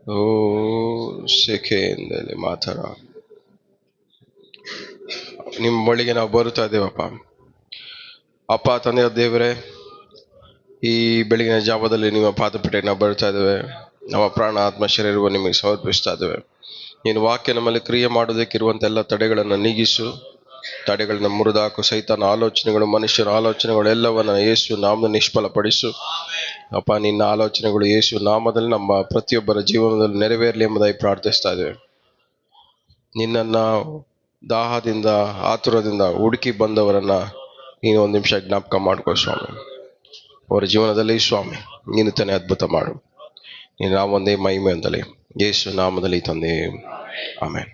ಓ ಸೆಕೆಂದಲ್ಲಿ ಮಾತಾಡ. ನಿಮ್ಮ ಬಳಿಗೆ ನಾವು ಬರುತ್ತಾ ಇದ್ದೇವಪ್ಪ. ಅಪ್ಪ ತಂದೆಯ ದೇವರೇ, ಈ ಬೆಳಗಿನ ಜಾವದಲ್ಲಿ ನಿಮ್ಮ ಪಾದಪೀಠಕ್ಕೆ ನಾವು ಬರ್ತಾ ಇದ್ದೇವೆ. ನಮ್ಮ ಪ್ರಾಣ ಆತ್ಮ ಶರೀರವನ್ನು ನಿಮಗೆ ಸಮರ್ಪಿಸ್ತಾ ಇದ್ದೇವೆ. ನೀನು ವಾಕ್ಯ ನಮ್ಮಲ್ಲಿ ಕ್ರಿಯೆ ಮಾಡೋದಕ್ಕಿರುವಂಥ ಎಲ್ಲ ತಡೆಗಳನ್ನು ನೀಗಿಸು, ತಡೆಗಳನ್ನ ಮುರಿದಾಕು. ಸೈತಾನ ಆಲೋಚನೆಗಳು, ಮನುಷ್ಯರ ಆಲೋಚನೆಗಳು ಎಲ್ಲವನ್ನ ಯೇಸು ನಾಮದಲ್ಲಿ ನಿಷ್ಫಲಪಡಿಸು. ಅಪ್ಪ, ನಿನ್ನ ಆಲೋಚನೆಗಳು ಯೇಸು ನಾಮದಲ್ಲಿ ನಮ್ಮ ಪ್ರತಿಯೊಬ್ಬರ ಜೀವನದಲ್ಲಿ ನೆರವೇರಲಿ ಎಂಬುದಾಗಿ ಪ್ರಾರ್ಥಿಸ್ತಾ ಇದ್ದೇವೆ. ನಿನ್ನನ್ನು ದಾಹದಿಂದ ಆತುರದಿಂದ ಹುಡುಕಿ ಬಂದವರನ್ನ ನೀನು ಒಂದು ನಿಮಿಷ ಜ್ಞಾಪಕ ಮಾಡ್ಕೋ ಸ್ವಾಮಿ. ಅವರ ಜೀವನದಲ್ಲಿ ಸ್ವಾಮಿ ನೀನು ತಾನೇ ಅದ್ಭುತ ಮಾಡು. ನೀನು ನಾವೊಂದೇ ಮಹಿಮೆ ಅಂತಲೇ ಯೇಸು ನಾಮದಲ್ಲಿ ತಂದೆ, ಆಮೇನ್.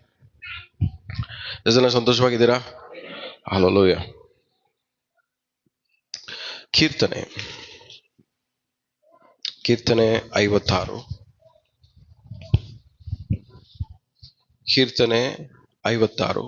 ಎಷ್ಟು ಜನ ಸಂತೋಷವಾಗಿದ್ದೀರಾ? ಹಲ್ಲೆಲೂಯಾ. ಕೀರ್ತನೆ 56. ಕೀರ್ತನೆ 56.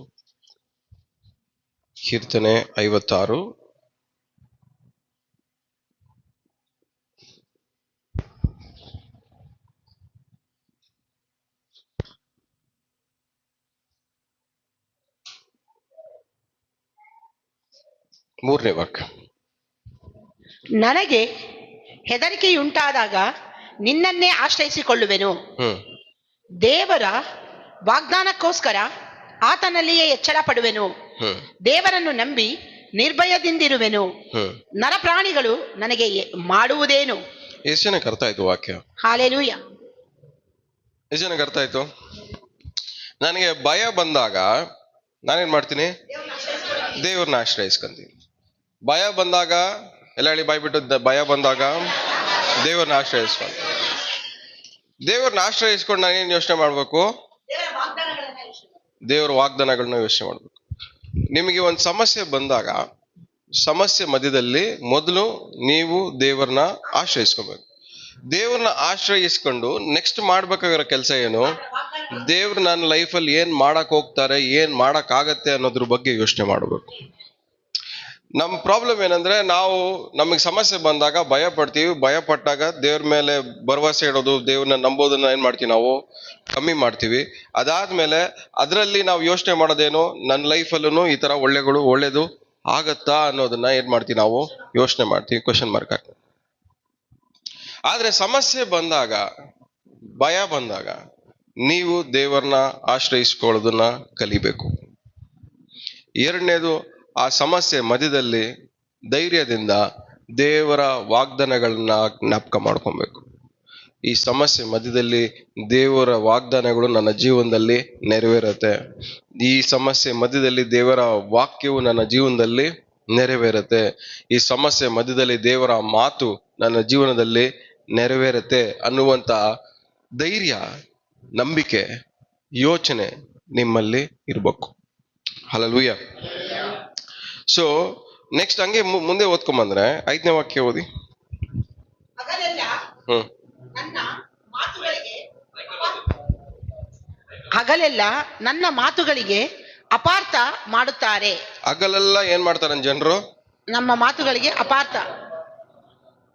ಮೂರನೇ ವಾಕ್ಯ. ನನಗೆ ಹೆದರಿಕೆಯುಂಟಾದಾಗ ನಿನ್ನನ್ನೇ ಆಶ್ರಯಿಸಿಕೊಳ್ಳುವೆನು. ದೇವರ ವಾಗ್ದಾನಕ್ಕೋಸ್ಕರ ಆತನಲ್ಲಿಯೇ ಎಚ್ಚರ ಪಡುವೆನು. ದೇವರನ್ನು ನಂಬಿ ನಿರ್ಭಯದಿಂದಿರುವೆನು. ನರಪ್ರಾಣಿಗಳು ನನಗೆ ಮಾಡುವುದೇನು? ಎಷ್ಟು ಜನಕ್ಕೆ ಅರ್ಥ ಆಯ್ತು ವಾಕ್ಯ? ಹಲ್ಲೆಲೂಯಾ. ಎಷ್ಟು ಜನಕ್ಕೆ ಅರ್ಥ ಆಯ್ತು? ನನಗೆ ಭಯ ಬಂದಾಗ ನಾನೇನ್ ಮಾಡ್ತೀನಿ? ದೇವ್ರನ್ನ ಆಶ್ರಯಿಸ್ಕೊಂತೀನಿ. ಭಯ ಬಂದಾಗ ಎಲ್ಲ ಹೇಳಿ ಬಾಯ್ಬಿಟ್ಟು, ಭಯ ಬಂದಾಗ ದೇವ್ರನ್ನ ಆಶ್ರಯಿಸ್ಕೊಂಡು. ದೇವ್ರನ್ನ ಆಶ್ರಯಿಸ್ಕೊಂಡು ನಾನೇನು ಯೋಚನೆ ಮಾಡ್ಬೇಕು? ದೇವ್ರ ವಾಗ್ದಾನಗಳನ್ನ ಯೋಚನೆ ಮಾಡ್ಬೇಕು. ನಿಮಗೆ ಒಂದು ಸಮಸ್ಯೆ ಬಂದಾಗ ಸಮಸ್ಯೆ ಮಧ್ಯದಲ್ಲಿ ಮೊದಲು ನೀವು ದೇವ್ರನ್ನ ಆಶ್ರಯಿಸ್ಕೊಬೇಕು. ದೇವ್ರನ್ನ ಆಶ್ರಯಿಸ್ಕೊಂಡು ನೆಕ್ಸ್ಟ್ ಮಾಡ್ಬೇಕಾಗಿರೋ ಕೆಲಸ ಏನು? ದೇವ್ರು ನನ್ನ ಲೈಫಲ್ಲಿ ಏನ್ ಮಾಡಕ್ ಹೋಗ್ತಾರೆ, ಏನ್ ಮಾಡಕ್ ಆಗತ್ತೆ ಅನ್ನೋದ್ರ ಬಗ್ಗೆ ಯೋಚನೆ ಮಾಡಬೇಕು. ನಮ್ಮ ಪ್ರಾಬ್ಲಮ್ ಏನಂದ್ರೆ, ನಾವು ನಮಗೆ ಸಮಸ್ಯೆ ಬಂದಾಗ ಭಯ ಪಡ್ತೀವಿ. ಭಯ ಪಟ್ಟಾಗ ದೇವ್ರ ಮೇಲೆ ಭರವಸೆ ಇಡೋದು, ದೇವ್ರನ್ನ ನಂಬೋದನ್ನ ಏನ್ ಮಾಡ್ತೀವಿ? ನಾವು ಕಮ್ಮಿ ಮಾಡ್ತೀವಿ. ಅದಾದ್ಮೇಲೆ ಅದರಲ್ಲಿ ನಾವು ಯೋಚನೆ ಮಾಡೋದೇನು? ನನ್ನ ಲೈಫಲ್ಲೂ ಈ ತರ ಒಳ್ಳೇದು ಆಗತ್ತಾ ಅನ್ನೋದನ್ನ ಏನ್ ಮಾಡ್ತೀವಿ? ನಾವು ಯೋಚನೆ ಮಾಡ್ತೀವಿ, ಕ್ವಶನ್ ಮಾರ್ಕ್ ಹಾಕಿ. ಆದ್ರೆ ಸಮಸ್ಯೆ ಬಂದಾಗ, ಭಯ ಬಂದಾಗ ನೀವು ದೇವರನ್ನ ಆಶ್ರಯಿಸ್ಕೊಳ್ಳೋದನ್ನ ಕಲಿಬೇಕು. ಎರಡನೇದು, ಆ ಸಮಸ್ಯೆ ಮಧ್ಯದಲ್ಲಿ ಧೈರ್ಯದಿಂದ ದೇವರ ವಾಗ್ದಾನಗಳನ್ನ ಜ್ಞಾಪಕ ಮಾಡ್ಕೊಬೇಕು. ಈ ಸಮಸ್ಯೆ ಮಧ್ಯದಲ್ಲಿ ದೇವರ ವಾಗ್ದಾನಗಳು ನನ್ನ ಜೀವನದಲ್ಲಿ ನೆರವೇರುತ್ತೆ. ಈ ಸಮಸ್ಯೆ ಮಧ್ಯದಲ್ಲಿ ದೇವರ ವಾಕ್ಯವು ನನ್ನ ಜೀವನದಲ್ಲಿ ನೆರವೇರುತ್ತೆ. ಈ ಸಮಸ್ಯೆ ಮಧ್ಯದಲ್ಲಿ ದೇವರ ಮಾತು ನನ್ನ ಜೀವನದಲ್ಲಿ ನೆರವೇರುತ್ತೆ ಅನ್ನುವಂತ ಧೈರ್ಯ, ನಂಬಿಕೆ, ಯೋಚನೆ ನಿಮ್ಮಲ್ಲಿ ಇರ್ಬೇಕು. ಹಲ್ಲೆಲೂಯಾ. ಸೊ ನೆಕ್ಸ್ಟ್ ಹಂಗೆ ಮುಂದೆ ಓದ್ಕೊಂಬಂದ್ರೆ 5ನೇ ವಾಕ್ಯ ಓದಿ. ಹಗಲೆಲ್ಲ ನನ್ನ ಮಾತುಗಳಿಗೆ ಅಪಾರ್ಥ ಮಾಡುತ್ತಾರೆ. ಹಗಲೆಲ್ಲ ಏನ್ ಮಾಡ್ತಾರೆ ಜನರು? ನಮ್ಮ ಮಾತುಗಳಿಗೆ ಅಪಾರ್ಥ,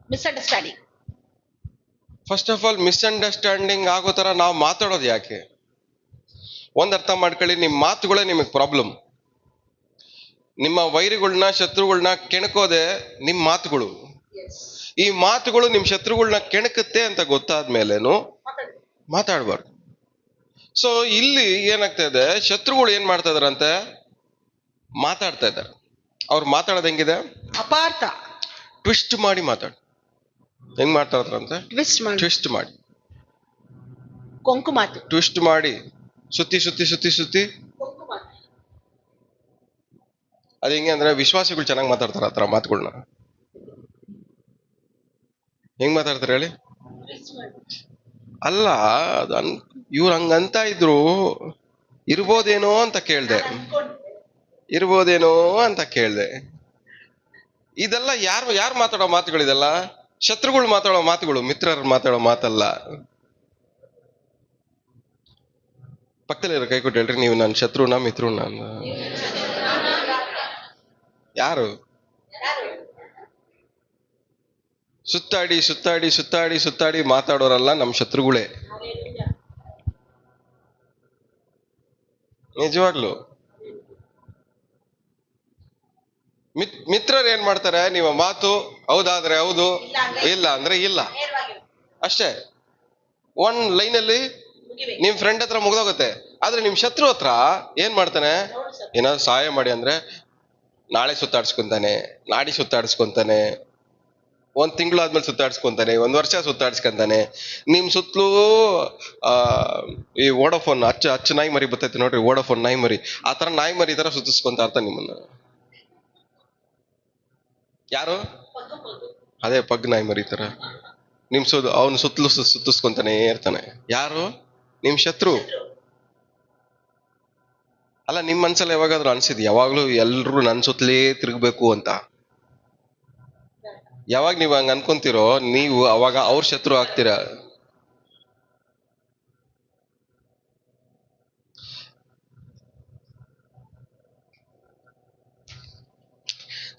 misunderstanding. First of all misunderstanding ಆಗೋ ತರ ನಾವು ಮಾತಾಡೋದು ಯಾಕೆ? ಒಂದ್ ಅರ್ಥ ಮಾಡ್ಕೊಳ್ಳಿ, ನಿಮ್ಮ ಮಾತುಗಳೇ ನಿಮಗೆ ಪ್ರಾಬ್ಲಮ್. ನಿಮ್ಮ ವೈರಿಗಳನ್ನ, ಶತ್ರುಗಳನ್ನ ಕೆಣಕೋದೆ ನಿಮ್ಮ ಮಾತುಗಳು. ಈ ಮಾತುಗಳು ನಿಮ್ ಶತ್ರುಗಳನ್ನ ಕೆಣಕುತ್ತೆ ಅಂತ ಗೊತ್ತಾದ್ಮೇಲೇನು ಮಾತಾಡ್ಬಾರ್ದು. ಸೊ ಇಲ್ಲಿ ಏನಾಗ್ತಾ ಇದೆ, ಶತ್ರುಗಳು ಏನ್ ಮಾಡ್ತಾ ಇದಾರಂತೆ? ಮಾತಾಡ್ತಾ ಇದ್ದಾರೆ. ಅವ್ರು ಮಾತಾಡೋದು ಹೆಂಗಿದೆ? ಅಪಾರ್ಥ, ಟ್ವಿಸ್ಟ್ ಮಾಡಿ ಮಾತಾಡ. ಹೆಂಗ್ ಮಾತಾಡ್ತಾರಂತೆ? ಟ್ವಿಸ್ಟ್ ಮಾಡಿ, ಕೊಂಕು ಮಾತು, ಟ್ವಿಸ್ಟ್ ಮಾಡಿ, ಸುತ್ತಿ ಅದ್ ಹೆಂಗೆ ಅಂದ್ರೆ, ವಿಶ್ವಾಸಿಗಳು ಚೆನ್ನಾಗಿ ಮಾತಾಡ್ತಾರ ಆ ತರ ಮಾತುಗಳನ್ನ. ಹೆಂಗ್ ಮಾತಾಡ್ತಾರೆ ಹೇಳಿ? ಅಲ್ಲ, ಇವ್ರು ಹಂಗಂತ ಇದ್ರು, ಇರ್ಬೋದೇನೋ ಅಂತ ಕೇಳ್ದೆ. ಇದೆಲ್ಲ ಯಾರು ಮಾತಾಡೋ ಮಾತುಗಳು? ಇದೆಲ್ಲ ಶತ್ರುಗಳು ಮಾತಾಡೋ ಮಾತುಗಳು, ಮಿತ್ರರು ಮಾತಾಡೋ ಮಾತಲ್ಲ. ಪಕ್ಕದಲ್ಲಿರೋ ಕೈ ಕೊಟ್ಟು ಹೇಳ್ರಿ, ನೀವು ನನ್ನ ಶತ್ರುನ ಮಿತ್ರನ? ಯಾರು? ಸುತ್ತಾಡಿ ಮಾತಾಡೋರಲ್ಲ ನಮ್ಮ ಶತ್ರುಗಳೇ. ನಿಜವಾಗ್ಲು ಮಿತ್ರರು ಏನ್ ಮಾಡ್ತಾರೆ? ನಿಮ್ಮ ಮಾತು ಹೌದಾದ್ರೆ ಹೌದು, ಇಲ್ಲ ಅಂದ್ರೆ ಇಲ್ಲ, ಅಷ್ಟೇ. ಒನ್ ಲೈನಲ್ಲಿ ನಿಮ್ ಫ್ರೆಂಡ್ ಹತ್ರ ಮುಗ್ದೋಗುತ್ತೆ. ಆದ್ರೆ ನಿಮ್ ಶತ್ರು ಹತ್ರ ಏನ್ ಮಾಡ್ತಾನೆ? ಏನಾದ್ರು ಸಹಾಯ ಮಾಡಿ ಅಂದ್ರೆ ನಾಳೆ ಸುತ್ತಾಡ್ಸ್ಕೊಂತಾನೆ, ನಾಡಿ ಸುತ್ತಾಡ್ಸ್ಕೊಂತಾನೆ, ಒಂದ್ ತಿಂಗಳು ಆದ್ಮೇಲೆ ಸುತ್ತಾಡ್ಸ್ಕೊಂತಾನೆ, ಒಂದ್ ವರ್ಷ ಸುತ್ತಾಡ್ಸ್ಕೊಂತಾನೆ. ನಿಮ್ ಸುತ್ತಲೂ ಈ ವೋಡಾಫೋನ್ ಅಚ್ಚ ನಾಯಿ ಮರಿ ಬರ್ತೈತಿ ನೋಡ್ರಿ, ವೋಡಾಫೋನ್ ನಾಯಿ ಮರಿ, ಆ ತರ ನಾಯಿ ಮರಿ ತರ ಸುತ್ತಿಸ್ಕೊಂತ ಇರ್ತಾನೆ ನಿಮ್ಮನ್ನ. ಯಾರು? ಅದೇ ಪಗ್ ನಾಯಿ ಮರಿ ತರ ನಿಮ್ ಅವನು ಸುತ್ತಲೂ ಸುತ್ತಿಸ್ಕೊಂತಾನೆ ಇರ್ತಾನೆ. ಯಾರು? ನಿಮ್ ಶತ್ರು. ಅಲ್ಲ, ನಿಮ್ ಮನ್ಸಲ್ಲಿ ಯಾವಾಗಾದ್ರೂ ಅನ್ಸಿದ್ ಯಾವಾಗ್ಲೂ ಎಲ್ರು ನನ್ ಸುತ್ತಲೇ ತಿರುಗ್ಬೇಕು ಅಂತ? ಯಾವಾಗ ನೀವ್ ಹಂಗ ಅನ್ಕೊಂತೀರೋ ನೀವು ಅವಾಗ ಅವ್ರ ಶತ್ರು ಆಗ್ತೀರಾ.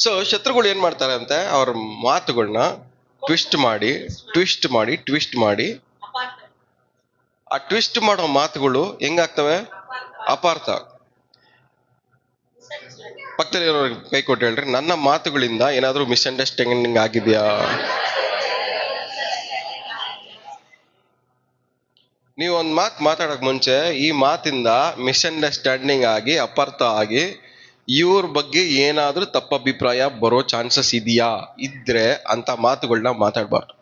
ಸೊ ಶತ್ರುಗಳು ಏನ್ ಮಾಡ್ತಾರೆ ಅಂತೆ? ಅವ್ರ ಮಾತುಗಳನ್ನ ಟ್ವಿಸ್ಟ್ ಮಾಡಿ ಟ್ವಿಸ್ಟ್ ಮಾಡಿ ಟ್ವಿಸ್ಟ್ ಮಾಡಿ, ಆ ಟ್ವಿಸ್ಟ್ ಮಾಡೋ ಮಾತುಗಳು ಹೆಂಗಾಗ್ತವೆ? ಅಪಾರ್ಥ. ಪಕ್ಕದಲ್ಲಿರೋರಿಗೆ ಕೈ ಕೊಟ್ಟು ಹೇಳ್ರಿ, ನನ್ನ ಮಾತುಗಳಿಂದ ಏನಾದ್ರೂ ಮಿಸ್ಅಂಡರ್ಸ್ಟ್ಯಾಂಡಿಂಗ್ ಆಗಿದೆಯಾ? ನೀವು ಒಂದ್ ಮಾತಾಡಕ್ ಮುಂಚೆ ಈ ಮಾತಿಂದ ಮಿಸ್ಅಂಡರ್ಸ್ಟ್ಯಾಂಡಿಂಗ್ ಆಗಿ, ಅಪಾರ್ಥ ಆಗಿ, ಇವ್ರ ಬಗ್ಗೆ ಏನಾದ್ರೂ ತಪ್ಪಭಿಪ್ರಾಯ ಬರೋ ಚಾನ್ಸಸ್ ಇದೆಯಾ? ಇದ್ರೆ ಅಂತ ಮಾತುಗಳನ್ನ ಮಾತಾಡ್ಬಾರ್ದು.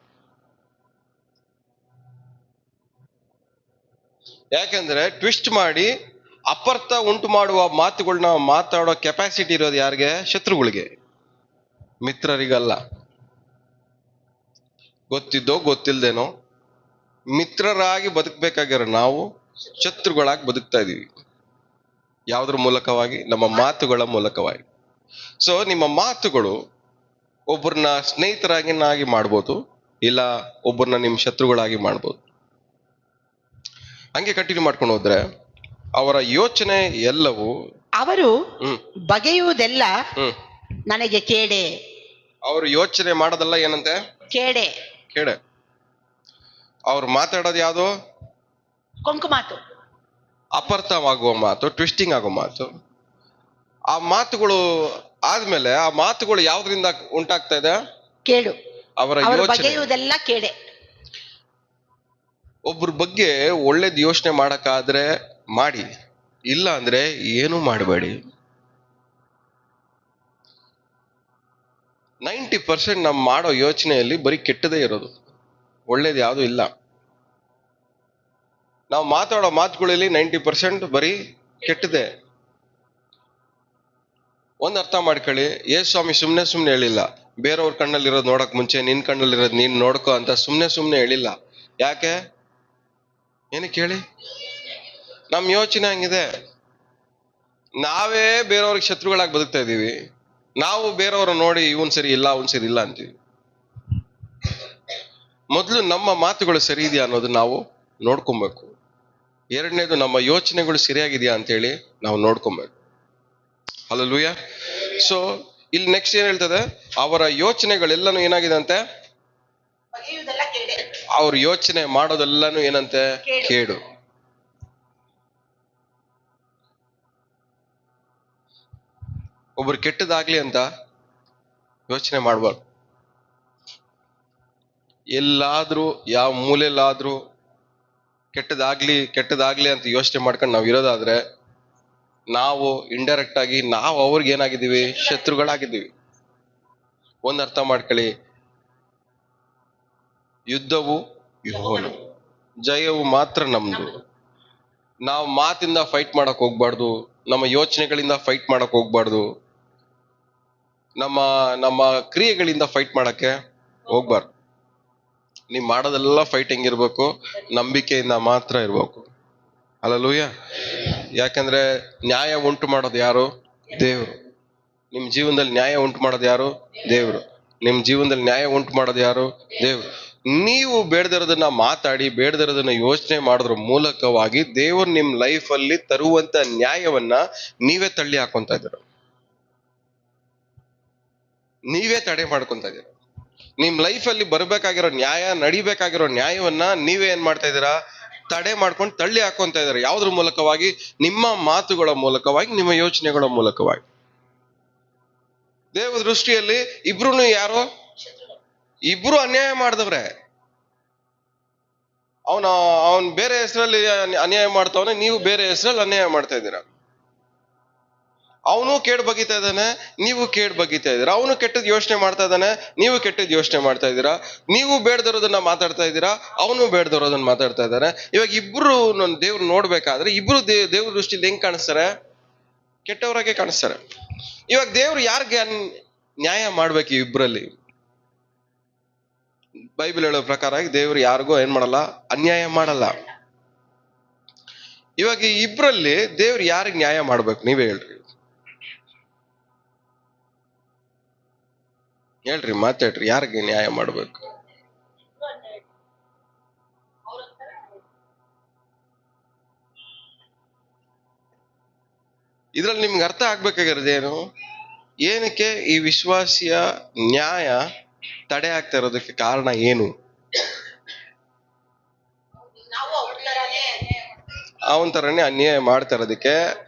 ಯಾಕಂದ್ರೆ ಟ್ವಿಸ್ಟ್ ಮಾಡಿ ಅಪಾರ್ಥ ಉಂಟು ಮಾಡುವ ಮಾತುಗಳನ್ನ ಮಾತಾಡೋ ಕೆಪಾಸಿಟಿ ಇರೋದು ಯಾರಿಗೆ? ಶತ್ರುಗಳಿಗೆ, ಮಿತ್ರರಿಗಲ್ಲ. ಗೊತ್ತಿದ್ದೋ ಗೊತ್ತಿಲ್ದೇನೋ ಮಿತ್ರರಾಗಿ ಬದುಕಬೇಕಾಗಿರೋ ನಾವು ಶತ್ರುಗಳಾಗಿ ಬದುಕ್ತಾ ಇದೀವಿ. ಯಾವುದ್ರ ಮೂಲಕವಾಗಿ? ನಮ್ಮ ಮಾತುಗಳ ಮೂಲಕವಾಗಿ. ಸೊ ನಿಮ್ಮ ಮಾತುಗಳು ಒಬ್ಬರನ್ನ ಸ್ನೇಹಿತರಾಗಿ ಮಾಡ್ಬೋದು, ಇಲ್ಲ ಒಬ್ಬರನ್ನ ನಿಮ್ ಶತ್ರುಗಳಾಗಿ ಮಾಡ್ಬೋದು. ಹಂಗೆ ಕಂಟಿನ್ಯೂ ಮಾಡ್ಕೊಂಡು ಹೋದ್ರೆ ಅವರ ಯೋಚನೆ ಎಲ್ಲವೂ ಅವರು ಬಗೆಯುವುದೆಲ್ಲ ನನಗೆ ಕೇಡೆ. ಅವರು ಯೋಚನೆ ಮಾಡೋದಲ್ಲ ಏನಂತೆ? ಕೇಡೆ. ಕೇಡೆ. ಅವ್ರು ಮಾತಾಡೋದು ಯಾವುದು? ಕೊಂಕು ಮಾತು, ಅಪಾರ್ಥವಾಗುವ ಮಾತು, ಟ್ವಿಸ್ಟಿಂಗ್ ಆಗೋ ಮಾತು. ಆ ಮಾತುಗಳು ಆದ್ಮೇಲೆ ಆ ಮಾತುಗಳು ಯಾವ್ದ್ರಿಂದ ಉಂಟಾಗ್ತಾ ಇದೆ? ಕೇಡು. ಅವರ ಬಗೆಯುವುದೆಲ್ಲ ಕೇಡೆ. ಒಬ್ರ ಬಗ್ಗೆ ಒಳ್ಳೇದ್ ಯೋಚನೆ ಮಾಡಕ್ಕಾದ್ರೆ ಮಾಡಿ, ಇಲ್ಲ ಅಂದ್ರೆ ಏನು ಮಾಡಬೇಡಿ. 90% ನಾವು ಮಾಡೋ ಯೋಚನೆಯಲ್ಲಿ ಬರೀ ಕೆಟ್ಟದೇ ಇರೋದು, ಒಳ್ಳೇದು ಯಾವುದು ಇಲ್ಲ. ನಾವು ಮಾತಾಡೋ ಮಾತುಗಳಲ್ಲಿ 90% ಬರೀ ಕೆಟ್ಟದೇ. ಒಂದ್ ಅರ್ಥ ಮಾಡ್ಕೊಳ್ಳಿ, ಯೇಸು ಸ್ವಾಮಿ ಸುಮ್ನೆ ಹೇಳಿಲ್ಲ, ಬೇರೆಯವ್ರ ಕಣ್ಣಲ್ಲಿರೋದು ನೋಡಕ್ ಮುಂಚೆ ನಿನ್ ಕಣ್ಣಲ್ಲಿರೋದು ನೀನ್ ನೋಡ್ಕೋ ಅಂತ ಸುಮ್ನೆ ಹೇಳಿಲ್ಲ. ಯಾಕೆ? ಏನಕ್ಕೆ ಹೇಳಿ? ನಮ್ ಯೋಚನೆ ಹಂಗಿದೆ. ನಾವೇ ಬೇರೆಯವ್ರಿಗೆ ಶತ್ರುಗಳಾಗಿ ಬದುಕ್ತಾ ಇದೀವಿ. ನಾವು ಬೇರೆಯವ್ರ ನೋಡಿ ಇವನ್ ಸರಿ ಇಲ್ಲ ಅವನ್ ಸರಿ ಇಲ್ಲ ಅಂತೀವಿ. ಮೊದಲು ನಮ್ಮ ಮಾತುಗಳು ಸರಿ ಇದೆಯಾ ಅನ್ನೋದು ನಾವು ನೋಡ್ಕೊಬೇಕು. ಎರಡನೇದು, ನಮ್ಮ ಯೋಚನೆಗಳು ಸರಿಯಾಗಿದೆಯಾ ಅಂತೇಳಿ ನಾವು ನೋಡ್ಕೊಬೇಕು. ಹಲ್ಲೆಲೂಯಾ. ಸೊ ಇಲ್ಲಿ ನೆಕ್ಸ್ಟ್ ಏನ್ ಹೇಳ್ತದೆ? ಅವರ ಯೋಚನೆಗಳೆಲ್ಲಾನು ಏನಾಗಿದೆ ಅಂತೆ? ಅವ್ರ ಯೋಚನೆ ಮಾಡೋದೆಲ್ಲಾನು ಏನಂತೆ? ಕೇಡು. ಒಬ್ರು ಕೆಟ್ಟದಾಗ್ಲಿ ಅಂತ ಯೋಚನೆ ಮಾಡ್ಬಾರ್ದು. ಎಲ್ಲಾದ್ರೂ ಯಾವ ಮೂಲೆಯಲ್ಲಾದ್ರೂ ಕೆಟ್ಟದಾಗ್ಲಿ ಅಂತ ಯೋಚನೆ ಮಾಡ್ಕೊಂಡು ನಾವು ಇರೋದಾದ್ರೆ ನಾವು ಇಂಡೈರೆಕ್ಟ್ ಆಗಿ ನಾವು ಅವ್ರಿಗೆ ಏನಾಗಿದ್ದೀವಿ? ಶತ್ರುಗಳಾಗಿದ್ದೀವಿ. ಒಂದ್ ಅರ್ಥ ಮಾಡ್ಕೊಳ್ಳಿ, ಯುದ್ಧವು ಯೆಹೋವನು, ಜಯವು ಮಾತ್ರ ನಮ್ದು. ನಾವು ಮಾತಿಂದ ಫೈಟ್ ಮಾಡಕ್ ಹೋಗ್ಬಾರ್ದು, ನಮ್ಮ ಯೋಚನೆಗಳಿಂದ ಫೈಟ್ ಮಾಡಕ್ ಹೋಗ್ಬಾರ್ದು, ನಮ್ಮ ಕ್ರಿಯೆಗಳಿಂದ ಫೈಟ್ ಮಾಡಕ್ಕೆ ಹೋಗ್ಬಾರ್ದು. ನೀವ್ ಮಾಡೋದೆಲ್ಲ ಫೈಟ್ ಹೆಂಗಿರ್ಬೇಕು? ನಂಬಿಕೆಯಿಂದ ಮಾತ್ರ ಇರ್ಬೇಕು. ಹಲ್ಲೆಲೂಯಾ. ಯಾಕಂದ್ರೆ ನ್ಯಾಯ ಉಂಟು ಮಾಡೋದು ಯಾರು? ದೇವ್ರು. ನಿಮ್ ಜೀವನದಲ್ಲಿ ನ್ಯಾಯ ಉಂಟು ಮಾಡೋದು ಯಾರು? ದೇವ್ರು. ನಿಮ್ ಜೀವನದಲ್ಲಿ ನ್ಯಾಯ ಉಂಟು ಮಾಡೋದು ಯಾರು? ದೇವ್ರು. ನೀವು ಬೇಡದಿರೋದನ್ನ ಮಾತಾಡಿ, ಬೇಡದಿರೋದನ್ನ ಯೋಚನೆ ಮಾಡೋದ್ರ ಮೂಲಕವಾಗಿ ದೇವ್ರು ನಿಮ್ ಲೈಫ್ ಅಲ್ಲಿ ತರುವಂತ ನ್ಯಾಯವನ್ನ ನೀವೇ ತಳ್ಳಿ ಹಾಕೊಂತ ಇದ್ದೀರ, ನೀವೇ ತಡೆ ಮಾಡ್ಕೊಂತ ಇದ್ದೀರ. ನಿಮ್ ಲೈಫ್ ಅಲ್ಲಿ ಬರ್ಬೇಕಾಗಿರೋ ನ್ಯಾಯ, ನಡಿಬೇಕಾಗಿರೋ ನ್ಯಾಯವನ್ನ ನೀವೇ ಏನ್ ಮಾಡ್ತಾ ಇದ್ದೀರಾ? ತಡೆ ಮಾಡ್ಕೊಂಡು ತಳ್ಳಿ ಹಾಕೊಂತ ಇದ್ದಾರೆ. ಯಾವುದ್ರ ಮೂಲಕವಾಗಿ? ನಿಮ್ಮ ಮಾತುಗಳ ಮೂಲಕವಾಗಿ, ನಿಮ್ಮ ಯೋಚನೆಗಳ ಮೂಲಕವಾಗಿ. ದೇವ ದೃಷ್ಟಿಯಲ್ಲಿ ಇಬ್ರು ಯಾರು? ಇಬ್ರು ಅನ್ಯಾಯ ಮಾಡಿದವ್ರೆ. ಅವನ್ ಬೇರೆ ಹೆಸರಲ್ಲಿ ಅನ್ಯಾಯ ಮಾಡ್ತಾವನೆ, ನೀವು ಬೇರೆ ಹೆಸರಲ್ಲಿ ಅನ್ಯಾಯ ಮಾಡ್ತಾ ಇದ್ದೀರಾ. ಅವನು ಕೇಡ್ ಬಗೀತಾ ಇದ್ದಾನೆ, ನೀವು ಕೇಡ್ ಬಗೀತಾ ಇದ್ದೀರಾ. ಅವನು ಕೆಟ್ಟದ್ ಯೋಚನೆ ಮಾಡ್ತಾ ಇದ್ದಾನೆ, ನೀವು ಕೆಟ್ಟದ್ ಯೋಚನೆ ಮಾಡ್ತಾ ಇದ್ದೀರಾ. ನೀವು ಬೇಡದಿರೋದನ್ನ ಮಾತಾಡ್ತಾ ಇದ್ದೀರಾ, ಅವನು ಬೇಡದಿರೋದನ್ನ ಮಾತಾಡ್ತಾ ಇದ್ದಾನೆ. ಇವಾಗ ಇಬ್ರು ದೇವ್ರು ನೋಡ್ಬೇಕಾದ್ರೆ ಇಬ್ರು ದೇವ್ರ ದೃಷ್ಟಿಲಿ ಹೆಂಗ್ ಕಾಣಿಸ್ತಾರೆ? ಕೆಟ್ಟವರಾಗೆ ಕಾಣಿಸ್ತಾರೆ. ಇವಾಗ ದೇವ್ರು ಯಾರಿಗೆ ನ್ಯಾಯ ಮಾಡ್ಬೇಕು? ಇಬ್ರಲ್ಲಿ ಬೈಬಲ್ ಹೇಳೋ ಪ್ರಕಾರ ದೇವ್ರು ಯಾರಿಗೂ ಏನ್ ಮಾಡಲ್ಲ? ಅನ್ಯಾಯ ಮಾಡಲ್ಲ. ಇವಾಗ ಇಬ್ರಲ್ಲಿ ದೇವ್ರು ಯಾರಿಗೆ ನ್ಯಾಯ ಮಾಡ್ಬೇಕು? ನೀವೇ ಹೇಳ್ರಿ, ಮಾತಾಡ್ರಿ. ಯಾರಿಗೆ ನ್ಯಾಯ ಮಾಡ್ಬೇಕು? ಇದ್ರಲ್ಲಿ ನಿಮ್ಗೆ ಅರ್ಥ ಆಗ್ಬೇಕಾಗಿರೋದೇನು? ಏನಕ್ಕೆ ಈ ವಿಶ್ವಾಸಿಯ ನ್ಯಾಯ ತಡೆ ಆಗ್ತಾ ಇರೋದಕ್ಕೆ ಕಾರಣ ಏನು? ಅವನ ತರನೇ ಅನ್ಯಾಯ ಮಾಡ್ತಾ ಇರೋದಕ್ಕೆ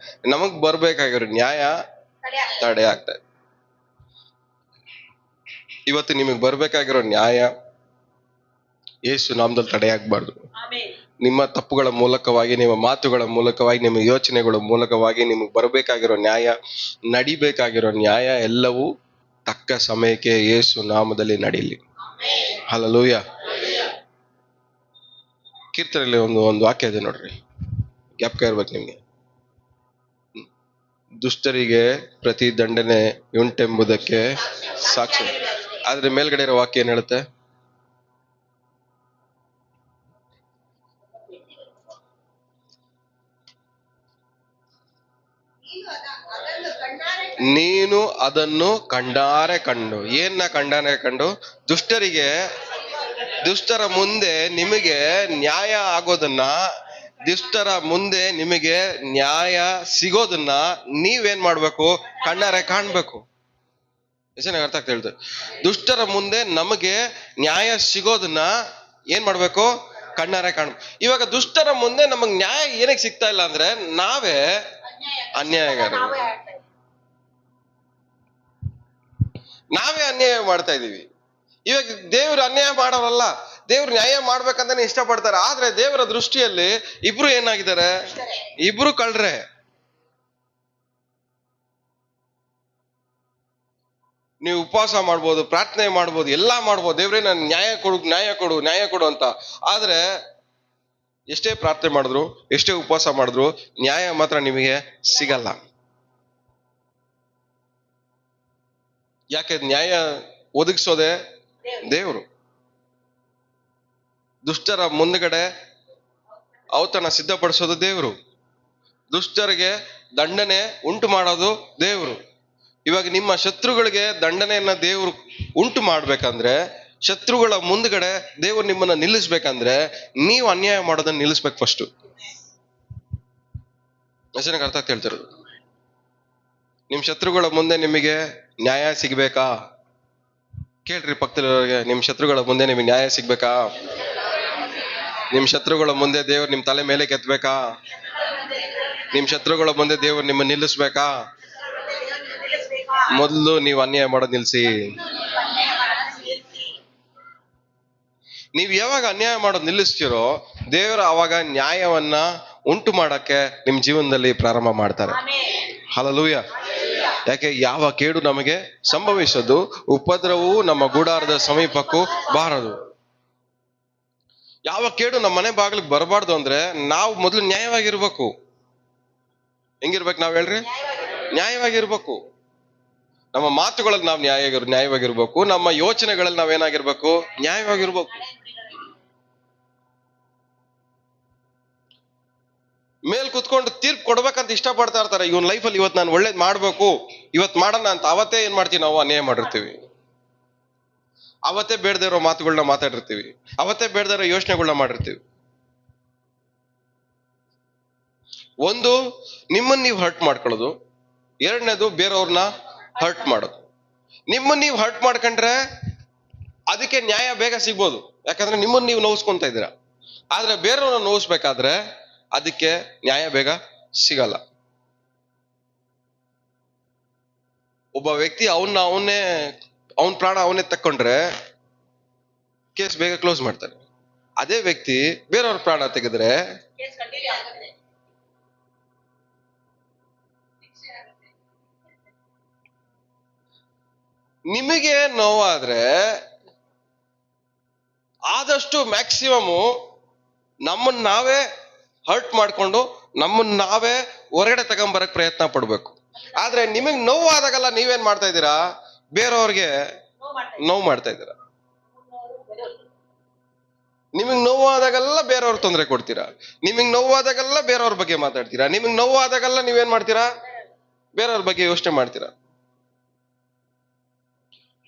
ನಮಗ್ ಬರ್ಬೇಕಾಗಿರೋ ನ್ಯಾಯ ತಡೆ ಆಗ್ತಾ ಇದೆ. ಇವತ್ತು ನಿಮಗ್ ಬರ್ಬೇಕಾಗಿರೋ ನ್ಯಾಯ ಯೇಸು ನಾಮದಲ್ಲಿ ತಡೆ ಆಗ್ಬಾರ್ದು. ನಿಮ್ಮ ತಪ್ಪುಗಳ ಮೂಲಕವಾಗಿ, ನಿಮ್ಮ ಮಾತುಗಳ ಮೂಲಕವಾಗಿ, ನಿಮ್ಮ ಯೋಚನೆಗಳ ಮೂಲಕವಾಗಿ ನಿಮಗೆ ಬರಬೇಕಾಗಿರೋ ನ್ಯಾಯ, ನಡಿಬೇಕಾಗಿರೋ ನ್ಯಾಯ ಎಲ್ಲವೂ ತಕ್ಕ ಸಮಯಕ್ಕೆ ಯೇಸು ನಾಮದಲ್ಲಿ ನಡೀಲಿ. ಹಲ್ಲೆಲೂಯಾ. ಕೀರ್ತನೆಯಲ್ಲಿ ಒಂದು ವಾಕ್ಯ ಇದೆ ನೋಡ್ರಿ, ಜ್ಞಾಪಕ ಇರ್ಬೇಕು ನಿಮ್ಗೆ. ದುಷ್ಟರಿಗೆ ಪ್ರತಿ ದಂಡನೆ ಉಂಟೆಂಬುದಕ್ಕೆ ಸಾಕ್ಷಿ. ಆದ್ರೆ ಮೇಲ್ಗಡೆ ಇರೋ ವಾಕ್ಯ ಏನ್ ಹೇಳುತ್ತೆ? ನೀನು ಅದನ್ನು ಕಂಡಾರೆ ಕಂಡು. ಏನ್ನ ಕಂಡಾರೆ ಕಂಡು? ದುಷ್ಟರ ಮುಂದೆ ನಿಮಗೆ ನ್ಯಾಯ ಆಗೋದನ್ನ, ದುಷ್ಟರ ಮುಂದೆ ನಿಮಗೆ ನ್ಯಾಯ ಸಿಗೋದನ್ನ ನೀವೇನ್ ಮಾಡ್ಬೇಕು? ಕಣ್ಣಾರೆ ಕಾಣ್ಬೇಕು. ಅರ್ಥ ಆಗ್ತಾ ಹೇಳ್ತೇವೆ. ದುಷ್ಟರ ಮುಂದೆ ನಮಗೆ ನ್ಯಾಯ ಸಿಗೋದನ್ನ ಏನ್ ಮಾಡ್ಬೇಕು? ಕಣ್ಣಾರೆ ಕಾಣ್ಬೇಕು. ಇವಾಗ ದುಷ್ಟರ ಮುಂದೆ ನಮಗ್ ನ್ಯಾಯ ಏನಕ್ಕೆ ಸಿಗ್ತಾ ಇಲ್ಲ ಅಂದ್ರೆ ನಾವೇ ಅನ್ಯಾಯಗಾರ, ನಾವೇ ಅನ್ಯಾಯ ಮಾಡ್ತಾ ಇದೀವಿ. ಇವಾಗ ದೇವ್ರು ಅನ್ಯಾಯ ಮಾಡೋರಲ್ಲ, ದೇವ್ರು ನ್ಯಾಯ ಮಾಡ್ಬೇಕಂತಾನೆ ಇಷ್ಟಪಡ್ತಾರೆ. ಆದ್ರೆ ದೇವರ ದೃಷ್ಟಿಯಲ್ಲಿ ಇಬ್ರು ಏನಾಗಿದ್ದಾರೆ? ಇಬ್ರು ಕಳ್ರೆ. ನೀವು ಉಪವಾಸ ಮಾಡ್ಬೋದು, ಪ್ರಾರ್ಥನೆ ಮಾಡ್ಬೋದು, ಎಲ್ಲಾ ಮಾಡ್ಬೋದು, ದೇವ್ರೇ ನಾನು ನ್ಯಾಯ ಕೊಡು ಅಂತ. ಆದ್ರೆ ಎಷ್ಟೇ ಪ್ರಾರ್ಥನೆ ಮಾಡಿದ್ರು, ಎಷ್ಟೇ ಉಪವಾಸ ಮಾಡಿದ್ರು ನ್ಯಾಯ ಮಾತ್ರ ನಿಮಗೆ ಸಿಗಲ್ಲ. ಯಾಕೆ? ನ್ಯಾಯ ಒದಗಿಸೋದೆ ದೇವ್ರು. ದುಷ್ಟರ ಮುಂದ್ಗಡೆ ಔತಣ ಸಿದ್ಧಪಡಿಸೋದು ದೇವ್ರು. ದುಷ್ಟರಿಗೆ ದಂಡನೆ ಉಂಟು ಮಾಡೋದು ದೇವ್ರು. ಇವಾಗ ನಿಮ್ಮ ಶತ್ರುಗಳಿಗೆ ದಂಡನೆಯನ್ನ ದೇವ್ರು ಉಂಟು ಮಾಡ್ಬೇಕಂದ್ರೆ, ಶತ್ರುಗಳ ಮುಂದ್ಗಡೆ ದೇವ್ರು ನಿಮ್ಮನ್ನ ನಿಲ್ಲಿಸ್ಬೇಕಂದ್ರೆ ನೀವು ಅನ್ಯಾಯ ಮಾಡೋದನ್ನ ನಿಲ್ಲಿಸ್ಬೇಕು ಫಸ್ಟ್. ವಚನಕ್ಕೆ ಅರ್ಥ ಹೇಳ್ತಿರೋದು. ನಿಮ್ ಶತ್ರುಗಳ ಮುಂದೆ ನಿಮಗೆ ನ್ಯಾಯ ಸಿಗ್ಬೇಕಾ? ಕೇಳ್ರಿ ಪಕ್ಕದಲ್ಲಿರೋರಿಗೆ, ನಿಮ್ ಶತ್ರುಗಳ ಮುಂದೆ ನಿಮಗೆ ನ್ಯಾಯ ಸಿಗ್ಬೇಕಾ? ನಿಮ್ ಶತ್ರುಗಳ ಮುಂದೆ ದೇವ್ರು ನಿಮ್ ತಲೆ ಮೇಲೆ ಕೆತ್ತಬೇಕಾ? ನಿಮ್ ಶತ್ರುಗಳ ಮುಂದೆ ದೇವ್ರು ನಿಮ್ಮ ನಿಲ್ಲಿಸ್ಬೇಕಾ? ಮೊದಲು ನೀವು ಅನ್ಯಾಯ ಮಾಡೋದು ನಿಲ್ಸಿ. ನೀವು ಯಾವಾಗ ಅನ್ಯಾಯ ಮಾಡೋದು ನಿಲ್ಲಿಸ್ತೀರೋ ದೇವರು ಅವಾಗ ನ್ಯಾಯವನ್ನ ಉಂಟು ಮಾಡಕ್ಕೆ ನಿಮ್ ಜೀವನದಲ್ಲಿ ಪ್ರಾರಂಭ ಮಾಡ್ತಾರೆ. ಹಲ್ಲೆಲೂಯ. ಯಾಕೆ? ಯಾವ ಕೇಡು ನಮಗೆ ಸಂಭವಿಸೋದು, ಉಪದ್ರವವು ನಮ್ಮ ಗುಡಾರದ ಸಮೀಪಕ್ಕೂ ಬಾರದು. ಯಾವ ಕೇಡು ನಮ್ಮ ಮನೆ ಬಾಗಿಲಿಗೆ ಬರಬಾರ್ದು ಅಂದ್ರೆ ನಾವು ಮೊದಲು ನ್ಯಾಯವಾಗಿರ್ಬೇಕು. ಹೆಂಗಿರ್ಬೇಕು? ನಾವ್ ಹೇಳ್ರಿ, ನ್ಯಾಯವಾಗಿರ್ಬೇಕು. ನಮ್ಮ ಮಾತುಗಳಲ್ಲಿ ನಾವು ನ್ಯಾಯವಾಗಿರ್ಬೇಕು. ನಮ್ಮ ಯೋಚನೆಗಳಲ್ಲಿ ನಾವೇನಾಗಿರ್ಬೇಕು? ನ್ಯಾಯವಾಗಿರ್ಬೇಕು. ಮೇಲ್ ಕುತ್ಕೊಂಡು ತೀರ್ಪು ಕೊಡ್ಬೇಕಂತ ಇಷ್ಟಪಡ್ತಾ ಇರ್ತಾರೆ. ಇವನ್ ಲೈಫಲ್ಲಿ ಇವತ್ತು ನಾನು ಒಳ್ಳೇದ್ ಮಾಡ್ಬೇಕು, ಇವತ್ತು ಮಾಡೋಣ ಅಂತ ಅವತ್ತೇ ಏನ್ ಮಾಡ್ತೀವಿ? ನಾವು ಅನ್ಯಾಯ ಮಾಡಿರ್ತೀವಿ. ಅವತ್ತೇ ಬೇಡದೇ ಇರೋ ಮಾತುಗಳನ್ನ ಮಾತಾಡಿರ್ತೀವಿ. ಅವತ್ತೇ ಬೇಡದೇ ಇರೋ ಯೋಚನೆಗಳನ್ನ ಮಾಡಿರ್ತೀವಿ. ಒಂದು, ನಿಮ್ಮನ್ನ ನೀವು ಹರ್ಟ್ ಮಾಡ್ಕೊಳ್ಳೋದು. ಎರಡನೇದು, ಬೇರೆಯವ್ರನ್ನ ಹರ್ಟ್ ಮಾಡೋದು. ನಿಮ್ಮನ್ನ ನೀವು ಹರ್ಟ್ ಮಾಡ್ಕೊಂಡ್ರೆ ಅದಕ್ಕೆ ನ್ಯಾಯ ಬೇಗ ಸಿಗ್ಬೋದು, ಯಾಕಂದ್ರೆ ನಿಮ್ಮನ್ನ ನೀವು ನೋವಿಸ್ಕೊಂತ ಇದ್ದೀರಾ. ಆದ್ರೆ ಬೇರೆಯವ್ರನ್ನ ನೋಯಿಸ್ಬೇಕಾದ್ರೆ ಅದಕ್ಕೆ ನ್ಯಾಯ ಬೇಗ ಸಿಗಲ್ಲ. ಒಬ್ಬ ವ್ಯಕ್ತಿ ಅವನ ಪ್ರಾಣ ಅವನ್ನೇ ತಕ್ಕೊಂಡ್ರೆ ಕೇಸ್ ಬೇಗ ಕ್ಲೋಸ್ ಮಾಡ್ತಾರೆ. ಅದೇ ವ್ಯಕ್ತಿ ಬೇರೆಯವ್ರ ಪ್ರಾಣ ತೆಗೆದ್ರೆ ನಿಮಗೆ ನೋವಾದ್ರೆ ಆದಷ್ಟು ಮ್ಯಾಕ್ಸಿಮಮ್ ನಮ್ಮನ್ನ ನಾವೇ ಹರ್ಟ್ ಮಾಡ್ಕೊಂಡು ನಮ್ಮನ್ನ ನಾವೇ ಹೊರಗಡೆ ತಗೊಂಬರಕ್ ಪ್ರಯತ್ನ ಪಡ್ಬೇಕು. ಆದ್ರೆ ನಿಮಗ್ ನೋವಾದಾಗಲ್ಲ ನೀವೇನ್ ಮಾಡ್ತಾ ಇದ್ದೀರಾ? ಬೇರೆಯವ್ರಿಗೆ ನೋವು ಮಾಡ್ತಾ ಇದ್ದೀರಾ. ನಿಮಗ್ ನೋವಾದಾಗೆಲ್ಲ ಬೇರೆಯವ್ರ ತೊಂದರೆ ಕೊಡ್ತೀರಾ. ನಿಮಗ್ ನೋವಾದಾಗೆಲ್ಲ ಬೇರೆಯವ್ರ ಬಗ್ಗೆ ಮಾತಾಡ್ತೀರಾ. ನಿಮಗ್ ನೋವಾದಾಗೆಲ್ಲ ನೀವೇನ್ ಮಾಡ್ತೀರಾ? ಬೇರೆಯವ್ರ ಬಗ್ಗೆ ಯೋಚನೆ ಮಾಡ್ತೀರಾ.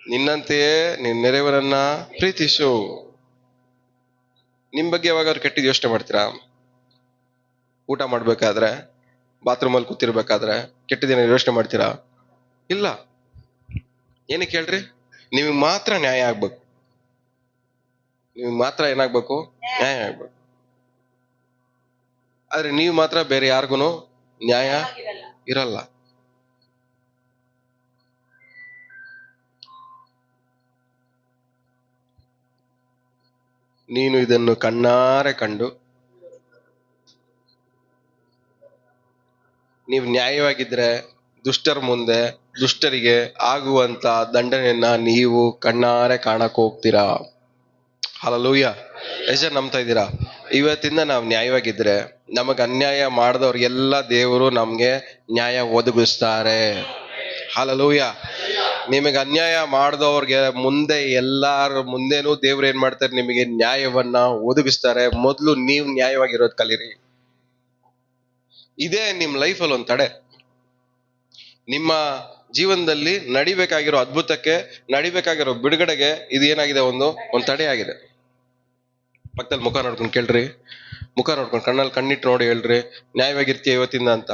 ನಿನ್ನಂತೆಯೇ ನಿನ್ನ ನೆರೆಯವರನ್ನ ಪ್ರೀತಿಸು. ನಿಮ್ ಬಗ್ಗೆ ಯಾವಾಗಾದ್ರು ಕೆಟ್ಟಿದ್ ಯೋಚನೆ ಮಾಡ್ತೀರಾ? ಊಟ ಮಾಡ್ಬೇಕಾದ್ರೆ, ಬಾತ್ರೂಮಲ್ಲಿ ಕೂತಿರ್ಬೇಕಾದ್ರೆ ಕೆಟ್ಟದೇನ ಯೋಚನೆ ಮಾಡ್ತೀರಾ? ಇಲ್ಲ. ಏನಕ್ಕೆ ಹೇಳ್ರಿ? ನಿಮಗ್ ಮಾತ್ರ ನ್ಯಾಯ ಆಗ್ಬೇಕು. ನಿಮಗ್ ಮಾತ್ರ ಏನಾಗ್ಬೇಕು? ನ್ಯಾಯ ಆಗ್ಬೇಕು. ಆದ್ರೆ ನೀವು ಮಾತ್ರ ಬೇರೆ ಯಾರಿಗೂ ನ್ಯಾಯ ಇರಲ್ಲ. ನೀನು ಇದನ್ನು ಕಣ್ಣಾರೆ ಕಂಡು ನೀವು ನ್ಯಾಯವಾಗಿದ್ರೆ ದುಷ್ಟರ ಮುಂದೆ ದುಷ್ಟರಿಗೆ ಆಗುವಂತ ದಂಡನೆಯನ್ನ ನೀವು ಕಣ್ಣಾರೆ ಕಾಣಕ್ ಹೋಗ್ತೀರಾ. ಹಲ್ಲೆಲೂಯಾ. ಎಷ್ಟು ಜನ ನಂಬ್ತಾ ಇದ್ದೀರಾ? ಇವತ್ತಿಂದ ನಾವು ನ್ಯಾಯವಾಗಿದ್ರೆ ನಮಗ್ ಅನ್ಯಾಯ ಮಾಡಿದವ್ರಿಗೆಲ್ಲ ದೇವರು ನಮ್ಗೆ ನ್ಯಾಯ ಒದಗಿಸ್ತಾರೆ. ಹಲ್ಲೆಲೂಯಾ. ನಿಮಗೆ ಅನ್ಯಾಯ ಮಾಡಿದವ್ರಿಗೆ ಮುಂದೆ ಎಲ್ಲಾರ ಮುಂದೆನೂ ದೇವ್ರು ಏನ್ ಮಾಡ್ತಾರೆ? ನಿಮಗೆ ನ್ಯಾಯವನ್ನ ಒದಗಿಸ್ತಾರೆ. ಮೊದಲು ನೀವು ನ್ಯಾಯವಾಗಿರೋದು ಕಲೀರಿ. ಇದೇ ನಿಮ್ ಲೈಫಲ್ಲಿ ಒಂದ್ ತಡೆ. ನಿಮ್ಮ ಜೀವನದಲ್ಲಿ ನಡಿಬೇಕಾಗಿರೋ ಅದ್ಭುತಕ್ಕೆ, ನಡಿಬೇಕಾಗಿರೋ ಬಿಡುಗಡೆಗೆ ಇದು ಏನಾಗಿದೆ? ಒಂದ್ ತಡೆ ಆಗಿದೆ. ಪಕ್ಕದಲ್ಲಿ ಮುಖ ನೋಡ್ಕೊಂಡು ಕೇಳ್ರಿ. ಮುಖ ನೋಡ್ಕೊಂಡು ಕಣ್ಣಲ್ಲಿ ಕಣ್ಣಿಟ್ಟು ನೋಡಿ ಹೇಳ್ರಿ, ನ್ಯಾಯವಾಗಿರ್ತೀಯ ಇವತ್ತಿಂದ ಅಂತ.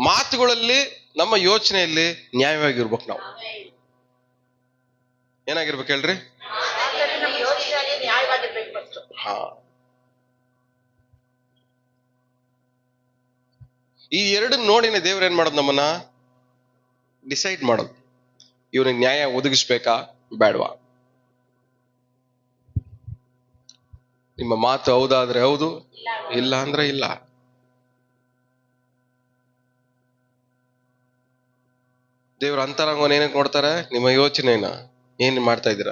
ಮಾತುಗಳಲ್ಲಿ, ನಮ್ಮ ಯೋಚನೆಯಲ್ಲಿ ನ್ಯಾಯವಾಗಿರ್ಬೇಕು. ನಾವು ಏನಾಗಿರ್ಬೇಕು ಹೇಳ್ರಿ? ಹಾ. ಈ ಎರಡು ನೋಡಿನ ದೇವ್ರ ಏನ್ ಮಾಡೋದು? ನಮ್ಮನ್ನ ಡಿಸೈಡ್ ಮಾಡೋದು. ಇವನಿಗೆ ನ್ಯಾಯ ಒದಗಿಸ್ಬೇಕಾ ಬೇಡವಾ? ನಿಮ್ಮ ಮಾತು ಹೌದಾದ್ರೆ ಹೌದು, ಇಲ್ಲ ಅಂದ್ರೆ ಇಲ್ಲ. ದೇವ್ರ ಅಂತರಂಗವನ್ನು ಏನಕ್ಕೆ ನೋಡ್ತಾರೆ? ನಿಮ್ಮ ಯೋಚನೆನ ಏನ್ ಮಾಡ್ತಾ ಇದ್ದೀರ.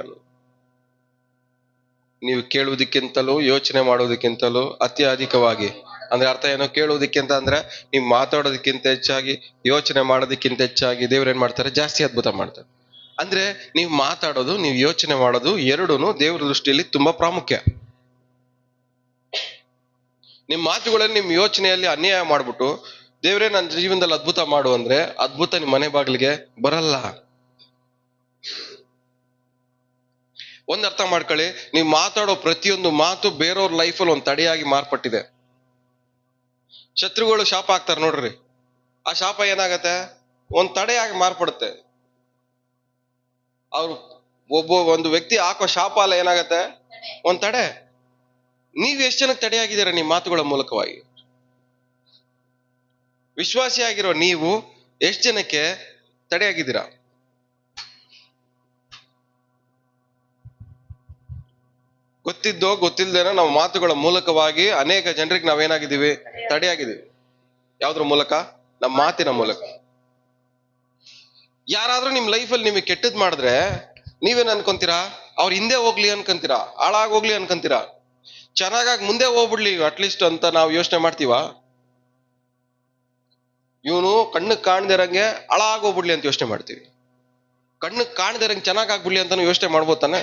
ನೀವು ಕೇಳುವುದಕ್ಕಿಂತಲೂ ಯೋಚನೆ ಮಾಡುವುದಕ್ಕಿಂತಲೂ ಅತ್ಯಧಿಕವಾಗಿ, ಅಂದ್ರೆ ಅರ್ಥ ಏನೋ? ಕೇಳುವುದಕ್ಕಿಂತ ಅಂದ್ರೆ ನೀವು ಮಾತಾಡೋದಕ್ಕಿಂತ ಹೆಚ್ಚಾಗಿ, ಯೋಚನೆ ಮಾಡೋದಕ್ಕಿಂತ ಹೆಚ್ಚಾಗಿ ದೇವ್ರ ಏನ್ ಮಾಡ್ತಾರೆ? ಜಾಸ್ತಿ ಅದ್ಭುತ ಮಾಡ್ತಾರೆ. ಅಂದ್ರೆ ನೀವು ಮಾತಾಡೋದು, ನೀವು ಯೋಚನೆ ಮಾಡೋದು ಎರಡೂನು ದೇವ್ರ ದೃಷ್ಟಿಯಲ್ಲಿ ತುಂಬಾ ಪ್ರಾಮುಖ್ಯ. ನಿಮ್ ಮಾತುಗಳಲ್ಲಿ, ನಿಮ್ ಯೋಚನೆಯಲ್ಲಿ ಅನ್ಯಾಯ ಮಾಡ್ಬಿಟ್ಟು ದೇವ್ರೇ ನನ್ನ ಜೀವನದಲ್ಲಿ ಅದ್ಭುತ ಮಾಡು ಅಂದ್ರೆ ಅದ್ಭುತ ನಿಮ್ ಮನೆ ಬಾಗಿಲಿಗೆ ಬರಲ್ಲ. ಒಂದ್ ಅರ್ಥ ಮಾಡ್ಕೊಳ್ಳಿ, ನೀವು ಮಾತಾಡೋ ಪ್ರತಿಯೊಂದು ಮಾತು ಬೇರೆಯವ್ರ ಲೈಫಲ್ಲಿ ಒಂದ್ ತಡೆಯಾಗಿ ಮಾರ್ಪಟ್ಟಿದೆ. ಶತ್ರುಗಳು ಶಾಪ ಹಾಕ್ತಾರೆ ನೋಡ್ರಿ, ಆ ಶಾಪ ಏನಾಗತ್ತೆ? ಒಂದ್ ತಡೆಯಾಗಿ ಮಾರ್ಪಡುತ್ತೆ. ಅವ್ರು ಒಂದು ವ್ಯಕ್ತಿ ಹಾಕೋ ಶಾಪ ಅಲ್ಲ, ಏನಾಗತ್ತೆ? ಒಂದ್ ತಡೆ. ನೀವ್ ಎಷ್ಟು ಜನಕ್ಕೆ ತಡೆಯಾಗಿದ್ದೀರಾ ನಿಮ್ಮ ಮಾತುಗಳ ಮೂಲಕವಾಗಿ? ವಿಶ್ವಾಸಿಯಾಗಿರೋ ನೀವು ಎಷ್ಟು ಜನಕ್ಕೆ ತಡೆಯಾಗಿದ್ದೀರಾ? ಗೊತ್ತಿದ್ದೋ ಗೊತ್ತಿಲ್ದೇನೋ ನಾವು ಮಾತುಗಳ ಮೂಲಕವಾಗಿ ಅನೇಕ ಜನರಿಗೆ ನಾವೇನಾಗಿದ್ದೀವಿ? ತಡೆಯಾಗಿದ್ದೀವಿ. ಯಾವ್ದ್ರ ಮೂಲಕ? ನಮ್ಮ ಮಾತಿನ ಮೂಲಕ. ಯಾರಾದ್ರೂ ನಿಮ್ ಲೈಫಲ್ಲಿ ನಿಮಗೆ ಕೆಟ್ಟದ್ ಮಾಡಿದ್ರೆ ನೀವೇನ್ ಅನ್ಕೊಂತೀರಾ? ಅವ್ರ ಹಿಂದೆ ಹೋಗ್ಲಿ ಅನ್ಕೊಂತೀರಾ? ಹಾಳಾಗೋಗ್ಲಿ ಅನ್ಕೊಂತೀರಾ? ಚೆನ್ನಾಗಾಗಿ ಮುಂದೆ ಹೋಗ್ಬಿಡ್ಲಿ ಅಟ್ಲೀಸ್ಟ್ ಅಂತ ನಾವು ಯೋಚನೆ ಮಾಡ್ತೀವ? ಇವನು ಕಣ್ಣು ಕಾಣ್ದಿರಂಗೆ ಹಾಳಾಗೋಗ್ಬಿಡ್ಲಿ ಅಂತ ಯೋಚನೆ ಮಾಡ್ತೀವಿ. ಕಣ್ಣು ಕಾಣ್ದಿರಂಗೆ ಚೆನ್ನಾಗಾಗ್ಬಿಡ್ಲಿ ಅಂತಾನು ಯೋಚನೆ ಮಾಡ್ಬೋದು ತಾನೆ?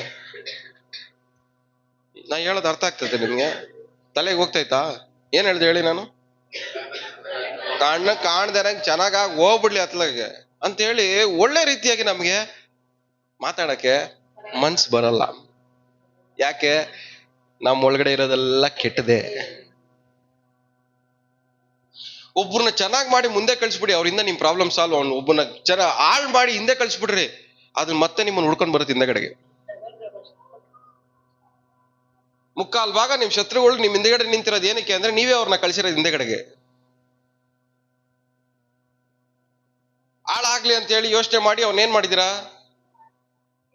ನಾ ಹೇಳೋದು ಅರ್ಥ ಆಗ್ತದೆ ನಿಮ್ಗೆ? ತಲೆಗೆ ಹೋಗ್ತೈತಾ? ಏನ್ ಹೇಳ್ದೆ ಹೇಳಿ ನಾನು? ಕಣ್ಣು ಕಾಣ್ದಿರಂಗೆ ಚೆನ್ನಾಗಾಗಿ ಹೋಗ್ಬಿಡ್ಲಿ ಅತ್ಲಾಗೆ ಅಂತ ಹೇಳಿ ಒಳ್ಳೆ ರೀತಿಯಾಗಿ ನಮ್ಗೆ ಮಾತಾಡಕ್ಕೆ ಮನ್ಸು ಬರಲ್ಲ. ಯಾಕೆ? ನಮ್ಮ ಒಳಗಡೆ ಇರೋದೆಲ್ಲ ಕೆಟ್ಟದೆ. ಒಬ್ಬರನ್ನ ಚೆನ್ನಾಗಿ ಮಾಡಿ ಮುಂದೆ ಕಳಿಸ್ಬಿಡಿ, ಅವರಿಂದ ನಿಮ್ ಪ್ರಾಬ್ಲಮ್ ಸಾಲ್ವ್. ಒಬ್ಬನ ಹಾಳು ಮಾಡಿ ಹಿಂದೆ ಕಳಿಸ್ಬಿಡ್ರಿ, ಅದನ್ನ ಮತ್ತೆ ನಿಮ್ಮನ್ನು ಹುಡ್ಕೊಂಡು ಬರುತ್ತೆ ಹಿಂದಗಡೆಗೆ. ಮುಕ್ಕಾಲ್ ಭಾಗ ನಿಮ್ ಶತ್ರುಗಳು ನಿಮ್ ಹಿಂದೆಗಡೆ ನಿಂತಿರೋದು ಏನಕ್ಕೆ ಅಂದ್ರೆ ನೀವೇ ಅವ್ರನ್ನ ಕಳಿಸಿರೋದು ಹಿಂದೆಗಡೆಗೆ. ಹಾಳಾಗ್ಲಿ ಅಂತ ಹೇಳಿ ಯೋಚನೆ ಮಾಡಿ ಅವನೇನ್ ಮಾಡಿದಿರಾ,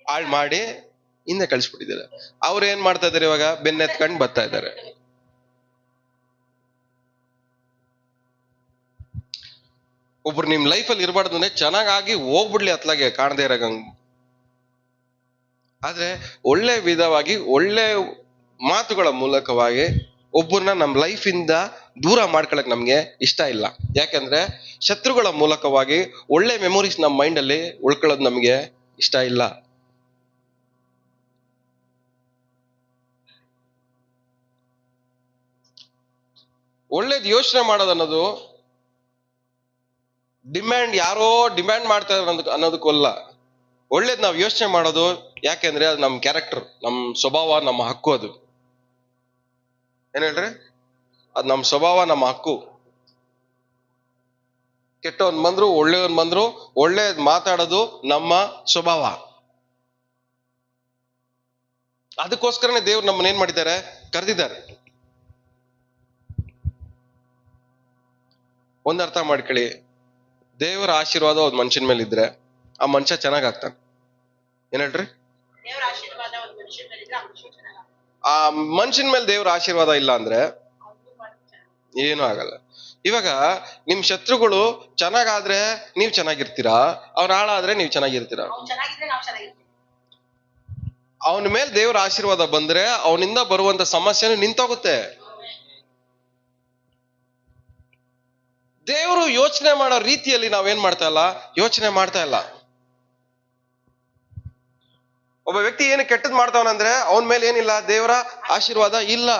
ಹಾಳ್ ಮಾಡಿ ಹಿಂದೆ ಕಳಿಸ್ಬಿಟ್ಟಿದ್ದೀರ. ಅವ್ರು ಏನ್ ಮಾಡ್ತಾ ಇದಾರೆ ಇವಾಗ, ಬೆನ್ನೆತ್ಕೊಂಡು ಬರ್ತಾ ಇದ್ದಾರೆ. ಒಬ್ರು ನಿಮ್ ಲೈಫಲ್ಲಿ ಇರಬಾರ್ದು ಅಂದ್ರೆ ಚೆನ್ನಾಗಿ ಹೋಗ್ಬಿಡ್ಲಿ ಅತ್ಲಾಗೆ ಕಾಣದೇ ಇರೋಂಗ್. ಆದ್ರೆ ಒಳ್ಳೆ ವಿಧವಾಗಿ ಒಳ್ಳೆ ಮಾತುಗಳ ಮೂಲಕವಾಗಿ ಒಬ್ಬರನ್ನ ನಮ್ಮ ಲೈಫ್ ಇಂದ ದೂರ ಮಾಡ್ಕೊಳಕ್ ನಮ್ಗೆ ಇಷ್ಟ ಇಲ್ಲ. ಯಾಕಂದ್ರೆ ಶತ್ರುಗಳ ಮೂಲಕವಾಗಿ ಒಳ್ಳೆ ಮೆಮೊರೀಸ್ ನಮ್ಮ ಮೈಂಡ್ ಅಲ್ಲಿ ಉಳ್ಕೊಳ್ಳೋದು ನಮ್ಗೆ ಇಷ್ಟ ಇಲ್ಲ. ಒಳ್ಳೇದು ಯೋಚನೆ ಮಾಡೋದು ಅನ್ನೋದು ಯಾರೋ ಡಿಮ್ಯಾಂಡ್ ಮಾಡ್ತಾರೆ ಅನ್ನೋದಕ್ಕಲ್ಲ. ಒಳ್ಳೇದು ನಾವು ಯೋಚನೆ ಮಾಡೋದು ಯಾಕೆಂದ್ರೆ ಅದು ನಮ್ಮ ಕ್ಯಾರೆಕ್ಟರ್, ನಮ್ಮ ಸ್ವಭಾವ, ನಮ್ಮ ಹಕ್ಕು. ಅದು ಏನ್ ಹೇಳ್ರಿ, ಅದು ನಮ್ಮ ಸ್ವಭಾವ, ನಮ್ಮ ಹಕ್ಕು. ಕೆಟ್ಟವನ್ ಬಂದ್ರು ಒಳ್ಳೆಯವನ್ ಬಂದ್ರು ಒಳ್ಳೇದ್ ಮಾತಾಡೋದು ನಮ್ಮ ಸ್ವಭಾವ. ಅದಕ್ಕೋಸ್ಕರನೇ ದೇವ್ರು ನಮ್ಮನ್ನ ಏನ್ ಮಾಡಿದ್ದಾರೆ, ಕರೆದಿದ್ದಾರೆ. ಒಂದ್ ಅರ್ಥ ಮಾಡ್ಕೊಳ್ಳಿ, ದೇವರ ಆಶೀರ್ವಾದ ಒಂದ್ ಮನುಷ್ಯನ ಮೇಲೆ ಇದ್ರೆ ಆ ಮನುಷ್ಯ ಚೆನ್ನಾಗ್ ಆಗ್ತಾನೆ. ಏನ್ ಹೇಳ್ರಿ, ಆ ಮನುಷ್ಯನ ಮೇಲೆ ದೇವ್ರ ಆಶೀರ್ವಾದ ಇಲ್ಲ ಅಂದ್ರೆ ಏನು ಆಗಲ್ಲ. ಇವಾಗ ನಿಮ್ ಶತ್ರುಗಳು ಚೆನ್ನಾಗಾದ್ರೆ ನೀವ್ ಚೆನ್ನಾಗಿರ್ತೀರಾ, ಅವ್ನ ಹಾಳಾದ್ರೆ ನೀವ್ ಚೆನ್ನಾಗಿರ್ತೀರಾ. ಅವನ ಮೇಲೆ ದೇವ್ರ ಆಶೀರ್ವಾದ ಬಂದ್ರೆ ಅವನಿಂದ ಬರುವಂತ ಸಮಸ್ಯೆನೂ ನಿಂತೋಗುತ್ತೆ. ದೇವರು ಯೋಚನೆ ಮಾಡೋ ರೀತಿಯಲ್ಲಿ ನಾವೇನ್ ಮಾಡ್ತಾ ಇಲ್ಲ, ಯೋಚನೆ ಮಾಡ್ತಾ ಇಲ್ಲ. ಒಬ್ಬ ವ್ಯಕ್ತಿ ಏನು ಕೆಟ್ಟದ್ ಮಾಡ್ತಾವನಂದ್ರೆ ಅವನ ಮೇಲೆ ಏನಿಲ್ಲ, ದೇವರ ಆಶೀರ್ವಾದ ಇಲ್ಲ.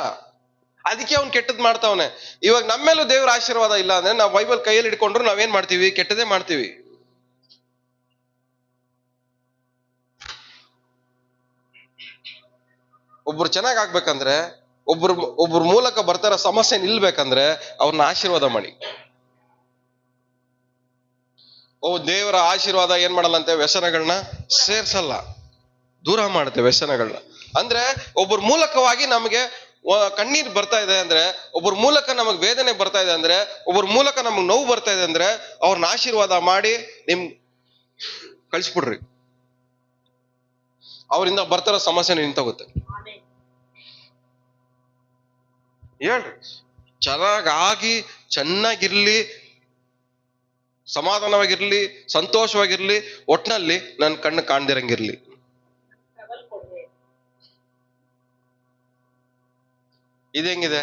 ಅದಕ್ಕೆ ಅವ್ನು ಕೆಟ್ಟದ್ ಮಾಡ್ತಾವನೆ. ಇವಾಗ ನಮ್ಮ ಮೇಲೂ ದೇವರ ಆಶೀರ್ವಾದ ಇಲ್ಲ ಅಂದ್ರೆ ನಾವು ಬೈಬಲ್ ಕೈಯಲ್ಲಿ ಇಟ್ಕೊಂಡ್ರು ನಾವೇನ್ ಮಾಡ್ತೀವಿ, ಕೆಟ್ಟದೇ ಮಾಡ್ತೀವಿ. ಒಬ್ರು ಚೆನ್ನಾಗ್ ಆಗ್ಬೇಕಂದ್ರೆ, ಒಬ್ರ ಮೂಲಕ ಬರ್ತಾರ ಸಮಸ್ಯೆ ನಿಲ್ಬೇಕಂದ್ರೆ ಅವ್ರನ್ನ ಆಶೀರ್ವಾದ ಮಾಡಿ. ದೇವರ ಆಶೀರ್ವಾದ ಏನ್ ಮಾಡಲ್ಲಂತೆ, ವ್ಯಸನಗಳನ್ನ ಸೇರ್ಸಲ್ಲ, ದೂರ ಮಾಡುತ್ತೆ ವ್ಯಸನಗಳನ್ನ. ಅಂದ್ರೆ ಒಬ್ಬರ ಮೂಲಕವಾಗಿ ನಮಗೆ ಕಣ್ಣೀರ್ ಬರ್ತಾ ಇದೆ ಅಂದ್ರೆ, ಒಬ್ಬರ ಮೂಲಕ ನಮಗ್ ವೇದನೆ ಬರ್ತಾ ಇದೆ ಅಂದ್ರೆ, ಒಬ್ಬರ ಮೂಲಕ ನಮಗ್ ನೋವು ಬರ್ತಾ ಇದೆ ಅಂದ್ರೆ ಅವ್ರನ್ನ ಆಶೀರ್ವಾದ ಮಾಡಿ ನಿಮ್ ಕಳಿಸ್ಬಿಡ್ರಿ. ಅವರಿಂದ ಬರ್ತಾರೋ ಸಮಸ್ಯೆ ನಿಂತೋಗುತ್ತೆ. ಹೇಳ್ರಿ, ಚೆನ್ನಾಗಿರ್ಲಿ, ಸಮಾಧಾನವಾಗಿರ್ಲಿ, ಸಂತೋಷವಾಗಿರ್ಲಿ, ಒಟ್ನಲ್ಲಿ ನನ್ನ ಕಣ್ಣು ಕಾಣ್ದಿರಂಗಿರ್ಲಿ. ಇದೇಂಗಿದೆ,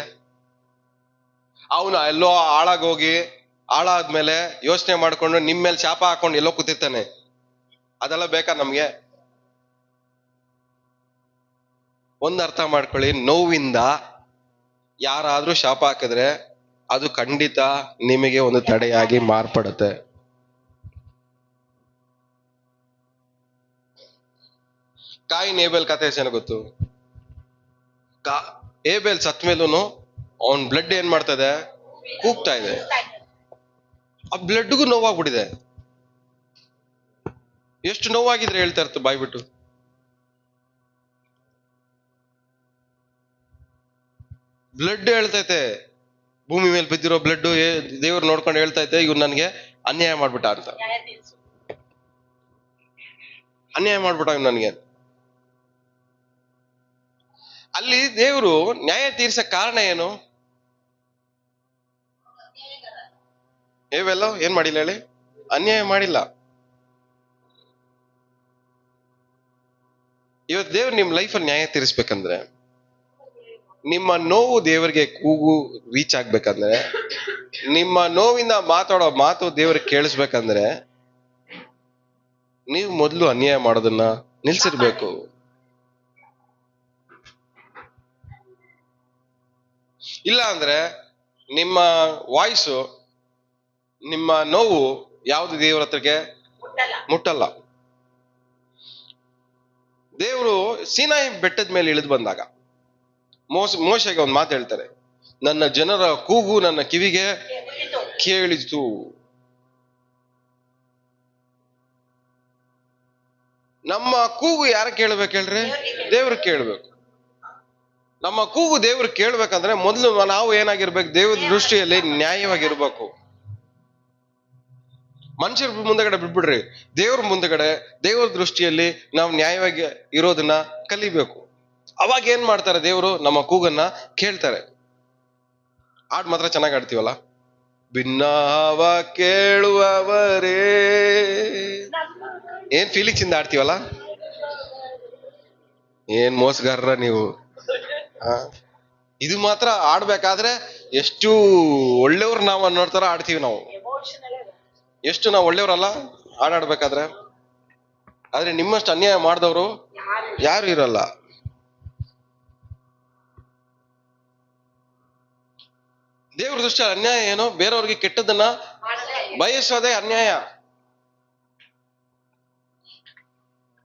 ಅವನು ಎಲ್ಲೋ ಹಾಳಾಗೋಗಿ ಹಾಳಾದ್ಮೇಲೆ ಯೋಚನೆ ಮಾಡ್ಕೊಂಡು ನಿಮ್ ಮೇಲೆ ಶಾಪ ಹಾಕೊಂಡು ಎಲ್ಲೋ ಕೂತಿರ್ತಾನೆ. ಅದೆಲ್ಲ ಬೇಕಾ ನಮ್ಗೆ? ಒಂದ್ ಅರ್ಥ ಮಾಡ್ಕೊಳ್ಳಿ, ನೋವಿಂದ ಯಾರಾದ್ರೂ ಶಾಪ ಹಾಕಿದ್ರೆ ಅದು ಖಂಡಿತ ನಿಮಗೆ ಒಂದು ತಡೆಯಾಗಿ ಮಾರ್ಪಡುತ್ತೆ. ಕಾಯಿನ್ ಏಬೆಲ್ ಕಥೆ ಏನ ಗೊತ್ತು? ಏಬೆಲ್ ಸತ್ ಮೇಲೂನು ಅವನ್ ಬ್ಲಡ್ ಏನ್ ಮಾಡ್ತಾ ಇದೆ, ಕೂಗ್ತಾ ಇದೆ. ಆ ಬ್ಲಡ್ಗೂ ನೋವಾಗ್ಬಿಟ್ಟಿದೆ. ಎಷ್ಟು ನೋವಾಗಿದ್ರೆ ಹೇಳ್ತಾ ಇರ್ತ ಬಾಯ್ಬಿಟ್ಟು. ಬ್ಲಡ್ ಹೇಳ್ತೈತೆ, ಭೂಮಿ ಮೇಲೆ ಬಿದ್ದಿರೋ ಬ್ಲಡ್ ದೇವ್ರು ನೋಡ್ಕೊಂಡು ಹೇಳ್ತೈತೆ, ಇವ್ರು ನನ್ಗೆ ಅನ್ಯಾಯ ಮಾಡ್ಬಿಟ್ಟ ಅಂತ. ಅನ್ಯಾಯ ಮಾಡ್ಬಿಟ್ಟ ಇವ್ ನನ್ಗೆ. ಅಲ್ಲಿ ದೇವರು ನ್ಯಾಯ ತೀರ್ಸಕ್ ಕಾರಣ ಏನು? ಏವೆಲ್ಲ ಏನ್ ಮಾಡಿಲ್ಲ ಹೇಳಿ, ಅನ್ಯಾಯ ಮಾಡಿಲ್ಲ. ಇವತ್ತು ದೇವ್ರು ನಿಮ್ ಲೈಫಲ್ಲಿ ನ್ಯಾಯ ತೀರಿಸ್ಬೇಕಂದ್ರೆ, ನಿಮ್ಮ ನೋವು ದೇವರಿಗೆ ಕೂಗು ರೀಚ್ ಆಗ್ಬೇಕಂದ್ರೆ, ನಿಮ್ಮ ನೋವಿಂದ ಮಾತಾಡೋ ಮಾತು ದೇವ್ರಿಗೆ ಕೇಳಿಸ್ಬೇಕಂದ್ರೆ ನೀವು ಮೊದಲು ಅನ್ಯಾಯ ಮಾಡೋದನ್ನ ನಿಲ್ಸಿರ್ಬೇಕು. ಇಲ್ಲ ಅಂದ್ರೆ ನಿಮ್ಮ ವಾಯ್ಸು, ನಿಮ್ಮ ನೋವು ಯಾವ್ದು ದೇವ್ರ ಹತ್ರಕ್ಕೆ ಮುಟ್ಟಲ್ಲ. ದೇವರು ಸೀನಾಯಿ ಬೆಟ್ಟದ ಮೇಲೆ ಇಳಿದು ಬಂದಾಗ ಮೋಶೆಗೆ ಒಂದು ಮಾತು ಹೇಳ್ತಾರೆ, ನನ್ನ ಜನರ ಕೂಗು ನನ್ನ ಕಿವಿಗೆ ಕೇಳಿತು. ನಮ್ಮ ಕೂಗು ಯಾರ ಕೇಳ್ಬೇಕು ಹೇಳ್ರಿ? ದೇವ್ರು ಕೇಳ್ಬೇಕು. ನಮ್ಮ ಕೂಗು ದೇವ್ರು ಕೇಳ್ಬೇಕಂದ್ರೆ ಮೊದಲು ನಾವು ಏನಾಗಿರ್ಬೇಕು? ದೇವ್ರ ದೃಷ್ಟಿಯಲ್ಲಿ ನ್ಯಾಯವಾಗಿರ್ಬೇಕು. ಮನುಷ್ಯರ ಮುಂದಗಡೆ ಬಿಟ್ಬಿಡ್ರಿ, ದೇವ್ರ ಮುಂದಗಡೆ ದೇವ್ರ ದೃಷ್ಟಿಯಲ್ಲಿ ನಾವು ನ್ಯಾಯವಾಗಿ ಇರೋದನ್ನ ಕಲಿಬೇಕು. ಅವಾಗ ಏನ್ ಮಾಡ್ತಾರೆ? ದೇವ್ರು ನಮ್ಮ ಕೂಗನ್ನ ಕೇಳ್ತಾರೆ. ಹಾಡ್ ಮಾತ್ರ ಚೆನ್ನಾಗಿ ಆಡ್ತೀವಲ್ಲ, ಭಿನ್ನವ ಕೇಳುವವರೇ, ಏನ್ ಫೀಲಿಂಗ್ಸ್ ಇಂದ ಆಡ್ತೀವಲ್ಲ. ಏನ್ ಮೋಸಗಾರರ ನೀವು. ಇದು ಮಾತ್ರ ಆಡ್ಬೇಕಾದ್ರೆ ಎಷ್ಟು ಒಳ್ಳೆಯವ್ರು ನಾವು ಅನ್ನೋತರ ಆಡ್ತೀವಿ ನಾವು. ಎಷ್ಟು ನಾವು ಒಳ್ಳೆಯವ್ರಲ್ಲ ಆಡ್ಬೇಕಾದ್ರೆ. ಆದ್ರೆ ನಿಮ್ಮಷ್ಟು ಅನ್ಯಾಯ ಮಾಡಿದವರು ಯಾರು ಇರಲ್ಲ. ದೇವ್ರ ದೃಷ್ಟಿ ಅನ್ಯಾಯ ಏನು? ಬೇರೆಯವ್ರಿಗೆ ಕೆಟ್ಟದನ್ನ ಬಯಸೋದೇ ಅನ್ಯಾಯ.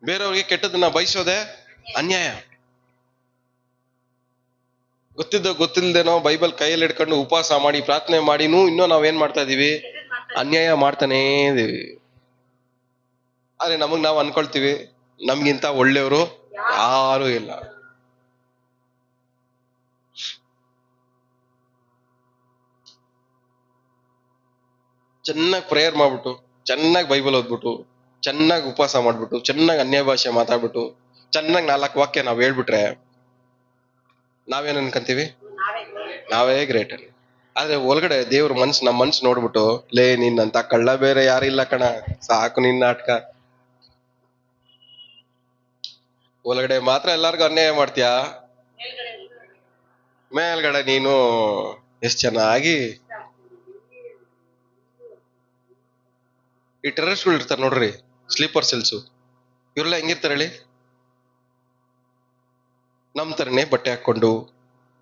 ಬೇರೆಯವ್ರಿಗೆ ಕೆಟ್ಟದನ್ನ ಬಯಸೋದೇ ಅನ್ಯಾಯ. ಗೊತ್ತಿಲ್ದೇನೋ ಬೈಬಲ್ ಕೈಯಲ್ಲಿ ಹಿಡ್ಕೊಂಡು ಉಪವಾಸ ಮಾಡಿ ಪ್ರಾರ್ಥನೆ ಮಾಡಿನೂ ಇನ್ನೂ ನಾವೇನ್ ಮಾಡ್ತಾ ಇದೀವಿ? ಅನ್ಯಾಯ ಮಾಡ್ತಾನೇ ಇದೀವಿ. ಆದ್ರೆ ನಾವು ಅನ್ಕೊಳ್ತೀವಿ ನಮ್ಗಿಂತ ಒಳ್ಳೆಯವರು ಯಾರು ಇಲ್ಲ. ಚೆನ್ನಾಗಿ ಪ್ರೇಯರ್ ಮಾಡ್ಬಿಟ್ಟು, ಚೆನ್ನಾಗಿ ಬೈಬಲ್ ಓದ್ಬಿಟ್ಟು, ಚೆನ್ನಾಗಿ ಉಪವಾಸ ಮಾಡ್ಬಿಟ್ಟು, ಚೆನ್ನಾಗಿ ಅನ್ಯ ಭಾಷೆ ಮಾತಾಡ್ಬಿಟ್ಟು, ಚೆನ್ನಾಗಿ 4 ವಾಕ್ಯ ನಾವ್ ಹೇಳ್ಬಿಟ್ರೆ ನಾವೇನ್ ಅನ್ಕಂತೀವಿ? ನಾವೇ ಗ್ರೇಟ್. ಆದ್ರೆ ಒಳಗಡೆ ದೇವ್ರ ನಮ್ಮ ಮನ್ಸು ನೋಡ್ಬಿಟ್ಟು, ಲೇ ನಿನ್ನಂತ ಕಳ್ಳ ಬೇರೆ ಯಾರಿಲ್ಲ ಕಣ, ಸಾಕು ನಿನ್ನ ನಾಟಕ. ಒಳಗಡೆ ಮಾತ್ರ ಎಲ್ಲಾರ್ಗು ಅನ್ಯಾಯ ಮಾಡ್ತೀಯಾ, ಮೇಲ್ಗಡೆ ನೀನು ಎಷ್ಟ್ ಚೆನ್ನಾಗಿ. ಈ ಟೆರರಿಸ್ಟ್ಗಳು ಇರ್ತಾರೆ ನೋಡ್ರಿ, ಸ್ಲೀಪರ್ ಸೆಲ್ಸು, ಇವರೆಲ್ಲ ಹೆಂಗಿರ್ತಾರೆ ಹೇಳಿ? ನಮ್ ತರನೇ ಬಟ್ಟೆ ಹಾಕೊಂಡು,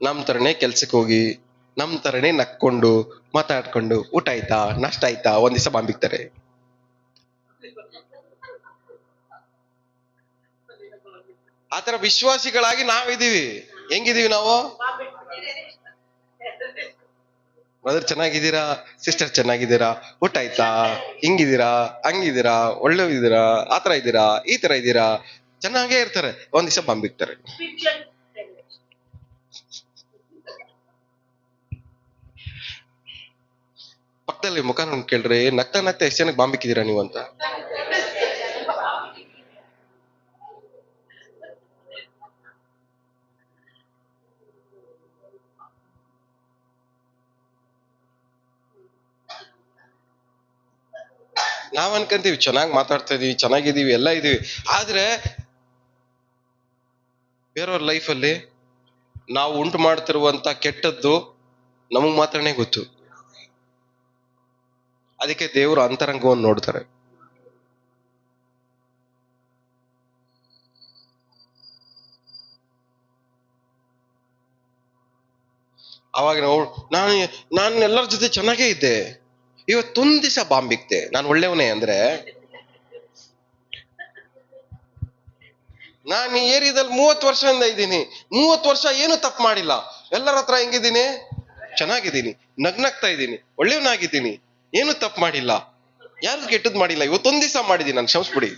ನಮ್ ತರನೇ ಕೆಲ್ಸಕ್ಕೆ ಹೋಗಿ, ನಮ್ ತರನೇ ನಕ್ಕೊಂಡು ಮಾತಾಡ್ಕೊಂಡು, ಊಟ ಆಯ್ತಾ, ನಾಷ್ಟ ಆಯ್ತಾ, ಒಂದ್ ದಿವಸ ಬಾಂಬಿಕ್ತಾರೆ. ಆತರ ವಿಶ್ವಾಸಿಗಳಾಗಿ ನಾವಿದೀವಿ. ಹೆಂಗಿದೀವಿ ನಾವು? ಬ್ರದರ್ ಚೆನ್ನಾಗಿದ್ದೀರಾ, ಸಿಸ್ಟರ್ ಚೆನ್ನಾಗಿದ್ದೀರಾ, ಊಟ ಆಯ್ತಾ, ಹಿಂಗಿದ್ದೀರಾ, ಹಂಗಿದ್ದೀರಾ, ಒಳ್ಳೆದಿದ್ದೀರಾ, ಆತರ ಇದ್ದೀರಾ, ಈ ತರ ಇದ್ದೀರಾ, ಚೆನ್ನಾಗೇ ಇರ್ತಾರೆ. ಒಂದ್ ದಿವಸ ಬಾಂಬಿಕ್ತಾರೆ. ಪಕ್ಕದಲ್ಲಿ ಮುಖ ನೋಡಿ ಕೇಳ್ರಿ, ನಗ್ತಾ ಎಷ್ಟು ಜನಕ್ಕೆ ಬಾಂಬಿಕ್ಕಿದ್ದೀರಾ ನೀವು ಅಂತ. ನಾವ್ ಅನ್ಕಂತೀವಿ ಚೆನ್ನಾಗಿ ಮಾತಾಡ್ತಾ ಇದೀವಿ, ಚೆನ್ನಾಗಿದೀವಿ, ಎಲ್ಲ ಇದೀವಿ. ಆದ್ರೆ ಬೇರೆಯವ್ರ ಲೈಫಲ್ಲಿ ನಾವು ಉಂಟು ಮಾಡ್ತಿರುವಂತ ಕೆಟ್ಟದ್ದು ನಮಗ್ ಮಾತ್ರನೇ ಗೊತ್ತು. ಅದಕ್ಕೆ ದೇವರು ಅಂತರಂಗವನ್ನು ನೋಡ್ತಾರೆ. ಅವಾಗ ನಾನು ಎಲ್ಲರ ಜೊತೆ ಚೆನ್ನಾಗೇ ಇದ್ದೆ, ಇವತ್ತೊಂದ್ ದಿವಸ ಬಾಂಬಿಕ್ತೆ, ನಾನು ಒಳ್ಳೆಯವನೇ ಅಂದ್ರೆ. ನಾನು ಈ ಏರಿಯಾದಲ್ಲಿ 30 ವರ್ಷದಿಂದ ಇದ್ದೀನಿ, 30 ವರ್ಷ ಏನು ತಪ್ಪು ಮಾಡಿಲ್ಲ. ಎಲ್ಲರ ಹತ್ರ ಹೆಂಗಿದ್ದೀನಿ? ಚೆನ್ನಾಗಿದ್ದೀನಿ, ನಗ್ನಗ್ತಾ ಇದ್ದೀನಿ, ಒಳ್ಳೆಯವನಾಗಿದ್ದೀನಿ, ಏನು ತಪ್ಪು ಮಾಡಿಲ್ಲ, ಯಾರು ಕೆಟ್ಟದ್ ಮಾಡಿಲ್ಲ. ಇವತ್ತೊಂದ್ ದಿವಸ ಮಾಡಿದ್ದೀನಿ, ನಾನು ಕ್ಷಮಿಸ್ಬಿಡಿ.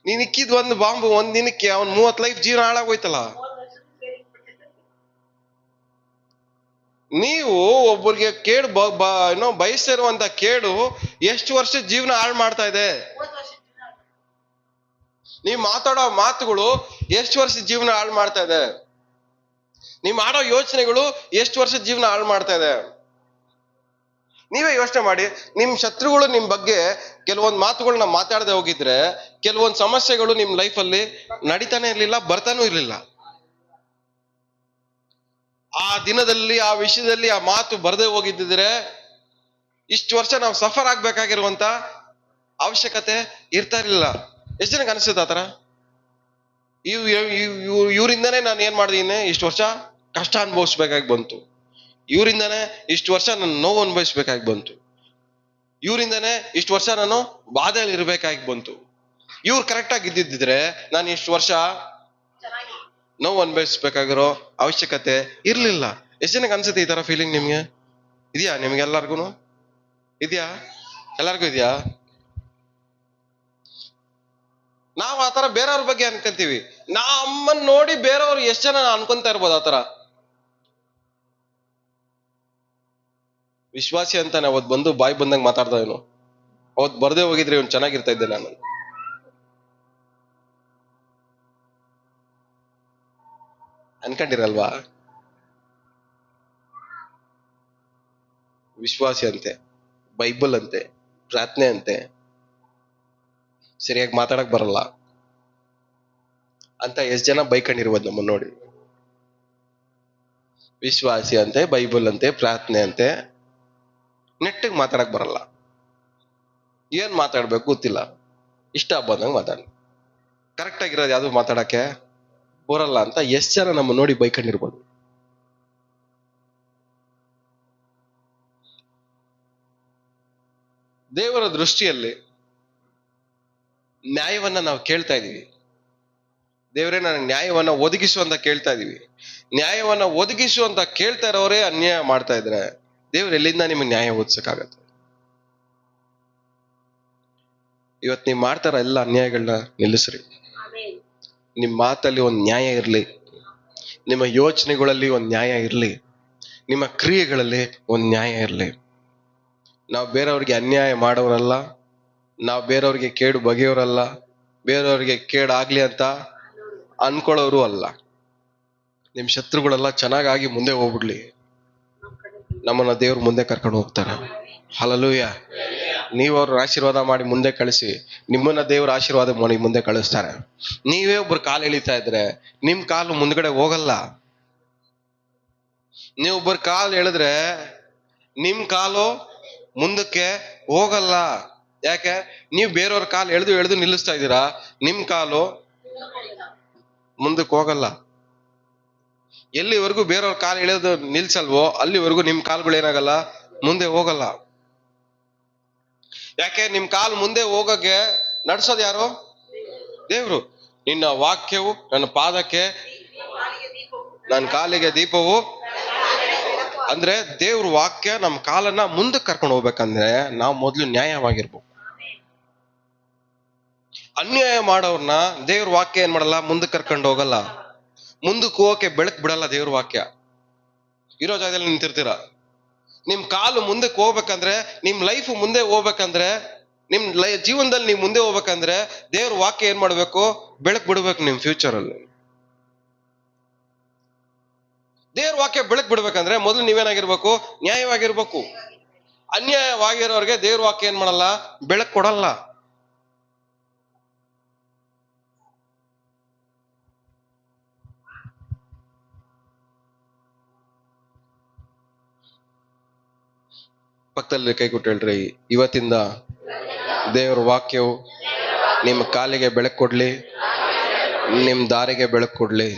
ನೀನ್ ಇಕ್ಕಿದ್ ಒಂದು ಬಾಂಬು ಒಂದ್ ದಿನಕ್ಕೆ ಅವ್ನ್ 30 ಲೈಫ್ ಜೀವನ ಹಾಳಾಗೋಯ್ತಲ್ಲ. ನೀವು ಒಬ್ಬರಿಗೆ ಕೇಡು ಬಯಸಿರುವಂತ ಕೇಡು ಎಷ್ಟು ವರ್ಷ ಜೀವನ ಹಾಳು ಮಾಡ್ತಾ ಇದೆ? ನೀವು ಮಾತಾಡೋ ಮಾತುಗಳು ಎಷ್ಟು ವರ್ಷ ಜೀವನ ಹಾಳು ಮಾಡ್ತಾ ಇದೆ? ನೀವು ಮಾಡೋ ಯೋಚನೆಗಳು ಎಷ್ಟು ವರ್ಷ ಜೀವನ ಹಾಳು ಮಾಡ್ತಾ ಇದೆ? ನೀವೇ ಯೋಚನೆ ಮಾಡಿ. ನಿಮ್ ಶತ್ರುಗಳು ನಿಮ್ ಬಗ್ಗೆ ಕೆಲವೊಂದು ಮಾತುಗಳನ್ನ ಮಾತಾಡದೆ ಹೋಗಿದ್ರೆ ಕೆಲವೊಂದು ಸಮಸ್ಯೆಗಳು ನಿಮ್ ಲೈಫಲ್ಲಿ ನಡೀತಾನೆ ಇರ್ಲಿಲ್ಲ, ಬರ್ತಾನೂ ಇರ್ಲಿಲ್ಲ. ಆ ದಿನದಲ್ಲಿ ಆ ವಿಷಯದಲ್ಲಿ ಆ ಮಾತು ಬರದೆ ಹೋಗಿದ್ದಿದ್ರೆ ಇಷ್ಟು ವರ್ಷ ನಾವು ಸಫರ್ ಆಗ್ಬೇಕಾಗಿರುವಂತ ಅವಶ್ಯಕತೆ ಇರ್ತಾ ಇರ್ಲಿಲ್ಲ. ಎಷ್ಟು ಜನಕ್ಕೆ ಅನಿಸುತ್ತೆ ಆತರ? ಇವರಿಂದನೇ ನಾನು ಏನ್ ಮಾಡಿದೀನಿ, ಇಷ್ಟು ವರ್ಷ ಕಷ್ಟ ಅನುಭವಿಸ್ಬೇಕಾಗಿ ಬಂತು, ಇವರಿಂದನೇ ಇಷ್ಟು ವರ್ಷ ನಾನು ನೋವು ಅನುಭವಿಸ್ಬೇಕಾಗಿ ಬಂತು, ಇವರಿಂದನೇ ಇಷ್ಟು ವರ್ಷ ನಾನು ಬಾಧೆಯಲ್ಲಿ ಇರ್ಬೇಕಾಗಿ ಬಂತು. ಇವ್ರು ಕರೆಕ್ಟ್ ಆಗಿ ಇದ್ದಿದ್ರೆ ನಾನು ಇಷ್ಟು ವರ್ಷ ನೋವು ಅನುಭವಿಸ್ಬೇಕಾಗಿರೋ ಅವಶ್ಯಕತೆ ಇರ್ಲಿಲ್ಲ. ಎಷ್ಟು ಜನಕ್ಕೆ ಅನ್ಸುತ್ತೆ ಈ ತರ ಫೀಲಿಂಗ್? ನಿಮ್ಗೆ ಇದೆಯಾ? ನಿಮ್ಗೆಲ್ಲರಿಗೂ ಇದೆಯಾ? ಎಲ್ಲರಿಗೂ ಇದೆಯಾ? ನಾವು ಆತರ ಬೇರೆಯವ್ರ ಬಗ್ಗೆ ಅನ್ಕೊಂತೀವಿ. ನಮ್ಮನ್ನ ನೋಡಿ ಬೇರೆಯವ್ರು ಎಷ್ಟು ಜನ ಅನ್ಕೊಂತ ಇರ್ಬೋದು ಆತರ. ವಿಶ್ವಾಸಿ ಅಂತಾನೆ ಅವತ್ ಬಂದು ಬಾಯಿ ಬಂದಂಗ್ ಮಾತಾಡ್ದ ಇವನು. ಅವತ್ ಬರ್ದೇ ಹೋಗಿದ್ರೆ ಇವನು ಚೆನ್ನಾಗಿರ್ತಾ ಇದ್ದೆ ನಾನು. ಅನ್ಕೊಂಡಿರಲ್ವಾ? ವಿಶ್ವಾಸಿ ಅಂತೆ, ಬೈಬಲ್ ಅಂತೆ, ಪ್ರಾರ್ಥನೆ ಅಂತೆ, ಸರಿಯಾಗಿ ಮಾತಾಡಕ್ ಬರಲ್ಲ ಅಂತ ಎಷ್ಟ್ ಜನ ಬೈಕೊಂಡಿರ್ಬೋದು ನಮ್ಮನ್ನ ನೋಡಿ. ವಿಶ್ವಾಸಿ ಅಂತೆ, ಬೈಬಲ್ ಅಂತೆ, ಪ್ರಾರ್ಥನೆ ಅಂತೆ, ನೆಟ್ಟಿಗೆ ಮಾತಾಡಕ್ ಬರಲ್ಲ. ಏನ್ ಮಾತಾಡ್ಬೇಕು ಗೊತ್ತಿಲ್ಲ, ಇಷ್ಟ ಬಂದಂಗೆ ಮಾತಾಡ. ಕರೆಕ್ಟ್ ಆಗಿರೋದು ಯಾವ್ದು ಮಾತಾಡಕ್ಕೆ ಬರಲ್ಲ ಅಂತ ಎಷ್ಟ್ ಜನ ನಮ್ಮ ನೋಡಿ ಬೈಕೊಂಡಿರ್ಬೋದು. ದೇವರ ದೃಷ್ಟಿಯಲ್ಲಿ ನ್ಯಾಯವನ್ನ ನಾವು ಕೇಳ್ತಾ ಇದೀವಿ. ದೇವರೇ ನನಗೆ ನ್ಯಾಯವನ್ನ ಒದಗಿಸು ಅಂತ ಕೇಳ್ತಾ ಇದೀವಿ. ನ್ಯಾಯವನ್ನ ಒದಗಿಸು ಅಂತ ಕೇಳ್ತಾ ಇರೋರೇ ಅನ್ಯಾಯ ಮಾಡ್ತಾ ಇದ್ರೆ ದೇವ್ರು ಎಲ್ಲಿಂದ ನಿಮಗೆ ನ್ಯಾಯ ಒದಗಿಸಕ್ಕಾಗತ್ತೆ? ಇವತ್ತು ನೀವು ಮಾಡ್ತಾರ ಎಲ್ಲ ಅನ್ಯಾಯಗಳನ್ನ ನಿಲ್ಲಿಸ್ರಿ. ನಿಮ್ಮ ಮಾತಲ್ಲಿ ಒಂದು ನ್ಯಾಯ ಇರಲಿ, ನಿಮ್ಮ ಯೋಚನೆಗಳಲ್ಲಿ ಒಂದು ನ್ಯಾಯ ಇರಲಿ, ನಿಮ್ಮ ಕ್ರಿಯೆಗಳಲ್ಲಿ ಒಂದು ನ್ಯಾಯ ಇರಲಿ. ನಾವು ಬೇರೆಯವ್ರಿಗೆ ಅನ್ಯಾಯ ಮಾಡೋರಲ್ಲ, ನಾವು ಬೇರೆಯವ್ರಿಗೆ ಕೇಡು ಬಗೆಯೋರಲ್ಲ, ಬೇರೆಯವ್ರಿಗೆ ಕೇಡಾಗ್ಲಿ ಅಂತ ಅನ್ಕೊಳ್ಳೋರು ಅಲ್ಲ. ನಿಮ್ಮ ಶತ್ರುಗಳೆಲ್ಲ ಚೆನ್ನಾಗಾಗಿ ಮುಂದೆ ಹೋಗ್ಬಿಡ್ಲಿ, ನಮ್ಮನ್ನ ದೇವ್ರು ಮುಂದೆ ಕರ್ಕೊಂಡು ಹೋಗ್ತಾರೆ. ಹಲ್ಲೆಲೂಯ. ನೀವು ಅವ್ರ ಆಶೀರ್ವಾದ ಮಾಡಿ ಮುಂದೆ ಕಳಿಸಿ, ನಿಮ್ಮನ್ನ ದೇವ್ರ ಆಶೀರ್ವಾದ ಮಾಡಿ ಮುಂದೆ ಕಳಿಸ್ತಾರೆ. ನೀವೇ ಒಬ್ರು ಕಾಲು ಎಳಿತಾ ಇದ್ರೆ ನಿಮ್ ಕಾಲು ಮುಂದ್ಗಡೆ ಹೋಗಲ್ಲ. ನೀವೊಬ್ಬರು ಕಾಲು ಎಳೆದ್ರೆ ನಿಮ್ ಕಾಲು ಮುಂದಕ್ಕೆ ಹೋಗಲ್ಲ. ಯಾಕೆ? ನೀವು ಬೇರೆಯವ್ರ ಕಾಲು ಎಳೆದು ನಿಲ್ಲಿಸ್ತಾ ಇದ್ದೀರಾ, ನಿಮ್ ಕಾಲು ಮುಂದಕ್ಕೆ ಹೋಗಲ್ಲ. ಎಲ್ಲಿವರೆಗೂ ಬೇರೆಯವ್ರ ಕಾಲು ಎಳೆದು ನಿಲ್ಸಲ್ವೋ ಅಲ್ಲಿವರೆಗೂ ನಿಮ್ ಕಾಲುಗಳು ಏನಾಗಲ್ಲ, ಮುಂದೆ ಹೋಗಲ್ಲ. ಯಾಕೆ? ನಿಮ್ ಕಾಲು ಮುಂದೆ ಹೋಗಕ್ಕೆ ನಡ್ಸೋದು ಯಾರು? ದೇವ್ರು. ನಿನ್ನ ವಾಕ್ಯವು ನನ್ನ ಪಾದಕ್ಕೆ, ನನ್ನ ಕಾಲಿಗೆ ದೀಪವು. ಅಂದ್ರೆ ದೇವ್ರ ವಾಕ್ಯ ನಮ್ಮ ಕಾಲನ್ನ ಮುಂದಕ್ಕೆ ಕರ್ಕೊಂಡು ಹೋಗ್ಬೇಕಂದ್ರೆ ನಾವು ಮೊದಲು ನ್ಯಾಯವಾಗಿರ್ಬೇಕು. ಅನ್ಯಾಯ ಮಾಡೋರ್ನ ದೇವ್ರ ವಾಕ್ಯ ಏನ್ ಮಾಡಲ್ಲ, ಮುಂದಕ್ಕೆ ಕರ್ಕೊಂಡು ಹೋಗಲ್ಲ. ಮುಂದಕ್ಕೆ ಹೋಗಕ್ಕೆ ಬೆಳಕ್ ಬಿಡಲ್ಲ ದೇವ್ರ ವಾಕ್ಯ. ಇರೋ ಜಾಗದಲ್ಲಿ ನಿಂತಿರ್ತೀರ. ನಿಮ್ ಕಾಲು ಮುಂದಕ್ಕೆ ಹೋಗ್ಬೇಕಂದ್ರೆ, ನಿಮ್ ಲೈಫ್ ಮುಂದೆ ಹೋಗ್ಬೇಕಂದ್ರೆ, ನಿಮ್ ಜೀವನದಲ್ಲಿ ನೀವು ಮುಂದೆ ಹೋಗ್ಬೇಕಂದ್ರೆ ದೇವ್ರ ವಾಕ್ಯ ಏನ್ ಮಾಡ್ಬೇಕು, ಬೆಳಕ್ ಬಿಡ್ಬೇಕು. ನಿಮ್ ಫ್ಯೂಚರ್ ಅಲ್ಲಿ ದೇವ್ರ ವಾಕ್ಯ ಬೆಳಕ್ ಬಿಡ್ಬೇಕಂದ್ರೆ ಮೊದಲು ನೀವೇನಾಗಿರ್ಬೇಕು, ನ್ಯಾಯವಾಗಿರ್ಬೇಕು. ಅನ್ಯಾಯವಾಗಿರೋರ್ಗೆ ದೇವ್ರ ವಾಕ್ಯ ಏನ್ ಮಾಡಲ್ಲ, ಬೆಳಕ್ ಕೊಡಲ್ಲ. ಪಕ್ಕದಲ್ಲಿ ಕೈ ಕೊಟ್ಟು ಹೇಳ್ರಿ, ಇವತ್ತಿಂದ ದೇವ್ರ ವಾಕ್ಯವು ನಿಮ್ಮ ಕಾಲಿಗೆ ಬೆಳಕು ಕೊಡ್ಲಿ, ನಿಮ್ ದಾರಿಗೆ ಬೆಳಕು ಕೊಡ್ಲಿ,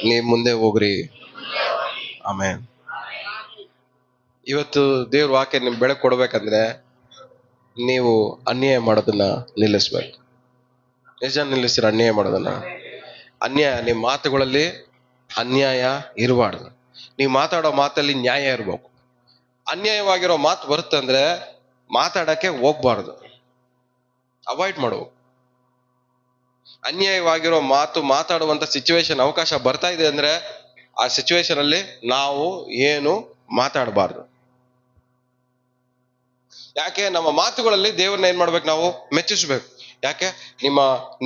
ನೀವ್ ಮುಂದೆ ಹೋಗ್ರಿ. ಆಮೇಲೆ ಇವತ್ತು ದೇವ್ರ ವಾಕ್ಯ ನಿಮ್ ಬೆಳಕು ಕೊಡ್ಬೇಕಂದ್ರೆ ನೀವು ಅನ್ಯಾಯ ಮಾಡೋದನ್ನ ನಿಲ್ಲಿಸ್ಬೇಕು. ಎಷ್ಟು ಜನ ನಿಲ್ಲಿಸ್ತೀರ ಅನ್ಯಾಯ ಮಾಡೋದನ್ನ? ಅನ್ಯಾಯ ನಿಮ್ಮ ಮಾತುಗಳಲ್ಲಿ ಅನ್ಯಾಯ ಇರಬಾರ್ದು. ನೀವು ಮಾತಾಡೋ ಮಾತಲ್ಲಿ ನ್ಯಾಯ ಇರ್ಬೇಕು. ಅನ್ಯಾಯವಾಗಿರೋ ಮಾತು ಬರುತ್ತಂದ್ರೆ ಮಾತಾಡಕ್ಕೆ ಹೋಗ್ಬಾರ್ದು, ಅವಾಯ್ಡ್ ಮಾಡುವ. ಅನ್ಯಾಯವಾಗಿರೋ ಮಾತು ಮಾತಾಡುವಂತ ಸಿಚುವೇಶನ್ ಅವಕಾಶ ಬರ್ತಾ ಇದೆ ಅಂದ್ರೆ ಆ ಸಿಚುವೇಶನ್ ಅಲ್ಲಿ ನಾವು ಏನು ಮಾತಾಡಬಾರ್ದು. ಯಾಕೆ? ನಮ್ಮ ಮಾತುಗಳಲ್ಲಿ ದೇವ್ರನ್ನ ಏನ್ ಮಾಡ್ಬೇಕು, ನಾವು ಮೆಚ್ಚಿಸ್ಬೇಕು. ಯಾಕೆ?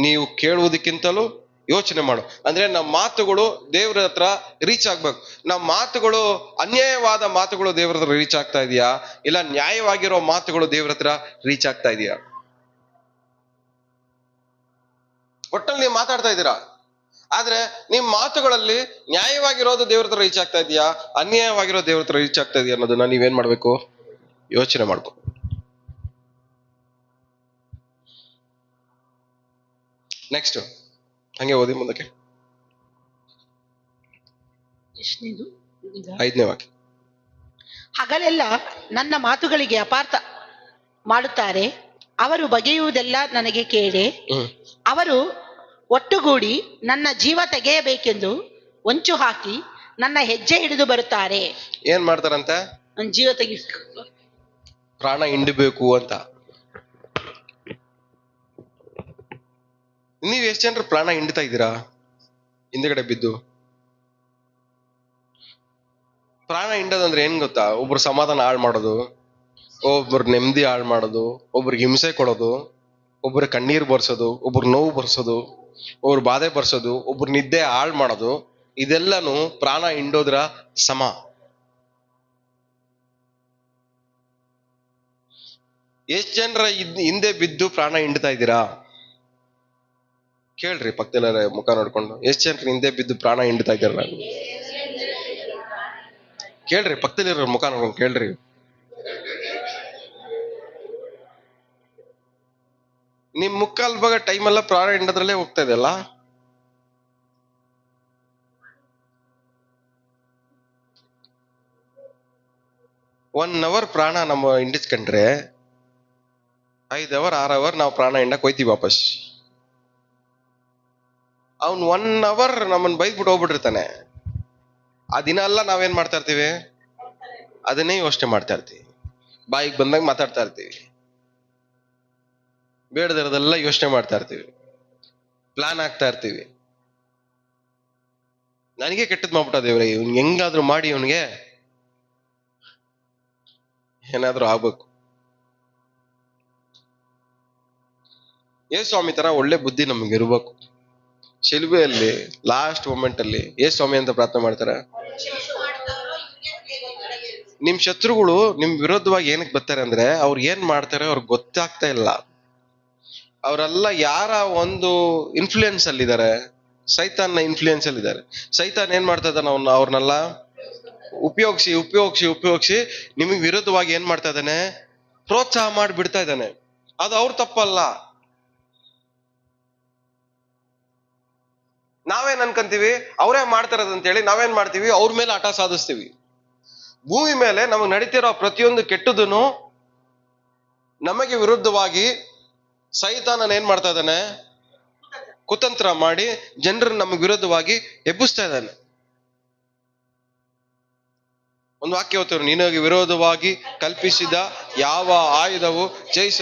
ನೀವು ಕೇಳುವುದಕ್ಕಿಂತಲೂ ಯೋಚನೆ ಮಾಡು. ಅಂದ್ರೆ ನಮ್ಮ ಮಾತುಗಳು ದೇವ್ರ ಹತ್ರ ರೀಚ್ ಆಗ್ಬೇಕು. ನಮ್ಮ ಮಾತುಗಳು ಅನ್ಯಾಯವಾದ ಮಾತುಗಳು ದೇವ್ರ ಹತ್ರ ರೀಚ್ ಆಗ್ತಾ ಇದೆಯಾ, ಇಲ್ಲ ನ್ಯಾಯವಾಗಿರೋ ಮಾತುಗಳು ದೇವ್ರ ಹತ್ರ ರೀಚ್ ಆಗ್ತಾ ಇದೆಯಾ? ಒಟ್ಟಲ್ಲಿ ನೀವು ಮಾತಾಡ್ತಾ ಇದ್ದೀರಾ, ಆದ್ರೆ ನಿಮ್ ಮಾತುಗಳಲ್ಲಿ ನ್ಯಾಯವಾಗಿರೋದು ದೇವ್ರ ಹತ್ರ ರೀಚ್ ಆಗ್ತಾ ಇದೆಯಾ, ಅನ್ಯಾಯವಾಗಿರೋ ದೇವ್ರ ಹತ್ರ ರೀಚ್ ಆಗ್ತಾ ಇದೆಯಾ ಅನ್ನೋದನ್ನ ನೀವೇನ್ ಮಾಡ್ಬೇಕು, ಯೋಚನೆ ಮಾಡ್ಕೊ. ನೆಕ್ಸ್ಟ್ ಹಂಗೆ ಓದಿ ಮುಂದಕ್ಕೆ. 5ನೇ ವಾಕ್ಯ. ಹಗಲೆಲ್ಲ ನನ್ನ ಮಾತುಗಳಿಗೆ ಅಪಾರ್ಥ ಮಾಡುತ್ತಾರೆ, ಅವರು ಬಗೆಯುವುದೆಲ್ಲ ನನಗೆ ಕೇಡೆ. ಅವರು ಒಟ್ಟುಗೂಡಿ ನನ್ನ ಜೀವ ತೆಗೆಯಬೇಕೆಂದು ಹೊಂಚು ಹಾಕಿ ನನ್ನ ಹೆಜ್ಜೆ ಹಿಡಿದು ಬರುತ್ತಾರೆ. ಏನ್ ಮಾಡ್ತಾರಂತೆ? ನನ್ನ ಜೀವ ತೆಗಿ, ಪ್ರಾಣ ಹಿಂಡಬೇಕು ಅಂತ. ನೀವ್ ಎಷ್ಟು ಜನರು ಪ್ರಾಣ ಹಿಂಡ್ತಾ ಇದ್ದೀರಾ ಹಿಂದ್ಗಡೆ ಬಿದ್ದು? ಪ್ರಾಣ ಹಿಂಡೋದಂದ್ರೆ ಏನ್ ಗೊತ್ತಾ? ಒಬ್ರು ಸಮಾಧಾನ ಹಾಳು ಮಾಡೋದು, ಒಬ್ರು ನೆಮ್ಮದಿ ಹಾಳು ಮಾಡೋದು, ಒಬ್ರಿಗೆ ಹಿಂಸೆ ಕೊಡೋದು, ಒಬ್ರ ಕಣ್ಣೀರ್ ಬರ್ಸೋದು, ಒಬ್ರು ನೋವು ಬರ್ಸೋದು, ಒಬ್ರು ಬಾಧೆ ಬರ್ಸೋದು, ಒಬ್ರು ನಿದ್ದೆ ಹಾಳು ಮಾಡೋದು, ಇದೆಲ್ಲನು ಪ್ರಾಣ ಹಿಂಡೋದ್ರ ಸಮ. ಎಷ್ಟ್ ಜನರ ಹಿಂದೆ ಬಿದ್ದು ಪ್ರಾಣ ಹಿಂಡ್ತಾ ಇದ್ದೀರಾ? ಕೇಳ್ರಿ ಪಕ್ಕದಲ್ಲೇ ಮುಖ ನೋಡ್ಕೊಂಡು, ಎಷ್ಟ್ ಜನರ ಹಿಂದೆ ಬಿದ್ದು ಪ್ರಾಣ ಹಿಂಡ್ತಾ ಇದ್ದೀರ? ಕೇಳ್ರಿ ಪಕ್ಕದಲ್ಲಿರೋ ಮುಖ ನೋಡ್ಕೊಂಡು ಕೇಳ್ರಿ. ನಿಮ್ ಮುಕ್ಕಾಲ್ ಭಾಗ ಟೈಮ್ ಎಲ್ಲ ಪ್ರಾಣ ಹಿಂಡದ್ರಲ್ಲೇ ಹೋಗ್ತಾ ಇದೆಯಲ್ಲ. ಒನ್ ಅವರ್ ಪ್ರಾಣ ನಮ್ಮ ಹಿಂಡಿಸ್ಕೊಂಡ್ರೆ 5 ಅವರ್ 6 ಅವರ್ ನಾವು ಪ್ರಾಣ ಹಿಂಡಕ್ ಹೋಯ್ತೀವಿ ವಾಪಸ್. ಅವ್ನ್ 1 ಅವರ್ ನಮ್ಮನ್ ಬೈದ್ಬಿಟ್ಟು ಹೋಗ್ಬಿಟ್ಟಿರ್ತಾನೆ. ಆ ದಿನ ಎಲ್ಲ ನಾವೇನ್ ಮಾಡ್ತಾ ಇರ್ತೀವಿ? ಅದನ್ನೇ ಯೋಚನೆ ಮಾಡ್ತಾ ಇರ್ತೀವಿ, ಬಾಯಿಗೆ ಬಂದಾಗ ಮಾತಾಡ್ತಾ ಇರ್ತೀವಿ, ಬೇಡದಿರೋದೆಲ್ಲ ಯೋಚನೆ ಮಾಡ್ತಾ ಇರ್ತೀವಿ, ಪ್ಲಾನ್ ಆಗ್ತಾ ಇರ್ತೀವಿ. ನನಗೆ ಕೆಟ್ಟದ್ ಮಾಡ್ಬಿಟ್ಟ ದೇವ್ರೆ, ಇವ್ನ್ ಹೆಂಗಾದ್ರೂ ಮಾಡಿ ಇವನ್ಗೆ ಏನಾದ್ರೂ ಆಗ್ಬೇಕು. ಸ್ವಾಮಿ ತರ ಒಳ್ಳೆ ಬುದ್ಧಿ ನಮ್ಗೆ ಇರ್ಬೇಕು. ಶಿಲ್ಬೆಯಲ್ಲಿ ಲಾಸ್ಟ್ ಮೊಮೆಂಟ್ ಅಲ್ಲಿ ಸ್ವಾಮಿ ಅಂತ ಪ್ರಾರ್ಥನೆ ಮಾಡ್ತಾರೆ. ನಿಮ್ ಶತ್ರುಗಳು ನಿಮ್ ವಿರೋಧವಾಗಿ ಏನಕ್ಕೆ ಬರ್ತಾರೆ ಅಂದ್ರೆ ಅವ್ರು ಏನ್ ಮಾಡ್ತಾರೆ ಅವ್ರಿಗೆ ಗೊತ್ತಾಗ್ತಾ ಇಲ್ಲ. ಅವರೆಲ್ಲ ಯಾರ ಒಂದು ಇನ್ಫ್ಲೂಯೆನ್ಸ್ ಅಲ್ಲಿದ್ದಾರೆ, ಸೈತಾನ್ನ ಇನ್ಫ್ಲೂಯೆನ್ಸ್ ಅಲ್ಲಿ ಇದ್ದಾರೆ. ಸೈತಾನ್ ಏನ್ ಮಾಡ್ತಾ ಇದ್ದಾನೆ? ಅವ್ರನ್ನೆಲ್ಲ ಉಪಯೋಗಿಸಿ ಉಪಯೋಗಿಸಿ ಉಪಯೋಗಿಸಿ ನಿಮಗೆ ವಿರುದ್ಧವಾಗಿ ಏನ್ ಮಾಡ್ತಾ ಇದ್ದಾನೆ? ಪ್ರೋತ್ಸಾಹ ಮಾಡಿಬಿಡ್ತಾ ಇದ್ದಾನೆ. ಅದು ಅವ್ರ ತಪ್ಪಲ್ಲ. ನಾವೇನ್ ಅನ್ಕೊಂತೀವಿ? ಅವರೇ ಮಾಡ್ತಾರದಂತೇಳಿ ನಾವೇನ್ ಮಾಡ್ತೀವಿ? ಅವ್ರ ಮೇಲೆ ಆಟ ಸಾಧಿಸ್ತೀವಿ. ಭೂಮಿ ಮೇಲೆ ನಮಗೆ ನಡೀತಿರೋ ಪ್ರತಿಯೊಂದು ಕೆಟ್ಟದನ್ನು ನಮಗೆ ವಿರುದ್ಧವಾಗಿ ಸೈತಾನನ ಏನ್ ಮಾಡ್ತಾ ಇದ್ದಾನೆ? ಕುತಂತ್ರ ಮಾಡಿ ಜನರನ್ನ ನಮಗೆ ವಿರುದ್ಧವಾಗಿ ಎಬ್ಬಿಸ್ತಾ ಇದ್ದಾನೆ. ಒಂದು ವಾಕ್ಯ ಓದ್ತಾರೆ, ನಿನಗೆ ವಿರೋಧವಾಗಿ ಕಲ್ಪಿಸಿದ ಯಾವ ಆಯುಧವು ಜಯಿಸ.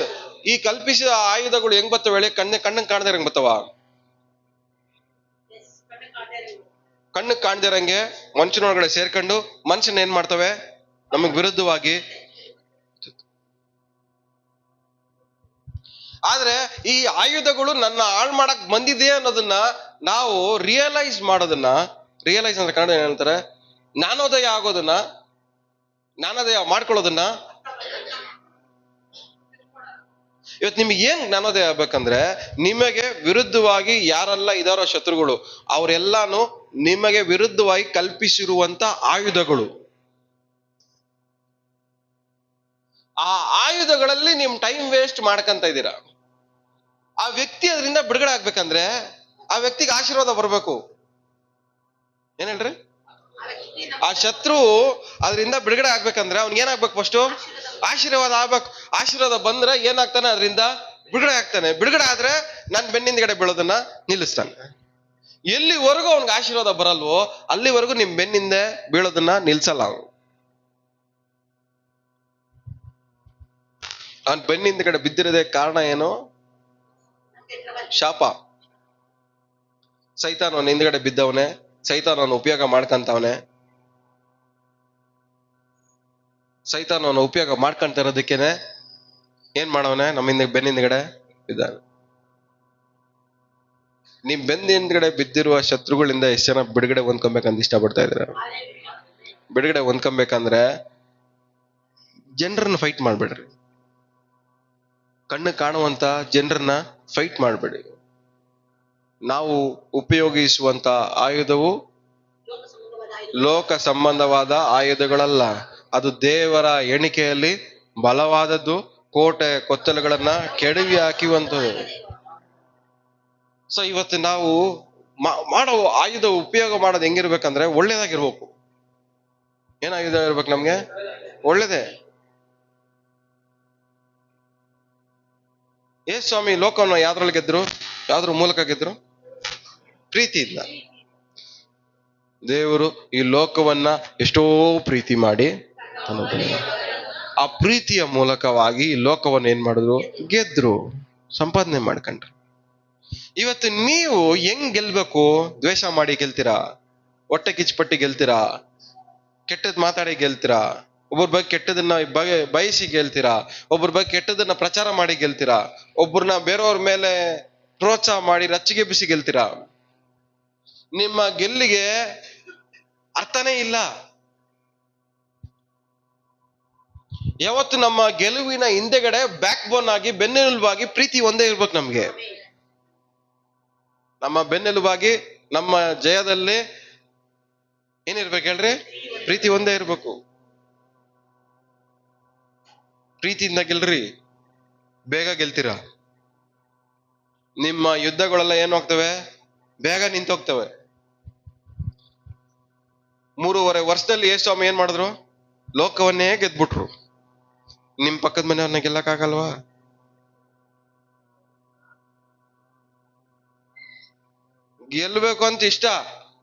ಈ ಕಲ್ಪಿಸಿದ ಆಯುಧಗಳು ಹೆಂಗ್ ಬರ್ತವೆ ಹೇಳಿ? ಕಣ್ಣಂಗ್ ಕಾಣದೇ ಹೆಂಗ್ ಬರ್ತವ? ಕಣ್ಣು ಕಾಣ್ದಿರಂಗೆ ಮನುಷ್ಯನೊಳಗಡೆ ಸೇರ್ಕೊಂಡು ಮನುಷ್ಯನ ಏನ್ ಮಾಡ್ತವೆ? ನಮಗ್ ವಿರುದ್ಧವಾಗಿ. ಆದ್ರೆ ಈ ಆಯುಧಗಳು ನನ್ನ ಹಾಳು ಮಾಡಕ್ ಬಂದಿದೆ ಅನ್ನೋದನ್ನ ನಾವು ರಿಯಲೈಸ್ ಮಾಡೋದನ್ನ, ರಿಯಲೈಸ್ ಅಂದ್ರೆ ಕನ್ನಡ ಏನ್ ಹೇಳ್ತಾರೆ? ಜ್ಞಾನೋದಯ ಆಗೋದನ್ನ, ಜ್ಞಾನೋದಯ ಮಾಡ್ಕೊಳ್ಳೋದನ್ನ. ಇವತ್ತು ನಿಮಗೆ ಏನ್ ಜ್ಞಾನೋದಯ ಆಗ್ಬೇಕಂದ್ರೆ, ನಿಮಗೆ ವಿರುದ್ಧವಾಗಿ ಯಾರೆಲ್ಲ ಇದಾರೋ ಶತ್ರುಗಳು, ಅವರೆಲ್ಲಾನು ನಿಮಗೆ ವಿರುದ್ಧವಾಗಿ ಕಲ್ಪಿಸಿರುವಂತ ಆಯುಧಗಳು. ಆ ಆಯುಧಗಳಲ್ಲಿ ನಿಮ್ ಟೈಮ್ ವೇಸ್ಟ್ ಮಾಡ್ಕಂತ ಇದ್ದೀರಾ. ಆ ವ್ಯಕ್ತಿ ಅದರಿಂದ ಬಿಡುಗಡೆ ಆಗ್ಬೇಕಂದ್ರೆ ಆ ವ್ಯಕ್ತಿಗೆ ಆಶೀರ್ವಾದ ಬರ್ಬೇಕು. ಏನ್ ಹೇಳ್ರಿ? ಆ ಶತ್ರು ಅದರಿಂದ ಬಿಡುಗಡೆ ಆಗ್ಬೇಕಂದ್ರೆ ಅವ್ನಿಗೆ ಏನಾಗ್ಬೇಕು? ಫಸ್ಟ್ ಆಶೀರ್ವಾದ ಆಗ್ಬೇಕು. ಆಶೀರ್ವಾದ ಬಂದ್ರೆ ಏನಾಗ್ತಾನೆ? ಅದರಿಂದ ಬಿಡುಗಡೆ ಆಗ್ತಾನೆ. ಬಿಡುಗಡೆ ಆದ್ರೆ ನನ್ ಬೆನ್ನಿಂದಗಡೆ ಬೀಳೋದನ್ನ ನಿಲ್ಲಿಸ್ತಾನೆ. ಎಲ್ಲಿವರೆಗೂ ಅವ್ನಿಗೆ ಆಶೀರ್ವಾದ ಬರಲ್ವೋ ಅಲ್ಲಿವರೆಗೂ ನಿಮ್ ಬೆನ್ನಿಂದ ಬೀಳೋದನ್ನ ನಿಲ್ಸಲ್ಲ ಅವನು. ಅವನ್ ಬೆನ್ನಿಂದಗಡೆ ಬಿದ್ದಿರೋದೇ ಕಾರಣ ಏನು? ಶಾಪ. ಸೈತಾನವನ್ನ ಹಿಂದ್ಗಡೆ ಬಿದ್ದವನೆ, ಸೈತಾನವನ್ನು ಉಪಯೋಗ ಮಾಡ್ಕಂತವನೆ. ಸೈತಾನವನ್ನು ಉಪಯೋಗ ಮಾಡ್ಕೊಂತ ಇರೋದಕ್ಕೇನೆ ಏನ್ ಮಾಡವನೆ? ನಮ್ಮ ಬೆನ್ನಿಂದಗಡೆ ಬಿದ್ದಾನೆ. ನಿಮ್ ಬೆನ್ನಿಂದಗಡೆ ಬಿದ್ದಿರುವ ಶತ್ರುಗಳಿಂದ ಎಷ್ಟು ಜನ ಬಿಡುಗಡೆ ಹೊಂದ್ಕೊಬೇಕಂತ ಇಷ್ಟಪಡ್ತಾ ಇದ್ರ? ಬಿಡುಗಡೆ ಹೊಂದ್ಕೊಬೇಕಂದ್ರೆ ಜನರನ್ನ ಫೈಟ್ ಮಾಡ್ಬೇಡ್ರಿ. ಕಣ್ಣು ಕಾಣುವಂತ ಜನರನ್ನ ಫೈಟ್ ಮಾಡ್ಬೇಡಿ. ನಾವು ಉಪಯೋಗಿಸುವಂತ ಆಯುಧವು ಲೋಕ ಸಂಬಂಧವಾದ ಆಯುಧಗಳಲ್ಲ, ಅದು ದೇವರ ಎಣಿಕೆಯಲ್ಲಿ ಬಲವಾದದ್ದು, ಕೋಟೆ ಕೊತ್ತಲುಗಳನ್ನ ಕೆಡವಿ ಹಾಕಿರುವಂಥದ್ದು. ಸೊ ಇವತ್ತು ನಾವು ಮಾಡೋ ಆಯುಧ ಉಪಯೋಗ ಮಾಡೋದು ಹೆಂಗಿರ್ಬೇಕಂದ್ರೆ ಒಳ್ಳೇದಾಗಿರ್ಬೇಕು. ಏನ್ ಆಯುಧ ಇರ್ಬೇಕು ನಮ್ಗೆ? ಒಳ್ಳೇದೇ. ಸ್ವಾಮಿ ಲೋಕವನ್ನು ಯಾವ್ದ್ರಲ್ಲಿ ಗೆದ್ರು? ಯಾವ್ದ್ರ ಮೂಲಕ ಗೆದ್ರು? ಪ್ರೀತಿಯಿಂದ. ದೇವರು ಈ ಲೋಕವನ್ನ ಎಷ್ಟೋ ಪ್ರೀತಿ ಮಾಡಿ ಆ ಪ್ರೀತಿಯ ಮೂಲಕವಾಗಿ ಈ ಲೋಕವನ್ನು ಏನ್ ಮಾಡಿದ್ರು? ಗೆದ್ರು, ಸಂಪಾದನೆ ಮಾಡ್ಕೊಂಡ್ರು. ಇವತ್ತು ನೀವು ಹೆಂಗ್ ಗೆಲ್ಬೇಕು? ದ್ವೇಷ ಮಾಡಿ ಗೆಲ್ತೀರಾ, ಹೊಟ್ಟೆ ಕಿಚ್ಚಪಟ್ಟಿ ಗೆಲ್ತೀರಾ, ಕೆಟ್ಟದ್ ಮಾತಾಡಿ ಗೆಲ್ತೀರಾ, ಒಬ್ಬರ ಬಗ್ಗೆ ಕೆಟ್ಟದನ್ನ ಬಯಸಿ ಗೆಲ್ತೀರಾ, ಒಬ್ಬರ ಬಗ್ಗೆ ಕೆಟ್ಟದನ್ನ ಪ್ರಚಾರ ಮಾಡಿ ಗೆಲ್ತೀರಾ, ಒಬ್ಬರನ್ನ ಬೇರೆಯವ್ರ ಮೇಲೆ ಪ್ರೋತ್ಸಾಹ ಮಾಡಿ ರಚ್ಚಿಗೆ ಬಿಸಿ ಗೆಲ್ತೀರಾ. ನಿಮ್ಮ ಗೆಲ್ಲಿಗೆ ಅರ್ಥನೇ ಇಲ್ಲ. ಯಾವತ್ತು ನಮ್ಮ ಗೆಲುವಿನ ಹಿಂದೆಗಡೆ ಬ್ಯಾಕ್ ಬೋನ್ ಆಗಿ, ಬೆನ್ನೆಲುಬಾಗಿ ಪ್ರೀತಿ ಒಂದೇ ಇರ್ಬೇಕು ನಮ್ಗೆ. ನಮ್ಮ ಬೆನ್ನೆಲುಬಾಗಿ, ನಮ್ಮ ಜಯದಲ್ಲಿ ಏನಿರ್ಬೇಕು ಹೇಳ್ರಿ? ಪ್ರೀತಿ ಒಂದೇ ಇರ್ಬೇಕು. ಪ್ರೀತಿಯಿಂದ ಗೆಲ್ರಿ, ಬೇಗ ಗೆಲ್ತೀರಾ. ನಿಮ್ಮ ಯುದ್ಧಗಳೆಲ್ಲ ಏನ್ ಹೋಗ್ತವೆ? ಬೇಗ ನಿಂತೋಗ್ತವೆ. 3.5 ವರ್ಷದಲ್ಲಿ ಯೇಸು ಸ್ವಾಮಿ ಏನ್ ಮಾಡಿದ್ರು? ಲೋಕವನ್ನೇ ಗೆದ್ಬಿಟ್ರು. ನಿಮ್ ಪಕ್ಕದ ಮನೆಯವ್ರನ್ನ ಗೆಲ್ಲಕ್ಕಾಗಲ್ವಾ? ಗೆಲ್ಬೇಕು ಅಂತ ಇಷ್ಟ,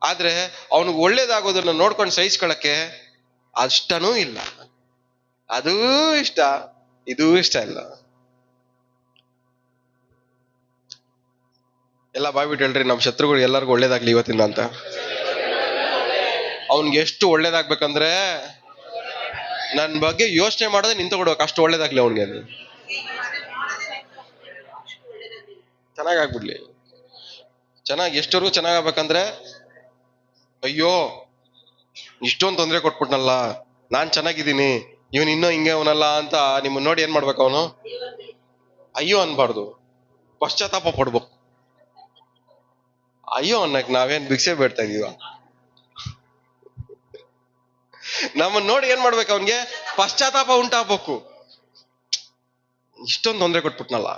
ಆದ್ರೆ ಅವನಿಗೆ ಒಳ್ಳೇದಾಗೋದನ್ನ ನೋಡ್ಕೊಂಡು ಸಹಿಸ್ಕೊಳಕ್ಕೆ ಅಷ್ಟನೂ ಇಲ್ಲ. ಅದೂ ಇಷ್ಟ, ಇದೂ ಇಷ್ಟ ಇಲ್ಲ. ಎಲ್ಲ ಬಾಯ್ಬಿಟ್ಟು ಹೇಳ್ರಿ, ನಮ್ ಶತ್ರುಗಳು ಎಲ್ಲರಿಗೂ ಒಳ್ಳೇದಾಗ್ಲಿ ಇವತ್ತಿಂದ ಅಂತ. ಅವನ್ಗೆ ಎಷ್ಟು ಒಳ್ಳೇದಾಗ್ಬೇಕಂದ್ರೆ ನನ್ ಬಗ್ಗೆ ಯೋಚನೆ ಮಾಡೋದೇ ನಿಂತ್ಕೊಡ್ಬೇಕು, ಅಷ್ಟು ಒಳ್ಳೇದಾಗ್ಲಿ ಅವನ್ಗೆ. ಚೆನ್ನಾಗಾಗ್ಬಿಡ್ಲಿ. ಎಷ್ಟರು ಚೆನ್ನಾಗಾಗ್ಬೇಕಂದ್ರೆ, ಅಯ್ಯೋ ಇಷ್ಟೊಂದು ತೊಂದರೆ ಕೊಟ್ಬಿಟ್ನಲ್ಲ, ನಾನ್ ಚೆನ್ನಾಗಿದ್ದೀನಿ, ಇವನ್ ಇನ್ನೂ ಹಿಂಗೆ ಅವನಲ್ಲ ಅಂತ ನಿಮ್ಮನ್ನ ನೋಡಿ ಏನ್ ಮಾಡ್ಬೇಕು? ಅವನು ಅಯ್ಯೋ ಅನ್ಬಾರ್ದು, ಪಶ್ಚಾತ್ತಾಪ ಪಡ್ಬೇಕು. ಅಯ್ಯೋ ಅನ್ನಕ್ ನಾವೇನ್ ಭಿಕ್ಷೆ ಬೇಡ್ತಾ ಇದೀವ? ನಮ್ಮನ್ನ ನೋಡಿ ಏನ್ ಮಾಡ್ಬೇಕು? ಅವನ್ಗೆ ಪಶ್ಚಾತ್ತಾಪ ಉಂಟಾಗ್ಬೇಕು. ಇಷ್ಟೊಂದು ತೊಂದರೆ ಕೊಟ್ಬಿಟ್ನಲ್ಲ.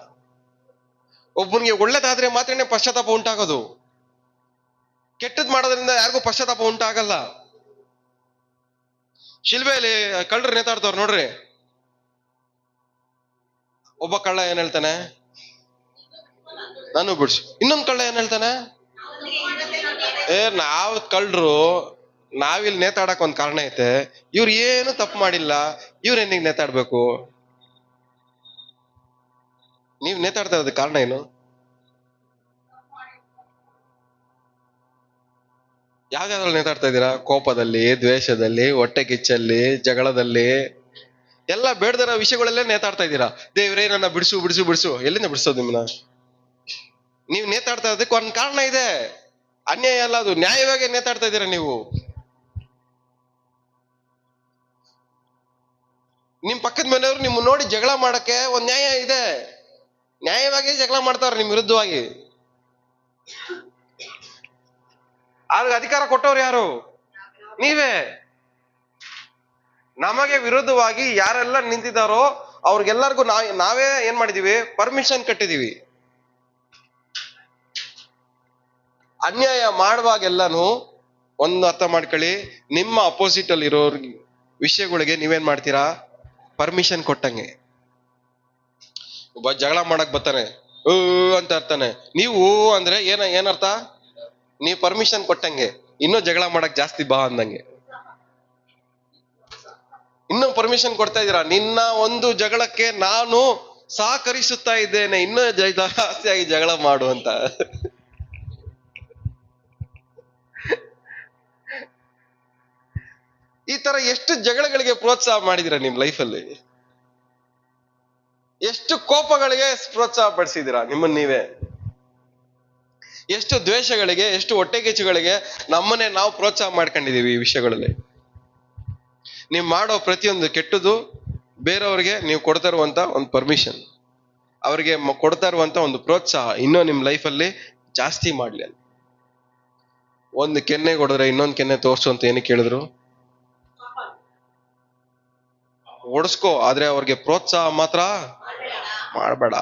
ಒಬ್ಬನಿಗೆ ಒಳ್ಳೇದಾದ್ರೆ ಮಾತ್ರನೇ ಪಶ್ಚಾತ್ತಾಪ ಉಂಟಾಗೋದು. ಕೆಟ್ಟದ್ ಮಾಡೋದ್ರಿಂದ ಯಾರಿಗೂ ಪಶ್ಚಾತ್ತಾಪ ಉಂಟಾಗಲ್ಲ. ಶಿಲ್ಬೆಯಲ್ಲಿ ಕಳ್ಳರು ನೇತಾಡ್ತವ್ರು ನೋಡ್ರಿ. ಒಬ್ಬ ಕಳ್ಳ ಏನ್ ಹೇಳ್ತಾನೆ? ನಾನು ಬಿಡ್ಸು. ಇನ್ನೊಂದ್ ಕಳ್ಳ ಏನ್ ಹೇಳ್ತಾನೆ? ನಾವ್ ಕಳ್ಳರು, ನಾವಿಲ್ಲಿ ನೇತಾಡಕ್ ಒಂದ್ ಕಾರಣ ಐತೆ, ಇವ್ರು ಏನು ತಪ್ಪು ಮಾಡಿಲ್ಲ, ಇವ್ರ ಏನಿಗೆ ನೇತಾಡ್ಬೇಕು? ನೀವ್ ನೇತಾಡ್ತಾ ಇರೋದಕ್ಕೆ ಕಾರಣ ಏನು? ಯಾವ್ದಾದ್ರಲ್ಲಿ ನೇತಾಡ್ತಾ ಇದ್ದೀರಾ? ಕೋಪದಲ್ಲಿ, ದ್ವೇಷದಲ್ಲಿ, ಹೊಟ್ಟೆ ಕಿಚ್ಚಲ್ಲಿ, ಜಗಳದಲ್ಲಿ, ಎಲ್ಲ ಬೇಡದಿರೋ ವಿಷಯಗಳಲ್ಲೇ ನೇತಾಡ್ತಾ ಇದ್ದೀರಾ. ದೇವ್ರೇ ನನ್ನ ಬಿಡಿಸು ಬಿಡಿಸು ಬಿಡಿಸು. ಎಲ್ಲಿಂದ ಬಿಡಿಸೋದು ನಿಮ್ಮನ್ನ? ನೀವು ನೇತಾಡ್ತಾ ಇರೋದಕ್ಕೆ ಒಂದ್ ಕಾರಣ ಇದೆ. ಅನ್ಯಾಯ ಅಲ್ಲ ಅದು, ನ್ಯಾಯವಾಗಿ ನೇತಾಡ್ತಾ ಇದ್ದೀರಾ ನೀವು. ನಿಮ್ ಪಕ್ಕದ ಮನೆಯವರು ನಿಮ್ಮ ನೋಡಿ ಜಗಳ ಮಾಡಕ್ಕೆ ಒಂದ್ ನ್ಯಾಯ ಇದೆ. ನ್ಯಾಯವಾಗಿ ಜಗಳ ಮಾಡ್ತಾವ್ರೆ ನಿಮ್ ವಿರುದ್ಧವಾಗಿ. ಆದ್ರೆ ಅಧಿಕಾರ ಕೊಟ್ಟವ್ರು ಯಾರು? ನೀವೇ. ನಮಗೆ ವಿರುದ್ಧವಾಗಿ ಯಾರೆಲ್ಲ ನಿಂತಿದ್ದಾರೋ ಅವ್ರಿಗೆಲ್ಲರಿಗೂ ನಾವೇ ಏನ್ ಮಾಡಿದೀವಿ? ಪರ್ಮಿಷನ್ ಕಟ್ಟಿದೀವಿ. ಅನ್ಯಾಯ ಮಾಡುವಾಗೆಲ್ಲಾನು ಒಂದು ಅರ್ಥ ಮಾಡ್ಕೊಳ್ಳಿ, ನಿಮ್ಮ ಅಪೋಸಿಟ್ ಅಲ್ಲಿ ಇರೋ ವಿಷಯಗಳಿಗೆ ನೀವೇನ್ ಮಾಡ್ತೀರಾ? ಪರ್ಮಿಷನ್ ಕೊಟ್ಟಂಗೆ. ಒಬ್ಬ ಜಗಳ ಮಾಡಕ್ ಬರ್ತಾನೆ, ಅಂತ ಇರ್ತಾನೆ. ನೀವು ಅಂದ್ರೆ ಏನರ್ಥ? ನೀವು ಪರ್ಮಿಷನ್ ಕೊಟ್ಟಂಗೆ, ಇನ್ನೂ ಜಗಳ ಮಾಡಕ್ ಜಾಸ್ತಿ ಬಾ ಅಂದಂಗೆ. ಇನ್ನೂ ಪರ್ಮಿಷನ್ ಕೊಡ್ತಾ ಇದ್ದೀರಾ. ನಿನ್ನ ಒಂದು ಜಗಳಕ್ಕೆ ನಾನು ಸಹಕರಿಸುತ್ತಾ ಇದ್ದೇನೆ, ಇನ್ನೂ ಜಾಸ್ತಿಯಾಗಿ ಜಗಳ ಮಾಡು ಅಂತ. ಈ ತರ ಎಷ್ಟು ಜಗಳಗಳಿಗೆ ಪ್ರೋತ್ಸಾಹ ಮಾಡಿದಿರ ನಿಮ್ ಲೈಫಲ್ಲಿ? ಎಷ್ಟು ಕೋಪಗಳಿಗೆ ಪ್ರೋತ್ಸಾಹ ಪಡಿಸಿದಿರಾ ನಿಮ್ಮನ್ನ ನೀವೇ? ಎಷ್ಟು ದ್ವೇಷಗಳಿಗೆ, ಎಷ್ಟು ಹೊಟ್ಟೆಕಿಚ್ಚುಗಳಿಗೆ ನಮ್ಮನ್ನೇ ನಾವು ಪ್ರೋತ್ಸಾಹ ಮಾಡ್ಕೊಂಡಿದೀವಿ ಈ ವಿಷಯಗಳಲ್ಲಿ. ನೀವು ಮಾಡೋ ಪ್ರತಿಯೊಂದು ಕೆಟ್ಟದು ಬೇರೆಯವ್ರಿಗೆ ನೀವು ಕೊಡ್ತಾ ಇರುವಂತ ಒಂದು ಪರ್ಮಿಷನ್, ಅವ್ರಿಗೆ ಕೊಡ್ತಾ ಇರುವಂತ ಒಂದು ಪ್ರೋತ್ಸಾಹ ಇನ್ನೂ ನಿಮ್ ಲೈಫಲ್ಲಿ ಜಾಸ್ತಿ ಮಾಡ್ಲಿ ಅಂತ. ಒಂದು ಕೆನ್ನೆ ಕೊಡಿದ್ರೆ ಇನ್ನೊಂದು ಕೆನ್ನೆ ತೋರ್ಸು ಅಂತ ಏನಕ್ಕೆ ಹೇಳಿದ್ರು? ಓಡಿಸ್ಕೋ, ಆದ್ರೆ ಅವ್ರಿಗೆ ಪ್ರೋತ್ಸಾಹ ಮಾತ್ರ ಮಾಡಬೇಡ.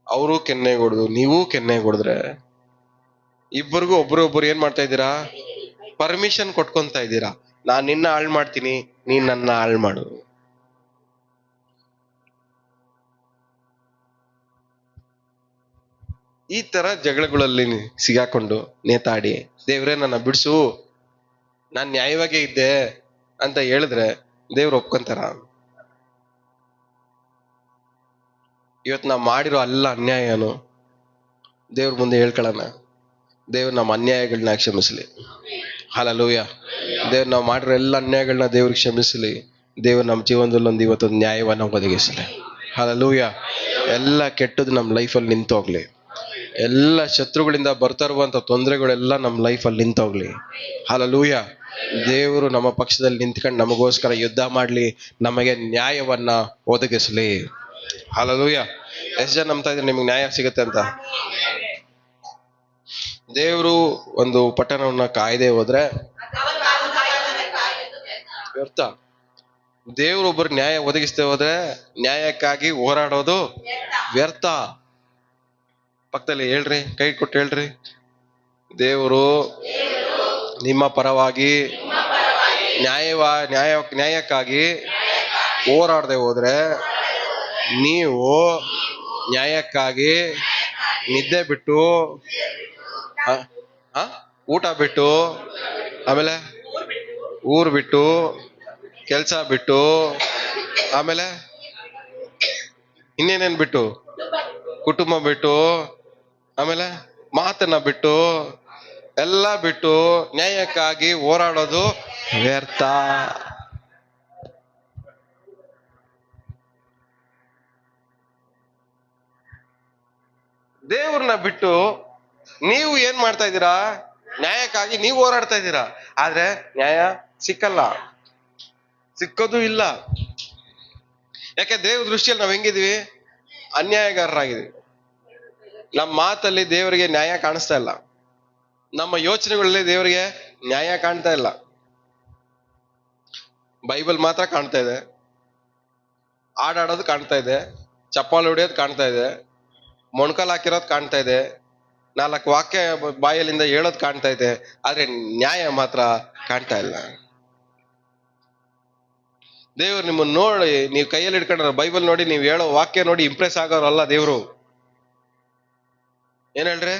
ಅವರು ಕೆನ್ನೆ ಕೊಡುದು, ನೀವು ಕೆನ್ನೆ ಕೊಡಿದ್ರೆ ಇಬ್ಬರಿಗೂ ಒಬ್ರು ಏನ್ ಮಾಡ್ತಾ ಇದ್ದೀರಾ? ಪರ್ಮಿಷನ್ ಕೊಟ್ಕೊಂತ ಇದ್ದೀರಾ. ನಾನ್ ನಿನ್ನ ಹಾಳು ಮಾಡ್ತೀನಿ, ನೀನ್ ನನ್ನ ಹಾಳು ಮಾಡು. ಈ ತರ ಜಗಳಗಳಲ್ಲಿ ಸಿಗಾಕೊಂಡು ನೇತಾಡಿ ದೇವ್ರೇ ನನ್ನ ಬಿಡಿಸು, ನಾನ್ ನ್ಯಾಯವಾಗೇ ಇದ್ದೆ ಅಂತ ಹೇಳಿದ್ರೆ ದೇವ್ರು ಒಪ್ಕೊಂತಾರ? ಇವತ್ತು ನಾವು ಮಾಡಿರೋ ಎಲ್ಲ ಅನ್ಯಾಯನು ದೇವ್ರ ಮುಂದೆ ಹೇಳ್ಕೊಳ್ಳೋಣ. ದೇವ್ರು ನಮ್ಮ ಅನ್ಯಾಯಗಳನ್ನ ಕ್ಷಮಿಸಲಿ. ಹಲ್ಲೆಲೂಯಾ. ದೇವ್ರು ನಾವು ಮಾಡಿರೋ ಎಲ್ಲ ಅನ್ಯಾಯಗಳನ್ನ ದೇವ್ರಿಗೆ ಕ್ಷಮಿಸಲಿ. ದೇವ್ರು ನಮ್ಮ ಜೀವನದಲ್ಲಿ ಇವತ್ತೊಂದು ನ್ಯಾಯವನ್ನು ಒದಗಿಸಲಿ. ಹಲ್ಲೆಲೂಯಾ. ಎಲ್ಲ ಕೆಟ್ಟದ್ದು ನಮ್ಮ ಲೈಫಲ್ಲಿ ನಿಂತೋಗ್ಲಿ. ಎಲ್ಲ ಶತ್ರುಗಳಿಂದ ಬರ್ತಾ ಇರುವಂಥ ತೊಂದರೆಗಳೆಲ್ಲ ನಮ್ಮ ಲೈಫಲ್ಲಿ ನಿಂತೋಗ್ಲಿ. ಹಲ್ಲೆಲೂಯಾ. ದೇವರು ನಮ್ಮ ಪಕ್ಷದಲ್ಲಿ ನಿಂತ್ಕೊಂಡು ನಮಗೋಸ್ಕರ ಯುದ್ಧ ಮಾಡಲಿ, ನಮಗೆ ನ್ಯಾಯವನ್ನ ಒದಗಿಸಲಿ. ಹಲ್ಲೆಲೂಯಾ. ಎಷ್ಟು ಜನ ನಂಬ್ತಾ ಇದ್ರೆ ನಿಮ್ಗೆ ನ್ಯಾಯ ಸಿಗುತ್ತೆ ಅಂತ? ದೇವರು ಒಂದು ಪಟ್ಟಣವನ್ನ ಕಾಯ್ದೆ ಹೋದ್ರೆ ವ್ಯರ್ಥ. ದೇವ್ರೊಬ್ಬರು ನ್ಯಾಯ ಒದಗಿಸ್ತೇ ಹೋದ್ರೆ ನ್ಯಾಯಕ್ಕಾಗಿ ಹೋರಾಡೋದು ವ್ಯರ್ಥ. ಪಕ್ಕದಲ್ಲಿ ಹೇಳ್ರಿ, ಕೈ ಕೊಟ್ಟು ಹೇಳ್ರಿ, ದೇವರು ನಿಮ್ಮ ಪರವಾಗಿ ನ್ಯಾಯಕ್ಕಾಗಿ ಹೋರಾಡದೆ ಹೋದ್ರೆ ನೀವು ನ್ಯಾಯಕ್ಕಾಗಿ ನಿದ್ದೆ ಬಿಟ್ಟು, ಊಟ ಬಿಟ್ಟು, ಆಮೇಲೆ ಊರು ಬಿಟ್ಟು, ಕೆಲಸ ಬಿಟ್ಟು, ಆಮೇಲೆ ಇನ್ನೇನೇನ್ ಬಿಟ್ಟು, ಕುಟುಂಬ ಬಿಟ್ಟು, ಆಮೇಲೆ ಮಾತನ್ನ ಬಿಟ್ಟು, ಎಲ್ಲ ಬಿಟ್ಟು ನ್ಯಾಯಕ್ಕಾಗಿ ಹೋರಾಡೋದು ವ್ಯರ್ಥ. ದೇವ್ರನ್ನ ಬಿಟ್ಟು ನೀವು ಏನ್ ಮಾಡ್ತಾ ಇದ್ದೀರಾ? ನ್ಯಾಯಕ್ಕಾಗಿ ನೀವು ಹೋರಾಡ್ತಾ ಇದ್ದೀರಾ, ಆದ್ರೆ ನ್ಯಾಯ ಸಿಕ್ಕಲ್ಲ, ಸಿಕ್ಕೋದು ಇಲ್ಲ. ಯಾಕೆ? ದೇವ್ರ ದೃಷ್ಟಿಯಲ್ಲಿ ನಾವ್ ಹೆಂಗಿದೀವಿ? ಅನ್ಯಾಯಗಾರರಾಗಿದ್ದೀವಿ. ನಮ್ಮ ಮಾತಲ್ಲಿ ದೇವರಿಗೆ ನ್ಯಾಯ ಕಾಣಿಸ್ತಾ ಇಲ್ಲ, ನಮ್ಮ ಯೋಚನೆಗಳಲ್ಲಿ ದೇವರಿಗೆ ನ್ಯಾಯ ಕಾಣ್ತಾ ಇಲ್ಲ. ಬೈಬಲ್ ಮಾತ್ರ ಕಾಣ್ತಾ ಇದೆ, ಹಾಡಾಡೋದು ಕಾಣ್ತಾ ಇದೆ, ಚಪ್ಪಾಳೆ ಹೊಡಿಯೋದು ಕಾಣ್ತಾ ಇದೆ, ಮೊಣಕಾಲು ಹಾಕಿರೋದು ಕಾಣ್ತಾ ಇದೆ, 4 ವಾಕ್ಯ ಬಾಯಲ್ಲಿಂದ ಹೇಳೋದು ಕಾಣ್ತಾ ಇದೆ, ಆದ್ರೆ ನ್ಯಾಯ ಮಾತ್ರ ಕಾಣ್ತಾ ಇಲ್ಲ. ದೇವ್ರು ನಿಮ್ಮನ್ನ ನೋಡಿ, ನೀವು ಕೈಯಲ್ಲಿ ಇಟ್ಕೊಂಡ್ರೆ ಬೈಬಲ್ ನೋಡಿ, ನೀವು ಹೇಳೋ ವಾಕ್ಯ ನೋಡಿ ಇಂಪ್ರೆಸ್ ಆಗೋರಲ್ಲ ದೇವ್ರು. ಏನ್ ಹೇಳ್ರಿ?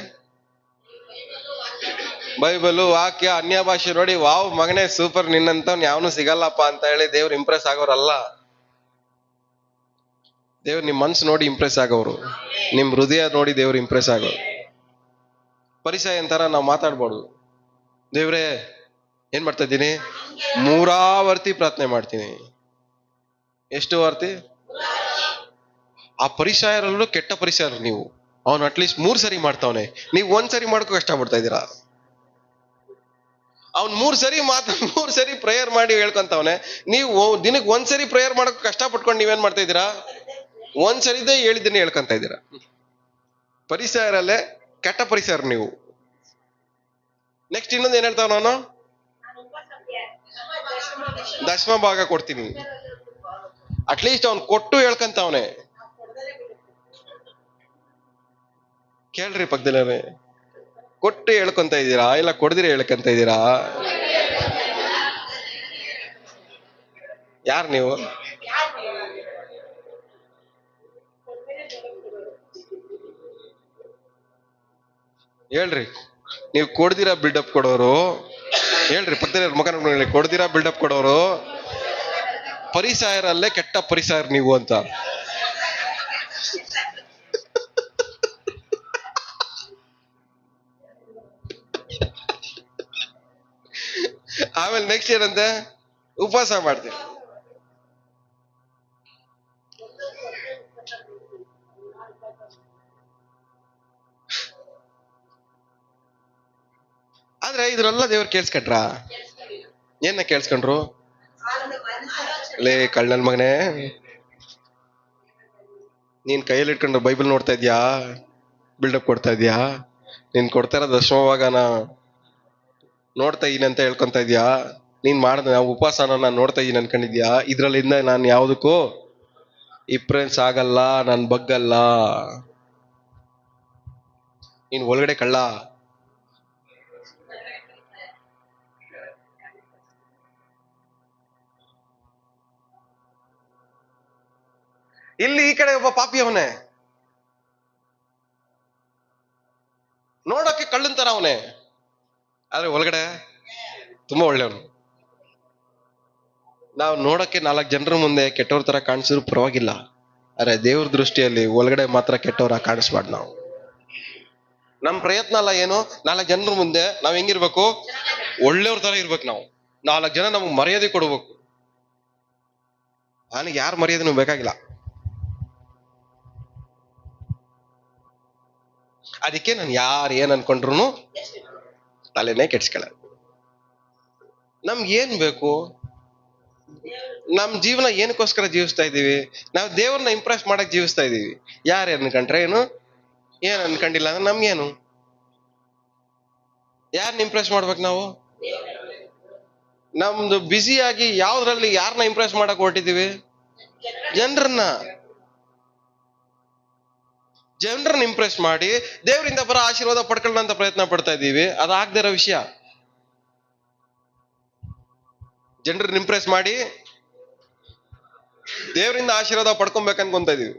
ಬೈಬಲ್ ವಾಕ್ಯ ಅನ್ಯ ಭಾಷೆ ನೋಡಿ, ವಾವ್ ಮಗನೇ ಸೂಪರ್, ನಿನ್ನಂತವ್ನು ಯಾವನು ಸಿಗಲ್ಲಪ್ಪ ಅಂತ ಹೇಳಿ ದೇವ್ರು ಇಂಪ್ರೆಸ್ ಆಗೋರಲ್ಲ. ದೇವ್ರು ನಿಮ್ ಮನ್ಸು ನೋಡಿ ಇಂಪ್ರೆಸ್ ಆಗೋರು, ನಿಮ್ ಹೃದಯ ನೋಡಿ ದೇವ್ರು ಇಂಪ್ರೆಸ್ ಆಗೋರು. ಪರಿಸಯ ಅಂತಾರ ನಾವು ಮಾತಾಡ್ಬಾರ್ದು. ದೇವ್ರೇ ಏನ್ ಮಾಡ್ತಾ ಇದ್ದೀನಿ? 3 ವರ್ತಿ ಪ್ರಾರ್ಥನೆ ಮಾಡ್ತೀನಿ. ಎಷ್ಟು ವರ್ತಿ? ಆ ಪರಿಸಯರಲ್ಲೂ ಕೆಟ್ಟ ಪರಿಸರ ನೀವು. ಅವನು ಅಟ್ಲೀಸ್ಟ್ 3 ಸರಿ ಮಾಡ್ತಾವನೆ, ನೀವು 1 ಸರಿ ಮಾಡ್ಕೋ ಕಷ್ಟ ಪಡ್ತಾ ಇದ್ದೀರಾ. ಅವ್ನ್ 3 ಸರಿ ಪ್ರೇಯರ್ ಮಾಡಿ ಹೇಳ್ಕೊಂತವನೆ, ನೀವು ದಿನಕ್ಕೆ 1 ಸರಿ ಪ್ರೇಯರ್ ಮಾಡಕ್ ಕಷ್ಟ ಪಟ್ಕೊಂಡು ನೀವೇನ್ ಮಾಡ್ತಾ ಇದ್ದೀರಾ? 1 ಸರಿದೇ ಹೇಳಿದ್ದೀನಿ ಹೇಳ್ಕೊಂತ ಇದ್ದೀರಾ. ಪರಿಸರಲ್ಲೇ ಕೆಟ್ಟ ಪರಿಸರ ನೀವು. ನೆಕ್ಸ್ಟ್ ಇನ್ನೊಂದು ಏನ್ ಹೇಳ್ತಾವ? ನಾನು ದಶಮ ಭಾಗ ಕೊಡ್ತೀನಿ. ಅಟ್ಲೀಸ್ಟ್ ಅವ್ನು ಕೊಟ್ಟು ಹೇಳ್ಕಂತವನೆ. ಕೇಳ್ರಿ ಪಕ್ಕದಲ್ಲೇ, ಕೊಟ್ಟು ಹೇಳ್ಕೊಂತ ಇದ್ದೀರಾ ಇಲ್ಲ ಕೊಡ್ದಿರ ಹೇಳ್ಕಂತ ಇದ್ದೀರಾ? ಯಾರು ನೀವು? ಹೇಳ್ರಿ, ನೀವು ಕೊಡ್ದಿರಾ ಬಿಲ್ಡಪ್ ಕೊಡೋರು ಹೇಳ್ರಿ. ಪಕ್ಕದಲ್ಲಿ ಮುಖ ನೋಡಿ, ಕೊಡ್ದಿರಾ ಬಿಲ್ಡಪ್ ಕೊಡೋರು ಪರಿಸರಲ್ಲೇ ಕೆಟ್ಟ ಪರಿಸರ ನೀವು ಅಂತ. ಆಮೇಲೆ ನೆಕ್ಸ್ಟ್ ಏನಂತೆ? ಉಪವಾಸ ಮಾಡ್ತೀನಿ. ಆದ್ರೆ ಇದ್ರೆಲ್ಲ ದೇವ್ರು ಕೇಳಿಸ್ಕೊಂಡ್ರ? ಏನ ಕೇಳಿಸ್ಕೊಂಡ್ರು? ಲೇ ಕಳ್ಳನ್ ಮಗನೇ, ನೀನ್ ಕೈಯಲ್ಲಿ ಇಟ್ಕೊಂಡು ಬೈಬಲ್ ನೋಡ್ತಾ ಇದ್ಯಾ? ಬಿಲ್ಡಪ್ ಕೊಡ್ತಾ ಇದ್ಯಾ? ನೀನ್ ಕೊಡ್ತಾ ಇರೋದು ದಶಮಭಾಗನ ನೋಡ್ತಾ ಇದೀನಿ ಅಂತ ಹೇಳ್ಕೊಂತ ಇದ್ಯಾ? ನೀನ್ ಮಾಡ್ದ ಉಪವಾಸನ ನಾನು ನೋಡ್ತಾ ಇದೀನಿ ಅನ್ಕೊಂಡಿದ್ಯಾ? ಇದ್ರಲ್ಲಿಂದ ನಾನು ಯಾವ್ದಕ್ಕೂ ಇನ್ಫ್ಲುಯೆನ್ಸ್ ಆಗಲ್ಲ, ನಾನು ಬಗ್ಗಲ್ಲ. ನೀನ್ ಒಳಗಡೆ ಕಳ್ಳ. ಇಲ್ಲಿ ಈ ಕಡೆ ಒಬ್ಬ ಪಾಪಿ ಅವನೇ, ನೋಡೋಕೆ ಕಳ್ಳಂತಾರ ಅವನೇ, ಆದ್ರೆ ಒಳಗಡೆ ತುಂಬಾ ಒಳ್ಳೆಯವನು. ನಾವು ನೋಡಕ್ಕೆ 4 ಜನರ ಮುಂದೆ ಕೆಟ್ಟವ್ರ ತರ ಕಾಣಿಸಿದ್ರು ಪರವಾಗಿಲ್ಲ, ಅರೆ ದೇವ್ರ ದೃಷ್ಟಿಯಲ್ಲಿ ಒಳಗಡೆ ಮಾತ್ರ ಕೆಟ್ಟವರ ಕಾಣಿಸ್ಬಾರ್ದು ನಾವು. ನಮ್ ಪ್ರಯತ್ನ ಅಲ್ಲ ಏನು, 4 ಜನರ ಮುಂದೆ ನಾವ್ ಹೆಂಗಿರ್ಬೇಕು, ಒಳ್ಳೆಯವ್ರ ತರ ಇರ್ಬೇಕು. ನಾವು 4 ಜನ ನಮ್ಗೆ ಮರ್ಯಾದೆ ಕೊಡ್ಬೇಕು. ನನಗೆ ಯಾರ ಮರ್ಯಾದೆನೂ ಬೇಕಾಗಿಲ್ಲ. ಅದಕ್ಕೆ ನಾನು ಯಾರು ಏನ್ ಅನ್ಕೊಂಡ್ರು ತಲೆನೇ ಕೆಡ್ಸ್ಕೊಳ್ಳ. ನಮ್ಗೆ ಏನ್ ಬೇಕು, ನಮ್ ಜೀವನ ಏನಕ್ಕೋಸ್ಕರ ಜೀವಿಸ್ತಾ ಇದೀವಿ? ನಾವು ದೇವ್ರನ್ನ ಇಂಪ್ರೆಸ್ ಮಾಡಕ್ ಜೀವಿಸ್ತಾ ಇದೀವಿ. ಯಾರು ಅನ್ಕೊಂಡ್ರೆ ಏನು, ಏನ್ ಅನ್ಕೊಂಡಿಲ್ಲ ಅಂದ್ರೆ ನಮ್ಗೇನು? ಯಾರನ್ನ ಇಂಪ್ರೆಸ್ ಮಾಡ್ಬೇಕು ನಾವು? ನಮ್ದು ಬ್ಯುಸಿಯಾಗಿ ಯಾವ್ದ್ರಲ್ಲಿ ಯಾರನ್ನ ಇಂಪ್ರೆಸ್ ಮಾಡಕ್ ಹೊರಟಿದೀವಿ? ಜನರನ್ನ ಇಂಪ್ರೆಸ್ ಮಾಡಿ ದೇವರಿಂದ ಬರೋ ಆಶೀರ್ವಾದ ಪಡ್ಕೊಳ್ಳೋಂತ ಪ್ರಯತ್ನ ಪಡ್ತಾ ಇದ್ದೀವಿ. ಅದಾಗದೇ ಇರೋ ವಿಷಯ. ಜನರನ್ನ ಇಂಪ್ರೆಸ್ ಮಾಡಿ ದೇವರಿಂದ ಆಶೀರ್ವಾದ ಪಡ್ಕೊಬೇಕನ್ಕೊಂತ ಇದೀವಿ.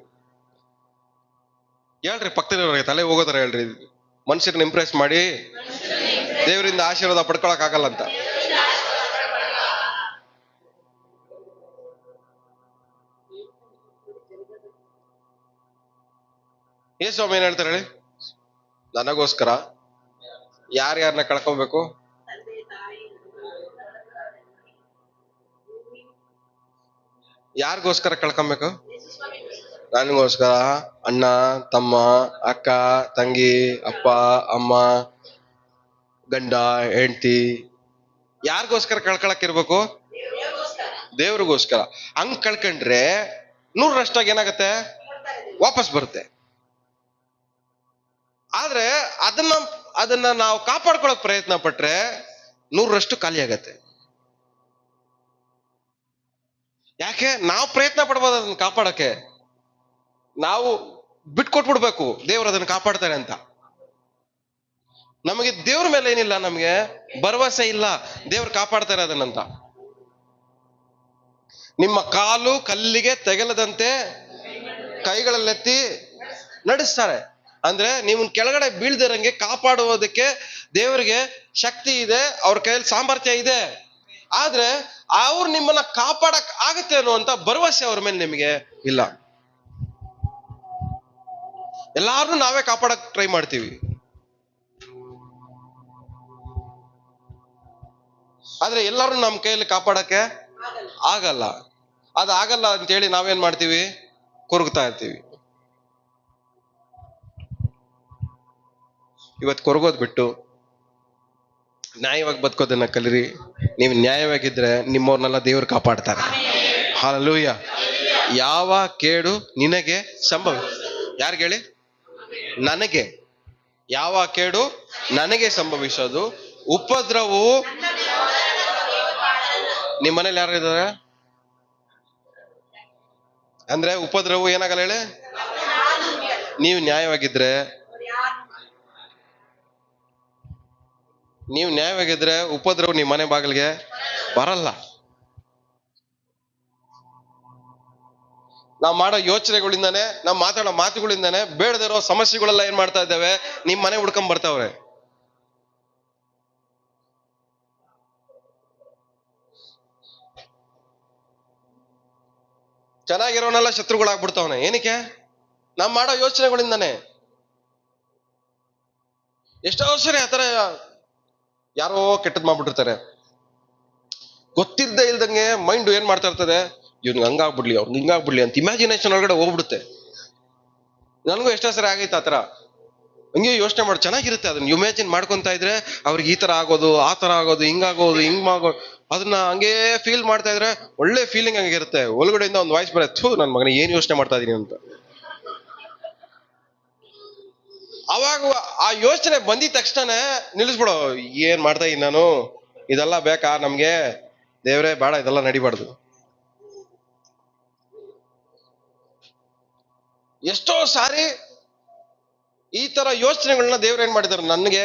ಹೇಳ್ರಿ ಪಕ್ಕದಲ್ಲಿರೋರಿಗೆ, ತಲೆ ಹೋಗೋತರ ಹೇಳ್ರಿ, ಮನುಷ್ಯರನ್ನ ಇಂಪ್ರೆಸ್ ಮಾಡಿ ದೇವರಿಂದ ಆಶೀರ್ವಾದ ಪಡ್ಕೊಳಕ್ ಆಗಲ್ಲ ಅಂತ. ಸ್ವಾಮಿ ಏನ್ ಹೇಳ್ತಾರೆ ಹೇಳಿ? ನನಗೋಸ್ಕರ ಯಾರ್ಯಾರನ್ನ ಕಳ್ಕೊಬೇಕು? ಯಾರಿಗೋಸ್ಕರ ಕಳ್ಕೊಬೇಕು? ನನಗೋಸ್ಕರ ಅಣ್ಣ, ತಮ್ಮ, ಅಕ್ಕ, ತಂಗಿ, ಅಪ್ಪ, ಅಮ್ಮ, ಗಂಡ, ಹೆಂಡತಿ, ಯಾರಿಗೋಸ್ಕರ ಕಳ್ಕೊಳಕ್ಕಿರ್ಬೇಕು? ದೇವ್ರಿಗೋಸ್ಕರ. ಹಂಗ್ ಕಳ್ಕೊಂಡ್ರೆ 100ರಷ್ಟಾಗಿ ಏನಾಗತ್ತೆ? ವಾಪಸ್ ಬರುತ್ತೆ. ಆದ್ರೆ ಅದನ್ನ ನಾವು ಕಾಪಾಡ್ಕೊಳಕ್ ಪ್ರಯತ್ನ ಪಟ್ರೆ 100ರಷ್ಟು ಖಾಲಿ ಆಗತ್ತೆ. ಯಾಕೆ? ನಾವು ಪ್ರಯತ್ನ ಪಡ್ಬೋದು ಅದನ್ನ ಕಾಪಾಡಕ್ಕೆ. ನಾವು ಬಿಟ್ಕೊಟ್ಬಿಡ್ಬೇಕು ದೇವ್ರು ಅದನ್ನ ಕಾಪಾಡ್ತಾರೆ ಅಂತ. ನಮಗೆ ದೇವ್ರ ಮೇಲೆ ಏನಿಲ್ಲ, ನಮ್ಗೆ ಭರವಸೆ ಇಲ್ಲ ದೇವ್ರು ಕಾಪಾಡ್ತಾರೆ ಅದನ್ನಂತ. ನಿಮ್ಮ ಕಾಲು ಕಲ್ಲಿಗೆ ತೆಗಲದಂತೆ ಕೈಗಳಲ್ಲೆತ್ತಿ ನಡೆಸ್ತಾರೆ. ಅಂದ್ರೆ ನೀವು ಕೆಳಗಡೆ ಬೀಳ್ದಿರಂಗೆ ಕಾಪಾಡುವುದಕ್ಕೆ ದೇವರಿಗೆ ಶಕ್ತಿ ಇದೆ, ಅವ್ರ ಕೈಯಲ್ಲಿ ಸಾಮರ್ಥ್ಯ ಇದೆ. ಆದ್ರೆ ಅವ್ರು ನಿಮ್ಮನ್ನ ಕಾಪಾಡಕ್ ಆಗತ್ತೆ ಅನ್ನುವಂತ ಭರವಸೆ ಅವ್ರ ಮೇಲೆ ನಿಮಗೆ ಇಲ್ಲ. ಎಲ್ಲಾರನ್ನೂ ನಾವೇ ಕಾಪಾಡಕ್ ಟ್ರೈ ಮಾಡ್ತೀವಿ. ಆದ್ರೆ ಎಲ್ಲರೂ ನಮ್ಮ ಕೈಯಲ್ಲಿ ಕಾಪಾಡಕ್ಕೆ ಆಗಲ್ಲ. ಅದಾಗಲ್ಲ ಅಂತೇಳಿ ನಾವೇನ್ ಮಾಡ್ತೀವಿ? ಕೊರಗ್ತಾ ಇರ್ತೀವಿ. ಇವತ್ತು ಕೊರಗೋದ್ ಬಿಟ್ಟು ನ್ಯಾಯವಾಗಿ ಬದುಕೋದನ್ನ ಕಲಿರಿ. ನೀವು ನ್ಯಾಯವಾಗಿದ್ರೆ ನಿಮ್ಮವ್ರನ್ನೆಲ್ಲ ದೇವ್ರು ಕಾಪಾಡ್ತಾರೆ. ಹಲ್ಲೆಲೂಯಾ. ಯಾವ ಕೇಡು ನಿನಗೆ ಯಾರಿಗೆ ಹೇಳಿ? ನನಗೆ. ಯಾವ ಕೇಡು ನನಗೆ ಸಂಭವಿಸೋದು, ಉಪದ್ರವವು ನಿಮ್ಮ ಮನೇಲಿ ಯಾರು ಇದ್ದಾರೆ ಅಂದ್ರೆ ಉಪದ್ರವವು ಏನಾಗಲ್ಲ ಹೇಳಿ? ನೀವು ನ್ಯಾಯವಾಗಿದ್ರೆ ಉಪದ್ರವ ನಿಮ್ಮ ಮನೆ ಬಾಗಿಲಿಗೆ ಬರಲ್ಲ. ನಾವು ಮಾಡೋ ಯೋಚನೆಗಳಿಂದಾನೆ, ನಾವು ಮಾತಾಡೋ ಮಾತುಗಳಿಂದಾನೆ ಬೇಡದಿರೋ ಸಮಸ್ಯೆಗಳೆಲ್ಲ ಏನ್ ಮಾಡ್ತಾ ಇದ್ದೇವೆ? ನಿಮ್ ಮನೆ ಹುಡ್ಕೊಂಡ್ ಬರ್ತಾವ್ರೆ. ಚೆನ್ನಾಗಿರೋನೆಲ್ಲ ಶತ್ರುಗಳಾಗ್ಬಿಡ್ತಾವನೆ. ಏನಕ್ಕೆ? ನಾವು ಮಾಡೋ ಯೋಚನೆಗಳಿಂದಾನೆ. ಎಷ್ಟೋ ಸರಿ ಆತರ ಯಾರೋ ಕೆಟ್ಟದ್ ಮಾಡ್ಬಿಟ್ಟಿರ್ತಾರೆ. ಗೊತ್ತಿದ್ದೇ ಇಲ್ದಂಗೆ ಮೈಂಡ್ ಏನ್ ಮಾಡ್ತಾ ಇರ್ತದೆ? ಇವ್ನಿಗೆ ಹಂಗಾಗ್ಬಿಡ್ಲಿ, ಅವ್ನಿಗೆ ಹಿಂಗಾಗ್ಬಿಡ್ಲಿ ಅಂತ ಇಮ್ಯಾಜಿನೇಷನ್ ಒಳಗಡೆ ಹೋಗ್ಬಿಡುತ್ತೆ. ನನಗೂ ಎಷ್ಟೋ ಸರಿ ಆಗೈತೆ ಆತರ. ಹಂಗೆ ಯೋಚನೆ ಮಾಡಿ ಚೆನ್ನಾಗಿರುತ್ತೆ. ಅದನ್ನ ಇಮ್ಯಾಜಿನ್ ಮಾಡ್ಕೊಂತ ಇದ್ರೆ ಅವ್ರಿಗೆ ಈ ತರ ಆಗೋದು, ಆ ತರ ಆಗೋದು, ಹಿಂಗಾಗೋದು, ಹಿಂಗಾಗೋದು, ಅದನ್ನ ಹಂಗೆ ಫೀಲ್ ಮಾಡ್ತಾ ಇದ್ರೆ ಒಳ್ಳೆ ಫೀಲಿಂಗ್ ಹಂಗಿರುತ್ತೆ. ಒಳಗಡೆಯಿಂದ ಒಂದು ವಾಯ್ಸ್ ಬರುತ್ತೆ, ನನ್ನ ಮಗನ ಏನ್ ಯೋಚನೆ ಮಾಡ್ತಾ ಇದೀನಿ ಅಂತ. ಅವಾಗ ಆ ಯೋಚನೆ ಬಂದಿದ ತಕ್ಷಣ ನಿಲ್ಲಿಸ್ಬಿಡೋ, ಏನ್ ಮಾಡ್ತಾ ಇದೀನಿ ನಾನು, ಇದೆಲ್ಲ ಬೇಕಾ ನಮ್ಗೆ? ದೇವ್ರೇ ಬೇಡ, ಇದೆಲ್ಲ ನಡಿಬಾರ್ದು. ಎಷ್ಟೋ ಸಾರಿ ಈ ತರ ಯೋಚನೆಗಳನ್ನ ದೇವ್ರು ಏನ್ ಮಾಡಿದಾರೆ? ನನಗೆ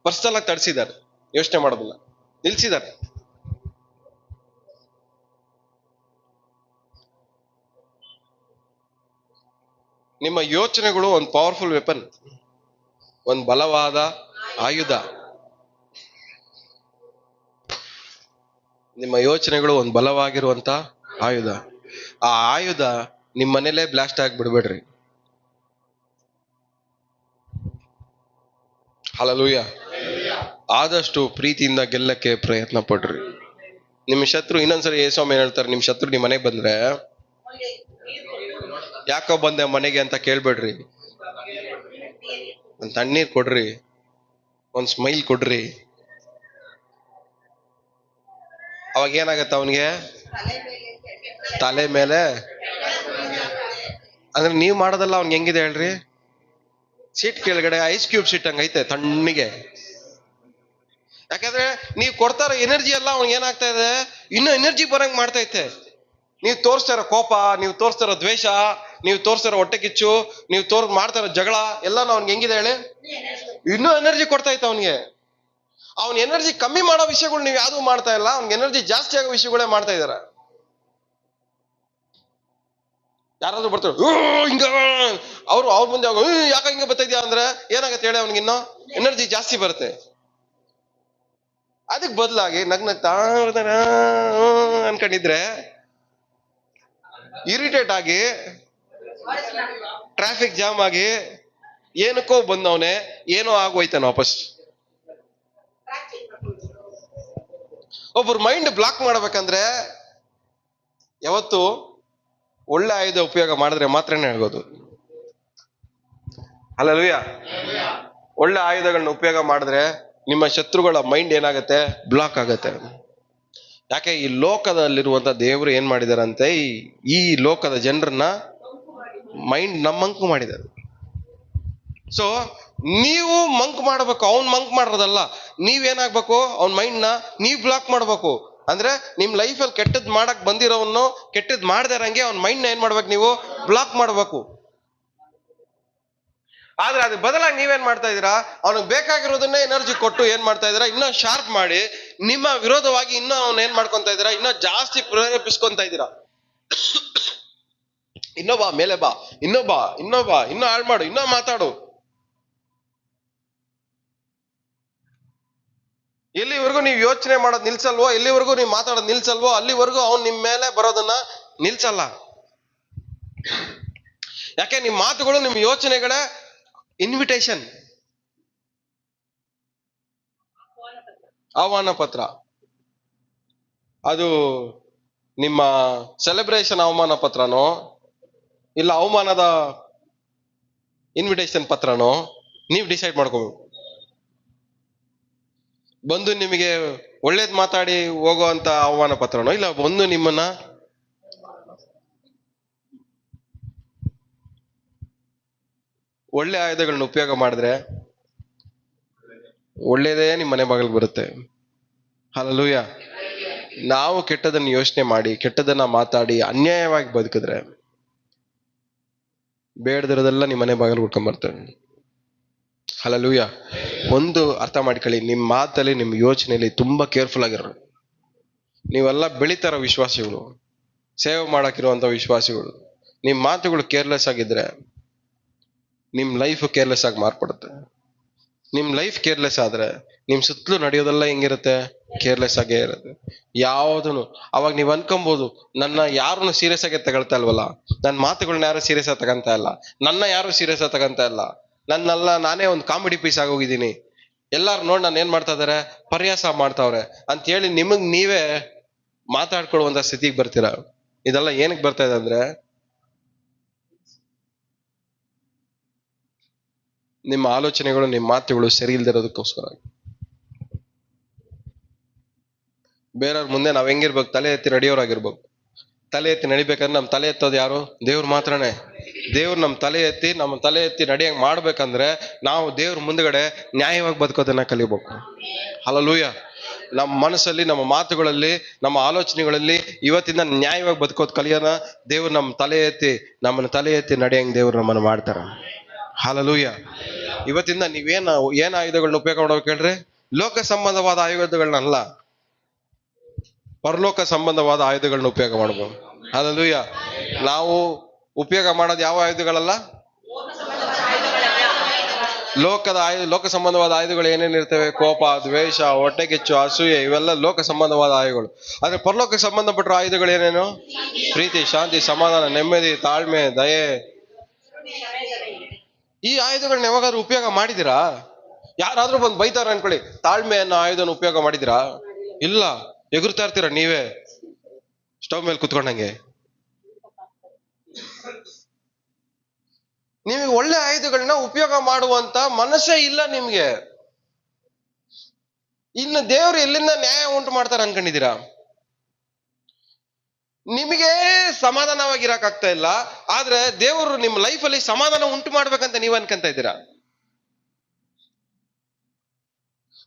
ಪರ್ಸನಲ್ ಆಗಿ ತಡಿಸಿದ್ದಾರೆ. ಯೋಚನೆ ಮಾಡೋದನ್ನ ನಿಲ್ಸಿದ್ದಾರೆ. ನಿಮ್ಮ ಯೋಚನೆಗಳು ಒಂದು ಪವರ್ಫುಲ್ ವೆಪನ್, ಒಂದು ಬಲವಾದ ಆಯುಧ. ನಿಮ್ಮ ಯೋಚನೆಗಳು ಒಂದು ಬಲವಾಗಿರುವಂತ ಆಯುಧ. ಆ ಆಯುಧ ನಿಮ್ ಮನೇಲೆ ಬ್ಲಾಸ್ಟ್ ಆಗಿ ಬಿಡ್ಬೇಡ್ರಿ. ಹಲ್ಲೆಲೂಯಾ. ಆದಷ್ಟು ಪ್ರೀತಿಯಿಂದ ಗೆಲ್ಲಕ್ಕೆ ಪ್ರಯತ್ನ ಪಡ್ರಿ. ನಿಮ್ ಶತ್ರು, ಇನ್ನೊಂದ್ಸರಿ ಯೇಸ್ವಾಮಿ ಏನ್ ಹೇಳ್ತಾರೆ, ನಿಮ್ ಶತ್ರು ನಿಮ್ ಮನೆಗೆ ಬಂದ್ರೆ ಯಾಕೋ ಬಂದೆ ಮನೆಗೆ ಅಂತ ಕೇಳ್ಬೇಡ್ರಿ. ಒಂದ್ ತಣ್ಣೀರ್ ಕೊಡ್ರಿ, ಒಂದ್ ಸ್ಮೈಲ್ ಕೊಡ್ರಿ. ಅವಾಗ ಏನಾಗತ್ತ ಅವನಿಗೆ ತಲೆ ಮೇಲೆ. ಅಂದ್ರೆ ನೀವ್ ಮಾಡೋದಲ್ಲ ಅವ್ನಿಗೆ ಹೆಂಗಿದೆ ಹೇಳ್ರಿ, ಸೀಟ್ ಕೆಳಗಡೆ ಐಸ್ ಕ್ಯೂಬ್ ಸೀಟ್ ಹಂಗೈತೆ ತಣ್ಣಗೆ. ಯಾಕಂದ್ರೆ ನೀವ್ ಕೊಡ್ತಾರ ಎನರ್ಜಿ ಎಲ್ಲ ಅವ್ನಿಗೆ ಏನಾಗ್ತಾ ಇದೆ, ಇನ್ನೂ ಎನರ್ಜಿ ಬರಂಗ್ ಮಾಡ್ತೈತೆ. ನೀವು ತೋರಿಸ್ತಾರ ಕೋಪ, ನೀವು ತೋರಿಸ್ತಾರ ದ್ವೇಷ, ನೀವು ತೋರಿಸ್ತಾರ ಹೊಟ್ಟೆ ಕಿಚ್ಚು, ನೀವು ಮಾಡ್ತಾರ ಜಗಳ ಎಲ್ಲಾನು ಅವ್ನಿಗೆ ಹೆಂಗಿದೆ ಹೇಳಿ, ಇನ್ನೂ ಎನರ್ಜಿ ಕೊಡ್ತಾ ಇತ್ತು ಅವನಿಗೆ. ಅವ್ನ ಎನರ್ಜಿ ಕಮ್ಮಿ ಮಾಡೋ ವಿಷಯಗಳು ನೀವು ಯಾವ್ದು ಮಾಡ್ತಾ ಇಲ್ಲ, ಅವ್ನಿಗೆ ಎನರ್ಜಿ ಜಾಸ್ತಿ ಆಗೋ ವಿಷಯಗಳೇ ಮಾಡ್ತಾ ಇದಾರೆ. ಯಾರಾದ್ರೂ ಬರ್ತಾರೆ ಹಿಂಗ, ಅವ್ರ ಮುಂದೆ ಯಾಕ ಹಿಂಗ ಬರ್ತಾ ಇದೆಯಾ ಅಂದ್ರೆ ಏನಾಗತ್ತೆ ಹೇಳಿ, ಅವ್ನಿಗೆ ಇನ್ನೂ ಎನರ್ಜಿ ಜಾಸ್ತಿ ಬರುತ್ತೆ. ಅದಕ್ಕೆ ಬದಲಾಗಿ ನಗ್ನಗ್ತಾ ಅನ್ಕೊಂಡಿದ್ರೆ ಇರಿಟೇಟ್ ಆಗಿ ಟ್ರಾಫಿಕ್ ಜಾಮ್ ಆಗಿ ಏನಕ್ಕೋ ಬಂದವನೆ ಏನೋ ಆಗೋಯ್ತಾನೆ ವಾಪಸ್. ಒಬ್ಬರು ಮೈಂಡ್ ಬ್ಲಾಕ್ ಮಾಡ್ಬೇಕಂದ್ರೆ ಯಾವತ್ತು ಒಳ್ಳೆ ಆಯುಧ ಉಪಯೋಗ ಮಾಡಿದ್ರೆ ಮಾತ್ರನೇ ಆಗೋದು. ಹಲ್ಲೆಲೂಯಾ. ಒಳ್ಳೆ ಆಯುಧಗಳನ್ನ ಉಪಯೋಗ ಮಾಡಿದ್ರೆ ನಿಮ್ಮ ಶತ್ರುಗಳ ಮೈಂಡ್ ಏನಾಗತ್ತೆ, ಬ್ಲಾಕ್ ಆಗತ್ತೆ. ಯಾಕೆ ಈ ಲೋಕದಲ್ಲಿರುವಂತ ದೇವರು ಏನ್ ಮಾಡಿದಾರಂತೆ, ಈ ಲೋಕದ ಜನರನ್ನ ಮೈಂಡ್ ಮಂಕು ಮಾಡಿದ್ದಾರೆ. ಸೊ ನೀವು ಮಂಕ್ ಮಾಡ್ಬೇಕು, ಅವ್ನ್ ಮಂಕ್ ಮಾಡೋದಲ್ಲ. ನೀವೇನಾಗ್ಬೇಕು, ಅವ್ನ ಮೈಂಡ್ ನ ನೀವ್ ಬ್ಲಾಕ್ ಮಾಡ್ಬೇಕು. ಅಂದ್ರೆ ನಿಮ್ ಲೈಫಲ್ಲಿ ಕೆಟ್ಟದ್ ಮಾಡಕ್ ಬಂದಿರೋವನ್ನು ಕೆಟ್ಟದ್ ಮಾಡದೇ ಇರಂಗೆ ಅವ್ನ ಮೈಂಡ್ ನ ಏನ್ ಮಾಡ್ಬೇಕು, ನೀವು ಬ್ಲಾಕ್ ಮಾಡ್ಬೇಕು. ಆದ್ರೆ ಅದ್ರ ಬದಲಾಗಿ ನೀವೇನ್ ಮಾಡ್ತಾ ಇದೀರಾ, ಅವ್ನಿಗೆ ಬೇಕಾಗಿರೋದನ್ನೇ ಎನರ್ಜಿ ಕೊಟ್ಟು ಏನ್ ಮಾಡ್ತಾ ಇದೀರಾ, ಇನ್ನೂ ಶಾರ್ಪ್ ಮಾಡಿ ನಿಮ್ಮ ವಿರೋಧವಾಗಿ ಇನ್ನೂ ಅವ್ನ ಏನ್ ಮಾಡ್ಕೊಂತ ಇದೀರಾ, ಇನ್ನೂ ಜಾಸ್ತಿ ಪ್ರೇರೇಪಿಸ್ಕೊಂತ ಇದೀರಾ. ಇನ್ನೂ ಬಾ ಮೇಲೆ ಬಾ, ಇನ್ನೂ ಬಾ, ಇನ್ನೂ ಹಾಳು ಮಾಡು, ಇನ್ನೂ ಮಾತಾಡು. ಎಲ್ಲಿವರೆಗೂ ನೀವು ಯೋಚನೆ ಮಾಡೋದು ನಿಲ್ಸಲ್ವೋ, ಎಲ್ಲಿವರೆಗೂ ನೀವು ಮಾತಾಡೋದು ನಿಲ್ಸಲ್ವೋ, ಅಲ್ಲಿವರೆಗೂ ಅವ್ನು ನಿಮ್ ಮೇಲೆ ಬರೋದನ್ನ ನಿಲ್ಸಲ್ಲ. ಯಾಕೆ ನಿಮ್ ಮಾತುಗಳು, ನಿಮ್ ಯೋಚನೆಗಳೇ ಇನ್ವಿಟೇಷನ್, ಆಹ್ವಾನ ಪತ್ರ. ಅದು ನಿಮ್ಮ ಸೆಲೆಬ್ರೇಷನ್ ಅವಮಾನ ಪತ್ರನೋ ಇಲ್ಲ ಅವಮಾನದ ಇನ್ವಿಟೇಷನ್ ಪತ್ರನೋ ನೀವು ಡಿಸೈಡ್ ಮಾಡ್ಕೋಬೇಕು. ಬಂದು ನಿಮಗೆ ಒಳ್ಳೇದ್ ಮಾತಾಡಿ ಹೋಗುವಂತ ಆಹ್ವಾನ ಪತ್ರನೋ ಇಲ್ಲ ಬಂದು ನಿಮ್ಮನ್ನ ಒಳ್ಳೆ ಆಯುಧಗಳನ್ನ ಉಪಯೋಗ ಮಾಡಿದ್ರೆ ಒಳ್ಳೇದೇ ನಿಮ್ಮ ಮನೆ ಬಾಗಿಲಿಗೆ ಬರುತ್ತೆ. ಹಲ್ಲೆಲೂಯಾ. ನಾವು ಕೆಟ್ಟದನ್ನ ಯೋಚನೆ ಮಾಡಿ, ಕೆಟ್ಟದನ್ನ ಮಾತಾಡಿ, ಅನ್ಯಾಯವಾಗಿ ಬದುಕಿದ್ರೆ ಬೇಡದಿರೋದೆಲ್ಲ ನಿಮ್ಮ ಮನೆ ಬಾಗಿಲು ಹುಡ್ಕೊಂಡ್ ಬರ್ತವೆ. ಹಲ್ಲೆಲೂಯಾ. ಒಂದು ಅರ್ಥ ಮಾಡ್ಕೊಳ್ಳಿ, ನಿಮ್ಮ ಮಾತಲ್ಲಿ, ನಿಮ್ಮ ಯೋಚನೆಯಲ್ಲಿ ತುಂಬಾ ಕೇರ್ಫುಲ್ ಆಗಿರೋ. ನೀವೆಲ್ಲ ಬೆಳಿತಾರ ವಿಶ್ವಾಸಿಗಳು, ಸೇವೆ ಮಾಡಕ್ಕಿರುವಂತ ವಿಶ್ವಾಸಿಗಳು. ನಿಮ್ಮ ಮಾತುಗಳು ಕೇರ್ಲೆಸ್ ಆಗಿದ್ರೆ ನಿಮ್ ಲೈಫ್ ಕೇರ್ಲೆಸ್ ಆಗಿ ಮಾರ್ಪಡುತ್ತೆ. ನಿಮ್ ಲೈಫ್ ಕೇರ್ಲೆಸ್ ಆದ್ರೆ ನಿಮ್ ಸುತ್ತಲೂ ನಡೆಯೋದೆಲ್ಲ ಹೆಂಗಿರುತ್ತೆ, ಕೇರ್ಲೆಸ್ ಆಗೇ ಇರುತ್ತೆ. ಯಾವುದನ್ನು ಅವಾಗ ನೀವ್ ಅನ್ಕೊಬಹುದು, ನನ್ನ ಯಾರನ್ನು ಸೀರಿಯಸ್ ಆಗಿ ತಗೊಳ್ತಾ ಇಲ್ವಲ್ಲ, ನನ್ನ ಮಾತುಗಳನ್ನ ಯಾರು ಸೀರಿಯಸ್ ಆಗಿ ತಗೊಂತ ಇಲ್ಲ, ನನ್ನ ಯಾರು ಸೀರಿಯಸ್ ಆಗಿ ತಗೊಂತ ಇಲ್ಲ, ನನ್ನೆಲ್ಲ ನಾನೇ ಒಂದು ಕಾಮಿಡಿ ಪೀಸ್ ಆಗೋಗಿದ್ದೀನಿ, ಎಲ್ಲಾರು ನೋಡಿ ನಾನು ಏನ್ ಮಾಡ್ತಾ ಇದಾರೆ, ಪರ್ಯಾಸ ಮಾಡ್ತಾವ್ರೆ ಅಂತ ಹೇಳಿ ನಿಮಗ್ ನೀವೇ ಮಾತಾಡ್ಕೊಳ್ಳುವಂತ ಸ್ಥಿತಿಗೆ ಬರ್ತೀರಾ. ಇದೆಲ್ಲ ಏನಕ್ಕೆ ಬರ್ತಾ ಇದೆ ಅಂದ್ರೆ ನಿಮ್ಮ ಆಲೋಚನೆಗಳು, ನಿಮ್ಮ ಮಾತುಗಳು ಸರಿ ಇಲ್ದಿರೋದಕ್ಕೋಸ್ಕರ. ಬೇರೆಯವ್ರ ಮುಂದೆ ನಾವ್ ಹೆಂಗಿರ್ಬೇಕು, ತಲೆ ಎತ್ತಿ ನಡೆಯೋರಾಗಿರ್ಬೇಕು. ತಲೆ ಎತ್ತಿ ನಡಿಬೇಕಂದ್ರೆ ನಮ್ ತಲೆ ಎತ್ತೋದು ಯಾರು, ದೇವ್ರ ಮಾತ್ರನೇ. ದೇವ್ರು ನಮ್ ತಲೆ ಎತ್ತಿ ನಡಿಯಂಗ್ ಮಾಡ್ಬೇಕಂದ್ರೆ ನಾವು ದೇವ್ರ ಮುಂದ್ಗಡೆ ನ್ಯಾಯವಾಗಿ ಬದುಕೋದನ್ನ ಕಲಿಬೇಕು. ಹಲ್ಲೆಲೂಯಾ. ನಮ್ಮ ಮನಸ್ಸಲ್ಲಿ, ನಮ್ಮ ಮಾತುಗಳಲ್ಲಿ, ನಮ್ಮ ಆಲೋಚನೆಗಳಲ್ಲಿ ಇವತ್ತಿಂದ ನ್ಯಾಯವಾಗಿ ಬದುಕೋದು ಕಲಿಯೋಣ. ದೇವ್ರು ನಮ್ಮನ್ನ ತಲೆ ಎತ್ತಿ ನಡೆಯಂಗ್ ದೇವ್ರು ನಮ್ಮನ್ನು ಮಾಡ್ತಾರ. ಹಲ್ಲೆಲೂಯಾ. ಇವತ್ತಿಂದ ಏನ್ ಆಯುಧಗಳನ್ನ ಉಪಯೋಗ ಮಾಡ್ಬೇಕು ಹೇಳ್ರಿ, ಲೋಕ ಸಂಬಂಧವಾದ ಆಯುಧಗಳನ್ನಲ್ಲ, ಪರಲೋಕ ಸಂಬಂಧವಾದ ಆಯುಧಗಳನ್ನ ಉಪಯೋಗ ಮಾಡ್ಬೋದು. ಹಲ್ಲೆಲೂಯಾ. ನಾವು ಉಪಯೋಗ ಮಾಡೋದು ಯಾವ ಆಯುಧಗಳಲ್ಲ, ಲೋಕ ಸಂಬಂಧವಾದ ಆಯುಧಗಳು ಏನೇನಿರ್ತವೆ? ಕೋಪ, ದ್ವೇಷ, ಹೊಟ್ಟೆ ಕಿಚ್ಚು, ಅಸೂಯೆ, ಇವೆಲ್ಲ ಲೋಕ ಸಂಬಂಧವಾದ ಆಯುಧಗಳು. ಆದ್ರೆ ಪರಲೋಕಕ್ಕೆ ಸಂಬಂಧಪಟ್ಟಿರೋ ಆಯುಧಗಳು ಏನೇನು? ಪ್ರೀತಿ, ಶಾಂತಿ, ಸಮಾಧಾನ, ನೆಮ್ಮದಿ, ತಾಳ್ಮೆ, ದಯೆ. ಈ ಆಯುಧಗಳನ್ನ ಯಾವಾಗಾದ್ರೂ ಉಪಯೋಗ ಮಾಡಿದಿರಾ? ಯಾರಾದ್ರೂ ಬಂದು ಬೈತಾರ ಅನ್ಕೊಳ್ಳಿ, ತಾಳ್ಮೆ ಅನ್ನೋ ಆಯುಧನ ಉಪಯೋಗ ಮಾಡಿದಿರಾ? ಇಲ್ಲ. ಎಗುರ್ತಾ ಇರ್ತೀರ ನೀವೇ ಸ್ಟವ್ ಮೇಲೆ ಕುತ್ಕೊಂಡಂಗೆ. ನಿಮಗೆ ಒಳ್ಳೆ ಆಯುಧಗಳನ್ನ ಉಪಯೋಗ ಮಾಡುವಂತ ಮನಸ್ಸೇ ಇಲ್ಲ ನಿಮ್ಗೆ. ಇನ್ನು ದೇವರು ಎಲ್ಲಿಂದ ನ್ಯಾಯ ಉಂಟು ಮಾಡ್ತಾರೆ ಅನ್ಕೊಂಡಿದ್ದೀರಾ? ನಿಮಗೆ ಸಮಾಧಾನವಾಗಿರಕ್ಕಾಗ್ತಾ ಇಲ್ಲ, ಆದ್ರೆ ದೇವರು ನಿಮ್ಮ ಲೈಫಲ್ಲಿ ಸಮಾಧಾನ ಉಂಟು ಮಾಡ್ಬೇಕಂತ ನೀವು ಅನ್ಕೊಂತ ಇದ್ದೀರಾ.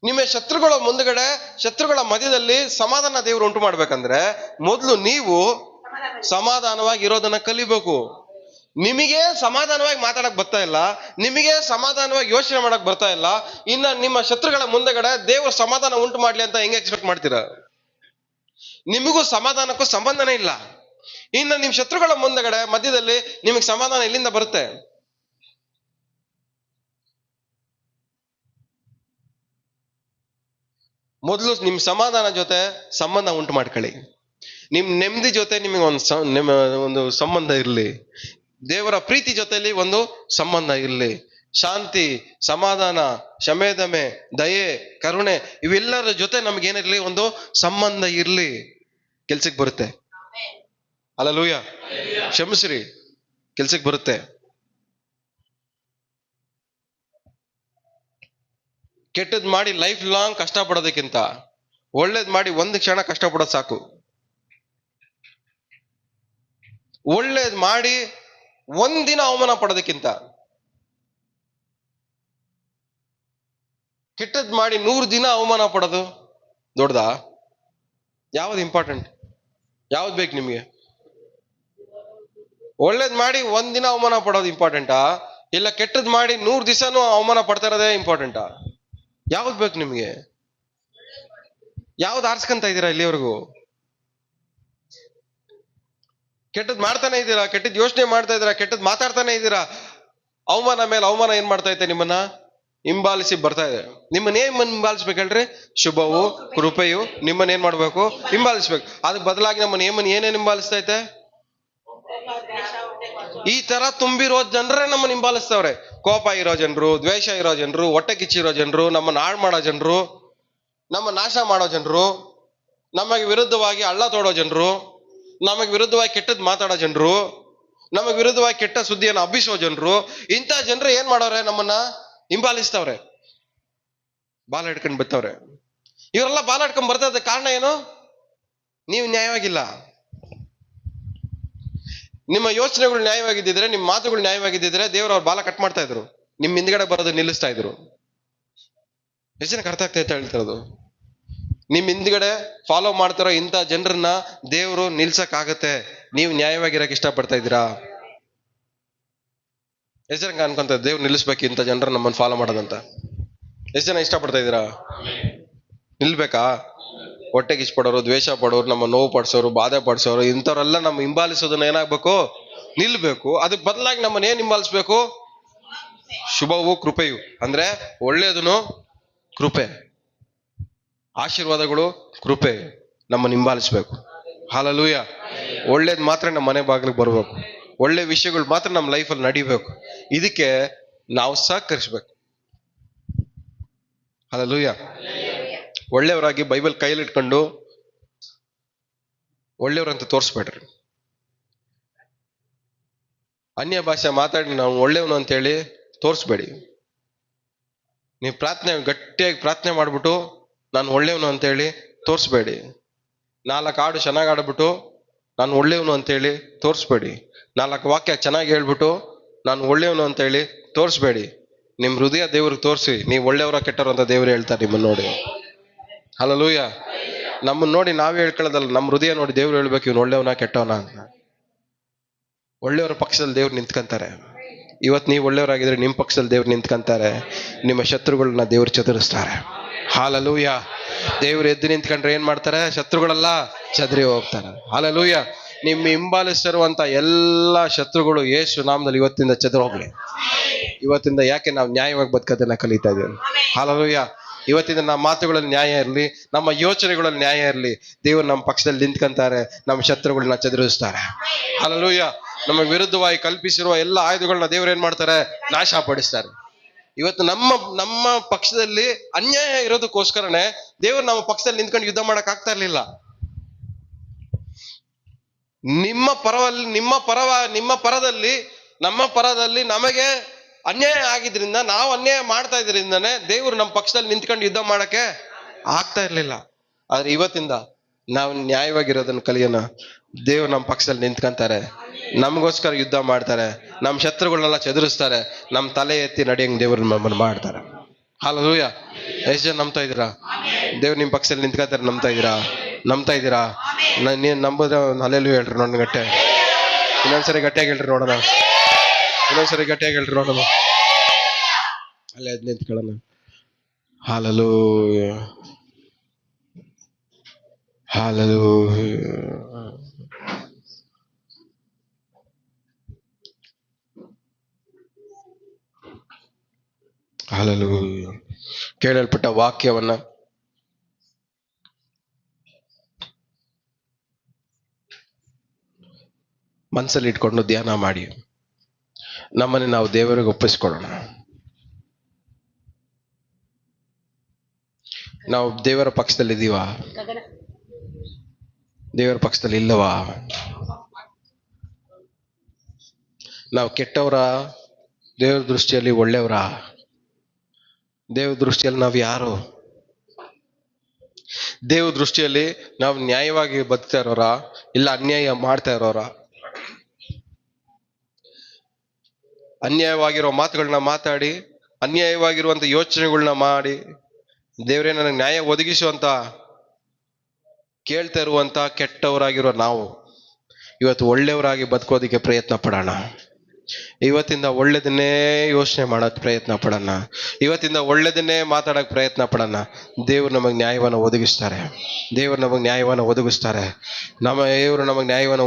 ನಿಮ್ಮ ಶತ್ರುಗಳ ಮುಂದ್ಗಡೆ, ಶತ್ರುಗಳ ಮಧ್ಯದಲ್ಲಿ ಸಮಾಧಾನ ದೇವರು ಉಂಟು ಮಾಡ್ಬೇಕಂದ್ರೆ ಮೊದಲು ನೀವು ಸಮಾಧಾನವಾಗಿ ಇರೋದನ್ನ ಕಲಿಬೇಕು. ನಿಮಗೆ ಸಮಾಧಾನವಾಗಿ ಮಾತಾಡಕ್ ಬರ್ತಾ ಇಲ್ಲ, ನಿಮಗೆ ಸಮಾಧಾನವಾಗಿ ಯೋಚನೆ ಮಾಡಕ್ ಬರ್ತಾ ಇಲ್ಲ, ಇನ್ನ ನಿಮ್ಮ ಶತ್ರುಗಳ ಮುಂದೆಗಡೆ ದೇವರು ಸಮಾಧಾನ ಉಂಟು ಮಾಡ್ಲಿ ಅಂತ ಹೆಂಗೆ ಎಕ್ಸ್ಪೆಕ್ಟ್ ಮಾಡ್ತೀರಾ? ನಿಮಗೂ ಸಮಾಧಾನಕ್ಕೂ ಸಂಬಂಧನೇ ಇಲ್ಲ. ಇನ್ನು ನಿಮ್ ಶತ್ರುಗಳ ಮುಂದೆಗಡೆ ಮಧ್ಯದಲ್ಲಿ ನಿಮಗೆ ಸಮಾಧಾನ ಎಲ್ಲಿಂದ ಬರುತ್ತೆ? ಮೊದಲು ನಿಮ್ ಸಮಾಧಾನ ಜೊತೆ ಸಂಬಂಧ ಉಂಟು ಮಾಡ್ಕೊಳ್ಳಿ. ನಿಮ್ ನೆಮ್ಮದಿ ಜೊತೆ ನಿಮಗೆ ಒಂದು ಸಂಬಂಧ ಇರಲಿ. ದೇವರ ಪ್ರೀತಿ ಜೊತೆಲಿ ಒಂದು ಸಂಬಂಧ ಇರಲಿ. ಶಾಂತಿ, ಸಮಾಧಾನ, ಕ್ಷಮೆದಮೆ, ದಯೆ, ಕರುಣೆ, ಇವೆಲ್ಲರ ಜೊತೆ ನಮ್ಗೇನಿರ್ಲಿ ಒಂದು ಸಂಬಂಧ ಇರ್ಲಿ. ಕೆಲ್ಸಕ್ಕೆ ಬರುತ್ತೆ. ಹಲ್ಲೆಲೂಯಾ. ಕ್ಷಮಿಸ್ರಿ, ಕೆಲ್ಸಕ್ಕೆ ಬರುತ್ತೆ. ಕೆಟ್ಟದ್ ಮಾಡಿ ಲೈಫ್ ಲಾಂಗ್ ಕಷ್ಟ ಪಡೋದಕ್ಕಿಂತ ಒಳ್ಳೇದ್ ಮಾಡಿ ಒಂದು ಕ್ಷಣ ಕಷ್ಟ ಪಡೋದು ಸಾಕು. ಒಳ್ಳೇದ್ ಮಾಡಿ ಒಂದಿನ ಅವಮಾನ ಪಡೋದಕ್ಕಿಂತ ಕೆಟ್ಟದ್ ಮಾಡಿ 100 ದಿನ ಅವಮಾನ ಪಡೋದು ದೊಡ್ಡದಾ? ಯಾವ್ದು ಇಂಪಾರ್ಟೆಂಟ್? ಯಾವ್ದು ಬೇಕು ನಿಮ್ಗೆ? ಒಳ್ಳೇದ್ ಮಾಡಿ ಒಂದಿನ ಅವಮಾನ ಪಡೋದು ಇಂಪಾರ್ಟೆಂಟಾ, ಇಲ್ಲ ಕೆಟ್ಟದ್ ಮಾಡಿ 100 ದಿವಸನೂ ಅವಮಾನ ಪಡ್ತಾ ಇರೋದೇ ಇಂಪಾರ್ಟೆಂಟಾ? ಯಾವ್ದು ಬೇಕು ನಿಮ್ಗೆ? ಯಾವ್ದು ಆರಿಸ್ಕೊಂತ ಇದ್ದೀರಾ ಇಲ್ಲಿವರೆಗೂ? ಕೆಟ್ಟದ್ ಮಾಡ್ತಾನೆ ಇದ್ದೀರಾ, ಕೆಟ್ಟದ್ ಯೋಚನೆ ಮಾಡ್ತಾ ಇದ್ದೀರಾ, ಕೆಟ್ಟದ್ ಮಾತಾಡ್ತಾನೆ ಇದ್ದೀರಾ. ಅವಮಾನ ಮೇಲೆ ಅವಮಾನ ಏನ್ ಮಾಡ್ತಾ ಐತೆ? ನಿಮ್ಮನ್ನ ಹಿಂಬಾಲಿಸಿ ಬರ್ತಾ ಇದೆ. ನಿಮ್ಮನ್ನೇನ್ ಹಿಂಬಾಲಿಸ್ಬೇಕು ಹೇಳ್ರಿ? ಶುಭವು ಕೃಪೆಯು ನಿಮ್ಮನ್ನ ಏನ್ ಮಾಡ್ಬೇಕು? ಹಿಂಬಾಲಿಸ್ಬೇಕು. ಅದಕ್ಕೆ ಬದಲಾಗಿ ನಮ್ಮನ್ನ ಏನೇನ್ ಹಿಂಬಾಲಿಸ್ತಾ ಐತೆ? ಈ ತರ ತುಂಬಿರೋ ಜನರೇ ನಮ್ಮನ್ನ ಹಿಂಬಾಲಿಸ್ತವ್ರೆ. ಕೋಪ ಇರೋ ಜನರು, ದ್ವೇಷ ಇರೋ ಜನರು, ಹೊಟ್ಟೆ ಕಿಚ್ಚಿರೋ ಜನರು, ನಮ್ಮನ್ನ ಹಾಳು ಮಾಡೋ ಜನರು, ನಮ್ಮ ನಾಶ ಮಾಡೋ ಜನರು, ನಮಗೆ ವಿರುದ್ಧವಾಗಿ ಹಳ್ಳ ತೋಡೋ ಜನರು, ನಮಗೆ ವಿರುದ್ಧವಾಗಿ ಕೆಟ್ಟದ್ ಮಾತಾಡೋ ಜನರು, ನಮಗೆ ವಿರುದ್ಧವಾಗಿ ಕೆಟ್ಟ ಸುದ್ದಿಯನ್ನು ಹಬ್ಬಿಸೋ ಜನರು, ಇಂಥ ಜನರು ಏನ್ ಮಾಡೋರೆ? ನಮ್ಮನ್ನ ಹಿಂಬಾಲಿಸ್ತವ್ರೆ, ಬಾಲ ಹಿಡ್ಕೊಂಡ್ ಬರ್ತವ್ರೆ. ಇವರೆಲ್ಲ ಬಾಲ ಹಿಡ್ಕೊಂಡ್ ಬರ್ತದ ಕಾರಣ ಏನು? ನೀವು ನ್ಯಾಯವಾಗಿಲ್ಲ. ನಿಮ್ಮ ಯೋಚನೆಗಳು ನ್ಯಾಯವಾಗಿದ್ದಿದ್ರೆ, ನಿಮ್ಮ ಮಾತುಗಳು ನ್ಯಾಯವಾಗಿದ್ದಿದ್ರೆ ದೇವರು ಅವ್ರ ಬಾಲ ಕಟ್ ಮಾಡ್ತಾ ಇದ್ರು, ನಿಮ್ ಹಿಂದ್ಗಡೆ ಬರೋದು ನಿಲ್ಲಿಸ್ತಾ ಇದ್ರು. ಎಷ್ಟು ಜನಕ್ಕೆ ಅರ್ಥ ಆಗ್ತಾ ಇತ್ತು ಹೇಳ್ತಿರೋದು? ನಿಮ್ ಹಿಂದ್ಗಡೆ ಫಾಲೋ ಮಾಡ್ತಿರೋ ಇಂಥ ಜನರನ್ನ ದೇವರು ನಿಲ್ಸಕ್ ಆಗತ್ತೆ. ನೀವು ನ್ಯಾಯವಾಗಿರಕ್ ಇಷ್ಟಪಡ್ತಾ ಇದ್ದೀರಾ? ಎಷ್ಟು ಜನ ಅನ್ಕೊಂತ ದೇವ್ರು ನಿಲ್ಲಿಸ್ಬೇಕು ಇಂಥ ಜನರ ನಮ್ಮನ್ನು ಫಾಲೋ ಮಾಡೋದಂತ? ಎಷ್ಟು ಜನ ಇಷ್ಟಪಡ್ತಾ ಇದ್ದೀರಾ? ನಿಲ್ಬೇಕಾ? ಹೊಟ್ಟೆಗೆ ಇಷ್ಟಪಡೋರು, ದ್ವೇಷ ಪಡೋರು, ನಮ್ಮ ನೋವು ಪಡಿಸೋರು, ಬಾಧೆ ಪಡಿಸೋರು, ಇಂಥವ್ರೆಲ್ಲ ನಮ್ಮ ಹಿಂಬಾಲಿಸೋದನ್ನ ಏನಾಗ್ಬೇಕು? ನಿಲ್ಬೇಕು. ಅದಕ್ಕೆ ಬದಲಾಗಿ ನಮ್ಮನ್ನ ಏನ್ ಹಿಂಬಾಲಿಸ್ಬೇಕು? ಶುಭವು ಕೃಪೆಯು ಅಂದ್ರೆ ಒಳ್ಳೇದನು ಕೃಪೆ, ಆಶೀರ್ವಾದಗಳು, ಕೃಪೆ ನಮ್ಮನ್ನ ಹಿಂಬಾಲಿಸ್ಬೇಕು. ಹಲ್ಲೆಲೂಯಾ. ಒಳ್ಳೇದ್ ಮಾತ್ರ ನಮ್ಮ ಮನೆ ಬಾಗಿಲಿಗೆ ಬರ್ಬೇಕು. ಒಳ್ಳೆ ವಿಷಯಗಳು ಮಾತ್ರ ನಮ್ಮ ಲೈಫಲ್ಲಿ ನಡಿಬೇಕು. ಇದಕ್ಕೆ ನಾವು ಸಹಕರಿಸ್ಬೇಕು. ಹಲ್ಲೆಲೂಯಾ. ಒಳ್ಳೆಯವರಾಗಿ ಬೈಬಲ್ ಕೈಲಿಟ್ಕೊಂಡು ಒಳ್ಳೆಯವ್ರಂತ ತೋರಿಸ್ಬೇಡ್ರಿ. ಅನ್ಯ ಭಾಷೆ ಮಾತಾಡಿ ನಾವು ಒಳ್ಳೆಯವನು ಅಂತೇಳಿ ತೋರಿಸ್ಬೇಡಿ. ನೀವು ಗಟ್ಟಿಯಾಗಿ ಪ್ರಾರ್ಥನೆ ಮಾಡ್ಬಿಟ್ಟು ನಾನು ಒಳ್ಳೆಯವನು ಅಂತೇಳಿ ತೋರಿಸ್ಬೇಡಿ. 4 ಹಾಡು ಚೆನ್ನಾಗಿ ಆಡ್ಬಿಟ್ಟು ನಾನು ಒಳ್ಳೆಯವನು ಅಂತೇಳಿ ತೋರಿಸ್ಬೇಡಿ. 4 ವಾಕ್ಯ ಚೆನ್ನಾಗಿ ಹೇಳ್ಬಿಟ್ಟು ನಾನು ಒಳ್ಳೆಯವನು ಅಂತೇಳಿ ತೋರಿಸ್ಬೇಡಿ. ನಿಮ್ ಹೃದಯ ದೇವ್ರಿಗೆ ತೋರಿಸಿ, ನೀವು ಒಳ್ಳೆಯವರ ಕೆಟ್ಟವರು ಅಂತ ದೇವ್ರು ಹೇಳ್ತಾರೆ ನಿಮ್ಮನ್ನ ನೋಡಿ. ಹಲ್ಲೆಲೂಯಾ. ನಮ್ಮನ್ನ ನೋಡಿ ನಾವೇ ಹೇಳ್ಕೊಳ್ಳೋದಲ್ಲ, ನಮ್ಮ ಹೃದಯ ನೋಡಿ ದೇವ್ರು ಹೇಳ್ಬೇಕು ಇವ್ನು ಒಳ್ಳೆಯವನ ಕೆಟ್ಟವನ ಅಂತ. ಒಳ್ಳೆಯವರ ಪಕ್ಷದಲ್ಲಿ ದೇವ್ರು ನಿಂತ್ಕೊಂತಾರೆ. ಇವತ್ತು ನೀವು ಒಳ್ಳೆಯವರಾಗಿದ್ರೆ ನಿಮ್ಮ ಪಕ್ಷದಲ್ಲಿ ದೇವ್ರು ನಿಂತ್ಕೊಂತಾರೆ. ನಿಮ್ಮ ಶತ್ರುಗಳನ್ನ ದೇವ್ರು ಚದುರಿಸ್ತಾರೆ. ಹಲ್ಲೆಲೂಯಾ. ದೇವ್ರು ಎದ್ದು ನಿಂತ್ಕೊಂಡ್ರೆ ಏನ್ ಮಾಡ್ತಾರೆ? ಶತ್ರುಗಳೆಲ್ಲ ಚದರಿ ಹೋಗ್ತಾರೆ. ಹಲ್ಲೆಲೂಯಾ. ನಿಮ್ಮ ಹಿಂಬಾಲಿಸಿರುವಂತ ಎಲ್ಲಾ ಶತ್ರುಗಳು ಯೇಸು ನಾಮದಲ್ಲಿ ಇವತ್ತಿಂದ ಚದುರಿ ಹೋಗ್ಲಿ. ಇವತ್ತಿಂದ ಯಾಕೆ ನಾವು ನ್ಯಾಯವಾಗಿ ಬದುಕೋದನ್ನ ಕಲಿತಾ ಇದ್ದೇವೆ. ಹಲ್ಲೆಲೂಯ. ಇವತ್ತಿಂದ ನಮ್ಮ ಮಾತುಗಳಲ್ಲಿ ನ್ಯಾಯ ಇರಲಿ, ನಮ್ಮ ಯೋಚನೆಗಳಲ್ಲಿ ನ್ಯಾಯ ಇರಲಿ. ದೇವರು ನಮ್ಮ ಪಕ್ಷದಲ್ಲಿ ನಿಂತ್ಕೊಂತಾರೆ, ನಮ್ಮ ಶತ್ರುಗಳನ್ನ ಚದುರಿಸ್ತಾರೆ. ಹಲ್ಲೆಲೂಯ. ನಮಗೆ ವಿರುದ್ಧವಾಗಿ ಕಲ್ಪಿಸಿರುವ ಎಲ್ಲ ಆಯುಧಗಳನ್ನ ದೇವರು ಏನ್ ಮಾಡ್ತಾರೆ? ನಾಶ ಪಡಿಸ್ತಾರೆ. ಇವತ್ತು ನಮ್ಮ ಪಕ್ಷದಲ್ಲಿ ಅನ್ಯಾಯ ಇರೋದಕ್ಕೋಸ್ಕರನೇ ದೇವರು ನಮ್ಮ ಪಕ್ಷದಲ್ಲಿ ನಿಂತ್ಕೊಂಡು ಯುದ್ಧ ಮಾಡಕ್ ಆಗ್ತಾ ಇರ್ಲಿಲ್ಲ. ನಮ್ಮ ಪರದಲ್ಲಿ ನಮಗೆ ಅನ್ಯಾಯ ಆಗಿದ್ರಿಂದ, ನಾವು ಅನ್ಯಾಯ ಮಾಡ್ತಾ ಇದ್ರಿಂದಾನೆ ದೇವರು ನಮ್ಮ ಪಕ್ಷದಲ್ಲಿ ನಿಂತ್ಕೊಂಡು ಯುದ್ಧ ಮಾಡಕ್ಕೆ ಆಗ್ತಾ ಇರ್ಲಿಲ್ಲ. ಆದ್ರೆ ಇವತ್ತಿಂದ ನಾವು ನ್ಯಾಯವಾಗಿರೋದನ್ನ ಕಲಿಯೋಣ. ದೇವ್ರು ನಮ್ಮ ಪಕ್ಷದಲ್ಲಿ ನಿಂತ್ಕೊಂತಾರೆ, ನಮಗೋಸ್ಕರ ಯುದ್ಧ ಮಾಡ್ತಾರೆ, ನಮ್ಮ ಶತ್ರುಗಳನ್ನೆಲ್ಲ ಚದುರಿಸ್ತಾರೆ, ನಮ್ಮ ತಲೆ ಎತ್ತಿ ನಡೆಯಂಗ್ ದೇವ್ರು ನಮ್ಮನ್ನು ಮಾಡ್ತಾರೆ. ಹಲ್ಲೆಲೂಯ. ಎಷ್ಟು ಜನ ನಂಬ್ತಾ ಇದ್ದೀರಾ? ದೇವ್ರು ನಿಮ್ಮ ಪಕ್ಷದಲ್ಲಿ ನಿಂತ್ಕೊಂತಾರೆ, ನಂಬ್ತಾ ಇದ್ದೀರಾ? ನೀನ್ ನಂಬೋದ್ರೆ ಹಲ್ಲೆಲೂಯ ಹೇಳ್ರಿ ನೋಡೋಣ ಗಟ್ಟೆ. ಇನ್ನೊಂದ್ಸರಿ ಗಟ್ಟಿಯಾಗಿ ಹೇಳ್ರಿ ನೋಡೋಣ. ಅಲ್ಲೇ ಅದ್ ನಿಂತ್ಕೊಳ್ಳೋಣ. Hallelujah, hallelujah. ಹಲ್ಲೆಲೂಯ. ಕೇಳಲ್ಪಟ್ಟ ವಾಕ್ಯವನ್ನ ಮನಸ್ಸಲ್ಲಿ ಇಟ್ಕೊಂಡು ಧ್ಯಾನ ಮಾಡಿ ನಮ್ಮನ್ನು ನಾವು ದೇವರಿಗೆ ಒಪ್ಪಿಸ್ಕೊಳ್ಳೋಣ. ನಾವು ದೇವರ ಪಕ್ಷದಲ್ಲಿ ಇದೀವಾ? ದೇವರ ಪಕ್ಷದಲ್ಲಿ ಇಲ್ಲವಾ? ನಾವು ಕೆಟ್ಟವರ? ದೇವರ ದೃಷ್ಟಿಯಲ್ಲಿ ಒಳ್ಳೆಯವರ? ದೇವರ ದೃಷ್ಟಿಯಲ್ಲಿ ನಾವು ಯಾರು? ದೇವರ ದೃಷ್ಟಿಯಲ್ಲಿ ನಾವು ನ್ಯಾಯವಾಗಿ ಬದುಕ್ತಾ ಇರೋರ, ಇಲ್ಲ ಅನ್ಯಾಯ ಮಾಡ್ತಾ ಇರೋರ? ಅನ್ಯಾಯವಾಗಿರೋ ಮಾತುಗಳನ್ನ ಮಾತಾಡಿ, ಅನ್ಯಾಯವಾಗಿರುವಂತ ಯೋಚನೆಗಳನ್ನ ಮಾಡಿ, ದೇವರೇ ನನಗೆ ನ್ಯಾಯ ಒದಗಿಸುವಂತ ಕೇಳ್ತಾ ಇರುವಂತ ಕೆಟ್ಟವರಾಗಿರೋ ನಾವು ಇವತ್ತು ಒಳ್ಳೆಯವರಾಗಿ ಬದುಕೋದಿಕ್ಕೆ ಪ್ರಯತ್ನ ಪಡೋಣ. ಇವತ್ತಿಂದ ಒಳ್ಳೆದನ್ನೇ ಯೋಚನೆ ಮಾಡಕ್ ಪ್ರಯತ್ನ ಪಡೋಣ. ಇವತ್ತಿಂದ ಒಳ್ಳೆದನ್ನೇ ಮಾತಾಡಕ್ ಪ್ರಯತ್ನ ಪಡೋಣ. ದೇವ್ರು ನಮಗೆ ನ್ಯಾಯವನ್ನು ಒದಗಿಸ್ತಾರೆ. ದೇವರು ನಮಗೆ ನ್ಯಾಯವನ್ನು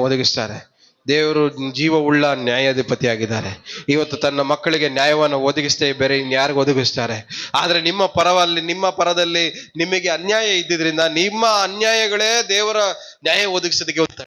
ಒದಗಿಸ್ತಾರೆ. ದೇವರು ಜೀವವುಳ್ಳ ನ್ಯಾಯಾಧಿಪತಿಯಾಗಿದ್ದಾರೆ. ಇವತ್ತು ತನ್ನ ಮಕ್ಕಳಿಗೆ ನ್ಯಾಯವನ್ನು ಒದಗಿಸ್ತೇ ಬೇರೆ ಇನ್ಯಾರಿಗೂ ಒದಗಿಸ್ತಾರೆ. ಆದ್ರೆ ನಿಮ್ಮ ಪರದಲ್ಲಿ ನಿಮಗೆ ಅನ್ಯಾಯ ಇದ್ದಿದ್ರಿಂದ ನಿಮ್ಮ ಅನ್ಯಾಯಗಳೇ ದೇವರ ನ್ಯಾಯ ಒದಗಿಸೋದಕ್ಕೆ